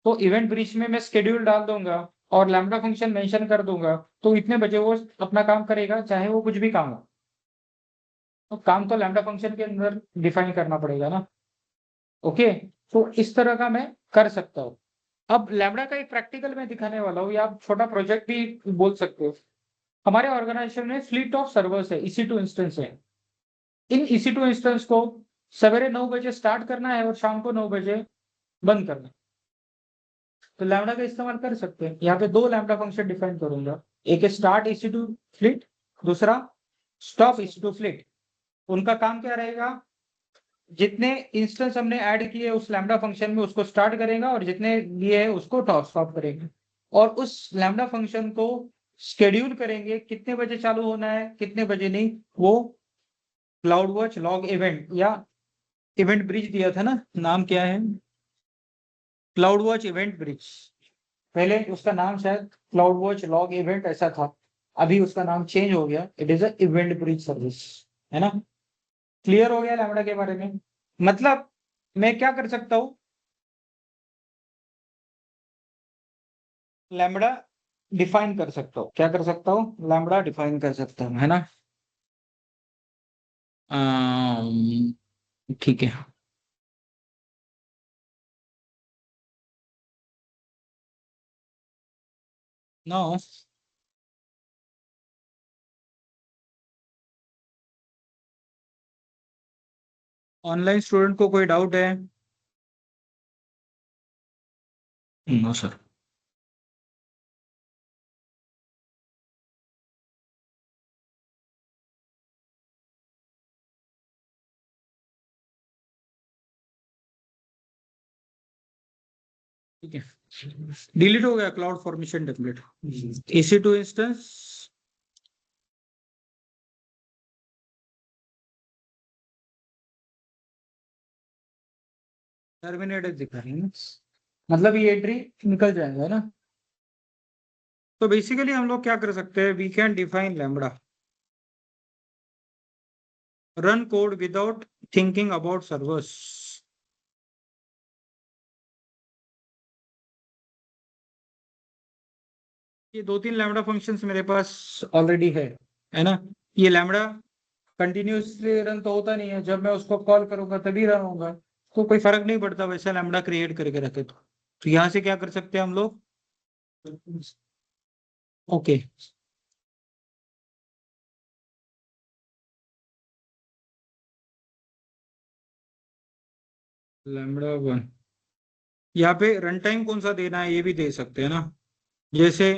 तो इवेंट ब्रिज में मैं शेड्यूल डाल दूंगा और लैम्बडा फंक्शन मेंशन कर दूंगा, तो इतने बजे वो अपना काम करेगा, चाहे वो कुछ भी काम हो। तो काम तो लैम्बडा फंक्शन के अंदर डिफाइन करना पड़ेगा ना, ओके। तो इस तरह का मैं कर सकता हूँ। अब लैम्बडा का एक प्रैक्टिकल में दिखाने वाला हूँ, या आप छोटा प्रोजेक्ट भी बोल सकते हो। हमारे ऑर्गेनाइजेशन में फ्लीट ऑफ सर्वर्स है, EC2 इंस्टेंस है। इन EC2 इंस्टेंस को सवेरे 9 बजे स्टार्ट करना है और शाम को 9 बजे बंद करना है। तो लैम्बडा का इस्तेमाल कर सकते हैं। यहाँ पे दो लैम्बडा फंक्शन डिफाइन करूंगा, एक है स्टार्ट EC2 फ्लीट, दूसरा स्टॉप EC2 फ्लीट। उनका काम क्या रहेगा, जितने इंस्टेंस हमने ऐड किए उस लैम्बडा फंक्शन में उसको स्टार्ट करेगा और जितने लिए है उसको स्टॉप करेगा, और उस लैम्बडा फंक्शन को शेड्यूल करेंगे कितने बजे चालू होना है कितने बजे नहीं। वो क्लाउड वॉच लॉग इवेंट या इवेंट ब्रिज दिया था ना, नाम क्या है, क्लाउड वॉच इवेंट ब्रिज। पहले उसका नाम शायद क्लाउड वॉच लॉग इवेंट ऐसा था, अभी उसका नाम चेंज हो गया, it is a event bridge service, है ना। क्लियर हो गया लैम्बडा के बारे में। मतलब मैं क्या कर सकता हूं, लैम्बडा डिफाइन कर सकता हूं, क्या कर सकता हूं, लैम्बडा डिफाइन कर सकता हूं, है ना। ठीक है। नो, ऑनलाइन स्टूडेंट को कोई डाउट है? No sir. ठीक है, डिलीट हो गया cloud formation template, EC2 instance. Terminated दिखा रही है ना, मतलब ये एंट्री निकल जाएगा ना। तो बेसिकली हम लोग क्या कर सकते हैं, we can define lambda, run code without thinking about servers. ये दो तीन लैम्बडा फंक्शंस मेरे पास ऑलरेडी है ना। ये लैम्बडा कंटिन्यूसली रन तो होता नहीं है, जब मैं उसको कॉल करूंगा तभी रन होगा, तो कोई फर्क नहीं पड़ता वैसा लैम्बडा क्रिएट करके रखे तो। तो यहां से क्या कर सकते हैं हम लोग? ओके, लैम्बडा वन, यहाँ पे रन टाइम कौन सा देना है ये भी दे सकते हैं ना, जैसे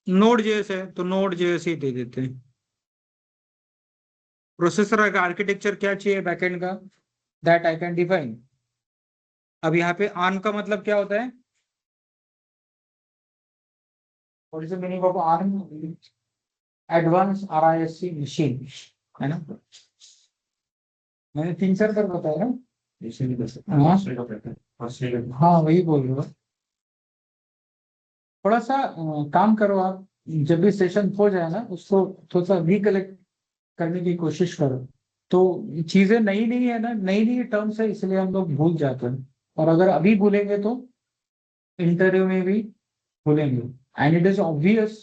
नोड जेएस है तो नोड जेएस ही दे देते हैं। प्रोसेसर का आर्किटेक्चर क्या चाहिए बैकएंड का, दैट आई कैन डिफाइन। अब यहाँ पे आर्म का मतलब क्या होता है? What is the meaning of arm? Advance RISC machine, है ना? मैंने 3-4 बार बताया ना। हाँ वही बोल रहा हूँ। थोड़ा सा काम करो आप, जब भी सेशन हो जाए ना उसको थोड़ा सा रिकलेक्ट करने की कोशिश करो। तो चीजें नई नई है ना, नई नई टर्म्स है, इसलिए हम लोग भूल जाते हैं। और अगर अभी भूलेंगे तो इंटरव्यू में भी भूलेंगे। एंड इट इज ऑब्वियस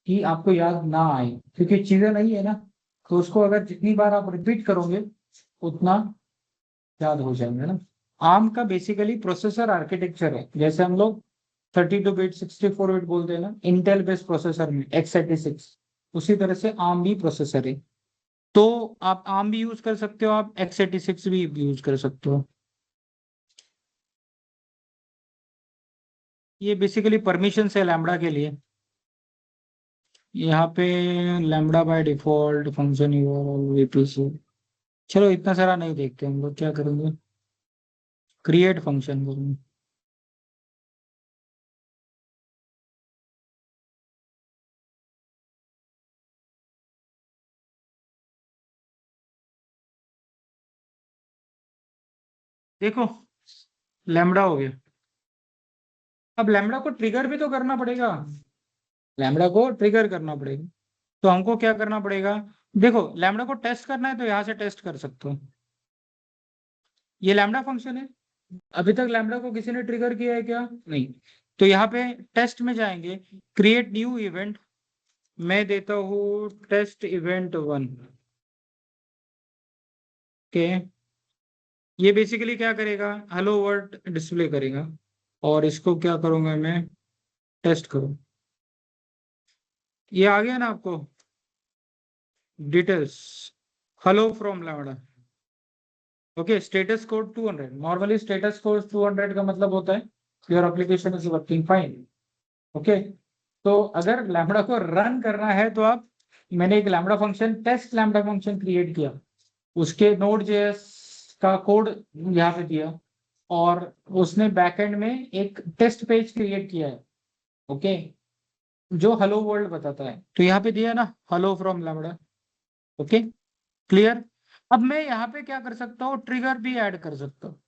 कि आपको याद ना आए, क्योंकि चीजें नहीं है ना। तो उसको अगर जितनी बार आप रिपीट करोगे उतना याद हो जाएंगे ना। आर्म का बेसिकली प्रोसेसर आर्किटेक्चर है, जैसे हम लोग 32 बिट 64 बिट बोलते हैं ना इंटेल बेस्ड प्रोसेसर में x86, उसी तरह से आर्म भी प्रोसेसर है। तो आप आर्म भी यूज कर सकते हो, आप x86 भी यूज कर सकते हो। ये बेसिकली परमिशन है लैम्बडा के लिए। यहाँ पे lambda by default function VPC. चलो इतना सारा नहीं देखते, हम लोग क्या करेंगे, क्रिएट फंक्शन करेंगे। देखो लैम्बडा हो गया। अब लैम्बडा को ट्रिगर भी तो करना पड़ेगा, लैम्बडा को ट्रिगर करना पड़ेगा। तो हमको क्या करना पड़ेगा? देखो लैम्बडा को टेस्ट करना है तो यहां से टेस्ट कर सकते हो, ये लैम्बडा फंक्शन है। अभी तक लैम्बडा को किसी ने ट्रिगर किया है क्या? नहीं। तो यहाँ पे टेस्ट में जाएंगे, क्रिएट न्यू इवेंट, मैं देता हूँ टेस्ट इवेंट 1 के। ये बेसिकली क्या करेगा, हेलो वर्ल्ड डिस्प्ले करेगा। और इसको क्या करूंगा मैं, टेस्ट करूँ। ये आ गया ना आपको details, hello from lambda. Okay, status code 200, normally status code 200 का मतलब होता है your application is working fine. Okay, तो अगर लैम्बडा को रन करना है तो आप, मैंने एक lambda function test lambda function create किया, उसके नोड जेएस का कोड यहाँ पे दिया, और उसने बैकएंड में एक टेस्ट पेज क्रिएट किया है। ओके, जो हेलो वर्ल्ड बताता है, तो यहाँ पे दिया ना hello from lambda. Okay, clear. अब मैं यहाँ पे क्या कर सकता हूँ, ट्रिगर भी ऐड कर सकता हूँ।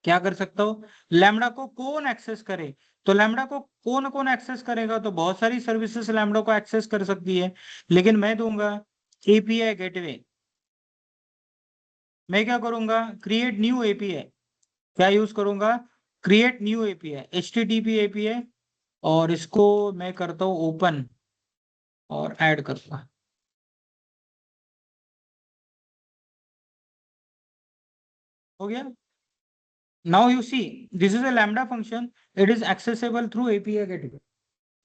क्या कर सकता हूँ, लैम्बडा को कौन एक्सेस करे, तो लैम्बडा को कौन कौन एक्सेस करेगा, तो बहुत सारी सर्विसेज लैम्बडा को एक्सेस कर सकती है, लेकिन मैं दूंगा एपीआई गेटवे। मैं क्या करूंगा, क्रिएट न्यू एपीआई, क्या यूज करूंगा, create new API, HTTP API, और इसको मैं करता हूँ ओपन और ऐड करूंगा। हो गया। Now you see, this is a lambda function, it is accessible through API gateway।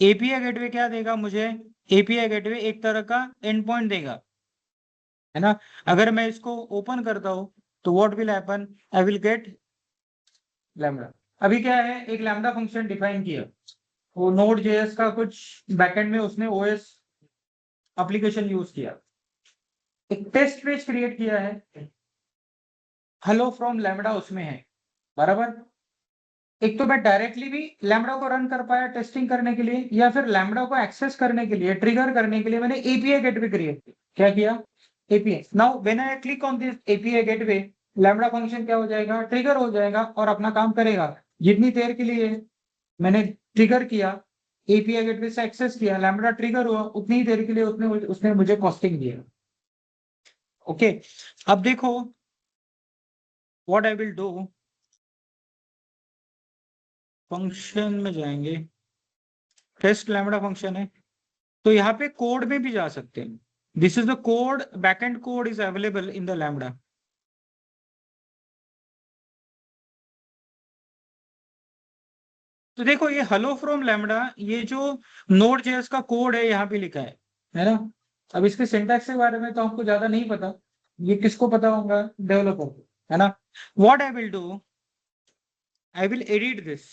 API gateway क्या देगा मुझे, API गेटवे एक तरह का एंड पॉइंट देगा, है ना। अगर मैं इसको ओपन करता हूं तो what will happen, I will get lambda. अभी क्या है, एक लैम्बडा फंक्शन डिफाइन किया, वो नोड जेएस का कुछ बैकएंड में उसने ओएस एप्लीकेशन यूज किया, एक टेस्ट पेज क्रिएट किया है, हेलो फ्रॉम लैम्बडा उसमें है, बराबर। एक तो मैं डायरेक्टली भी लैम्बडा को रन कर पाया टेस्टिंग करने के लिए, या फिर लैम्बडा को एक्सेस करने के लिए, ट्रिगर करने के लिए मैंने एपीआई गेटवे क्रिएट किया। क्या किया, API. Now when I click on this API gateway, lambda function क्या हो जाएगा, ट्रिगर हो जाएगा और अपना काम करेगा। जितनी देर के लिए मैंने ट्रिगर किया, एपीआई गेटवे से एक्सेस किया, लैम्बडा ट्रिगर हुआ, उतनी ही देर के लिए उसने मुझे कॉस्टिंग दिया। ओके, अब देखो what I will do, function में जाएंगे, टेस्ट लैम्बडा फंक्शन है, तो यहाँ पे कोड में भी जा सकते हैं। This is the code, backend code is available in the lambda. तो देखो ये हेलो फ्रॉम लैम्बडा, ये जो नोड जेएस का कोड है यहाँ पे लिखा है ना। अब इसके सिंटैक्स के बारे में तो आपको ज्यादा नहीं पता, ये किसको पता होगा, डेवलपर को, है ना। What I will do, I will edit this.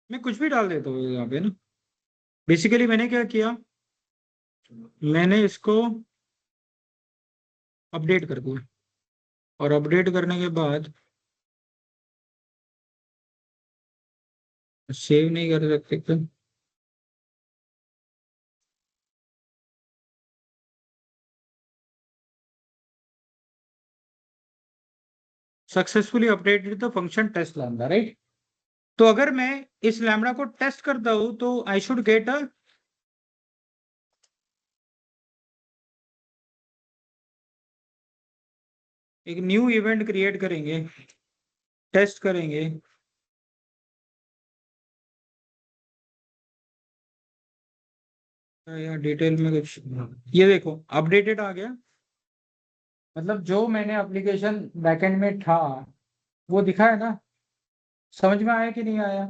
मैं कुछ भी डाल देता हूँ यहाँ पे ना। बेसिकली मैंने क्या किया, मैंने इसको अपडेट कर दिया, और अपडेट करने के बाद सेव नहीं कर सकते क्या? Successfully updated the function test lambda, right. तो अगर मैं इस लैम्बडा को टेस्ट करता हूं तो आई शुड गेट अ, एक न्यू इवेंट क्रिएट करेंगे, टेस्ट करेंगे। यहाँ डिटेल में कुछ, ये देखो अपडेटेड आ गया, मतलब जो मैंने एप्लीकेशन बैकएंड में था वो दिखा है ना। समझ में आया कि नहीं आया।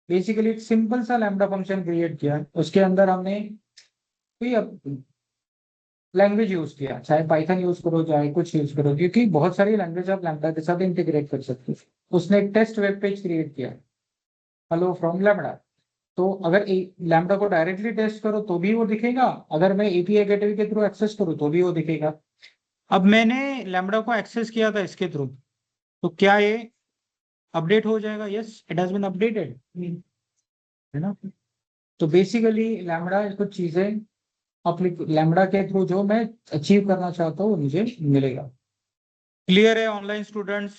बेसिकली एक सिंपल सा लैम्बडा फंक्शन क्रिएट किया, उसके अंदर हमने कोई लैंग्वेज यूज किया, चाहे पाइथन यूज करो चाहे कुछ यूज करो, क्योंकि बहुत सारी लैंग्वेज आप लैम्बडा के साथ इंटीग्रेट कर सकते हो। उसने एक टेस्ट वेब पेज क्रिएट किया, हेलो फ्रॉम लैम्बडा। तो अगर लैम्बडा को डायरेक्टली टेस्ट करो तो भी वो दिखेगा, अगर मैं एपीआई गेटवे के थ्रू एक्सेस करूँ तो भी वो दिखेगा। अब मैंने लैम्बडा को एक्सेस किया था इसके थ्रू, तो क्या ये अपडेट हो जाएगा? Yes, it has been updated, है ना। तो बेसिकली लैम्बडा कुछ चीजें लैम्बडा के थ्रू जो मैं अचीव करना चाहता हूँ वो मुझे मिलेगा। क्लियर है ऑनलाइन स्टूडेंट्स?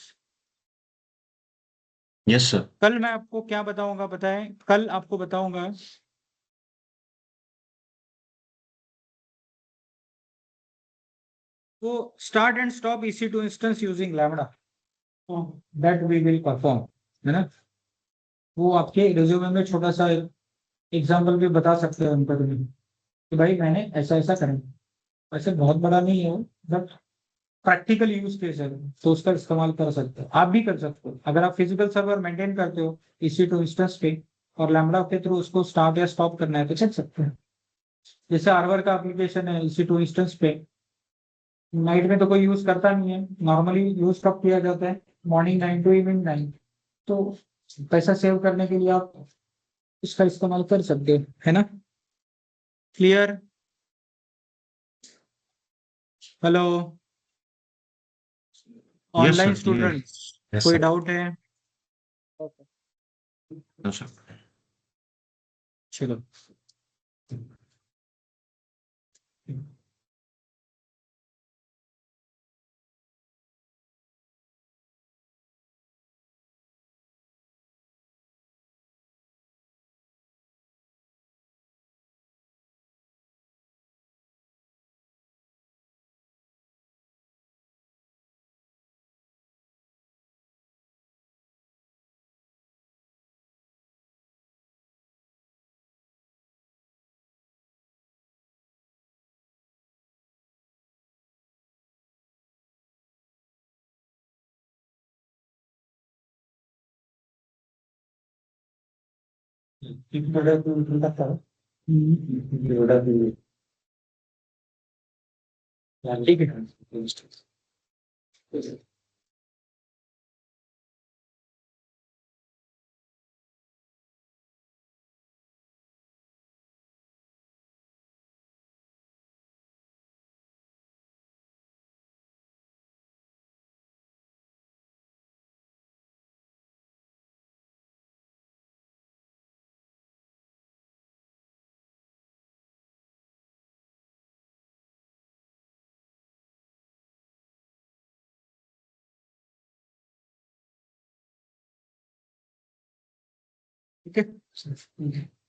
Yes, sir. कल मैं आपको क्या बताऊंगा, बताएं, कल आपको बताऊंगा तो start and stop EC2 instance using lambda, that we will perform, है ना। वो आपके रिज्यूमे में छोटा सा एग्जाम्पल भी बता सकते हैं उनका कि भाई मैंने ऐसा ऐसा करा। वैसे बहुत बड़ा नहीं है, बट प्रैक्टिकल यूज केस है, तो उसका इस्तेमाल कर सकते हो, आप भी कर सकते हो। अगर आप फिजिकल सर्वर मेंटेन करते हो EC2 इंस्टेंस पे और लैम्बडा के थ्रू उसको स्टार्ट या स्टॉप करना है तो चल सकते हैं। जैसे आर्वर का एप्लीकेशन है EC2 इंस्टेंस पे, नाइट में तो कोई यूज करता नहीं है, नॉर्मली यूज कब किया जाता है, मॉर्निंग 9 टू इवनिंग 9। तो पैसा सेव करने के लिए आप इसका इस्तेमाल कर सकते हो, है ना। Clear? Hello Yes, online sir. Clear. Students, Yes, कोई sir. डाउट है? Okay. No, sir. चलो। ठीक है। ठीक है।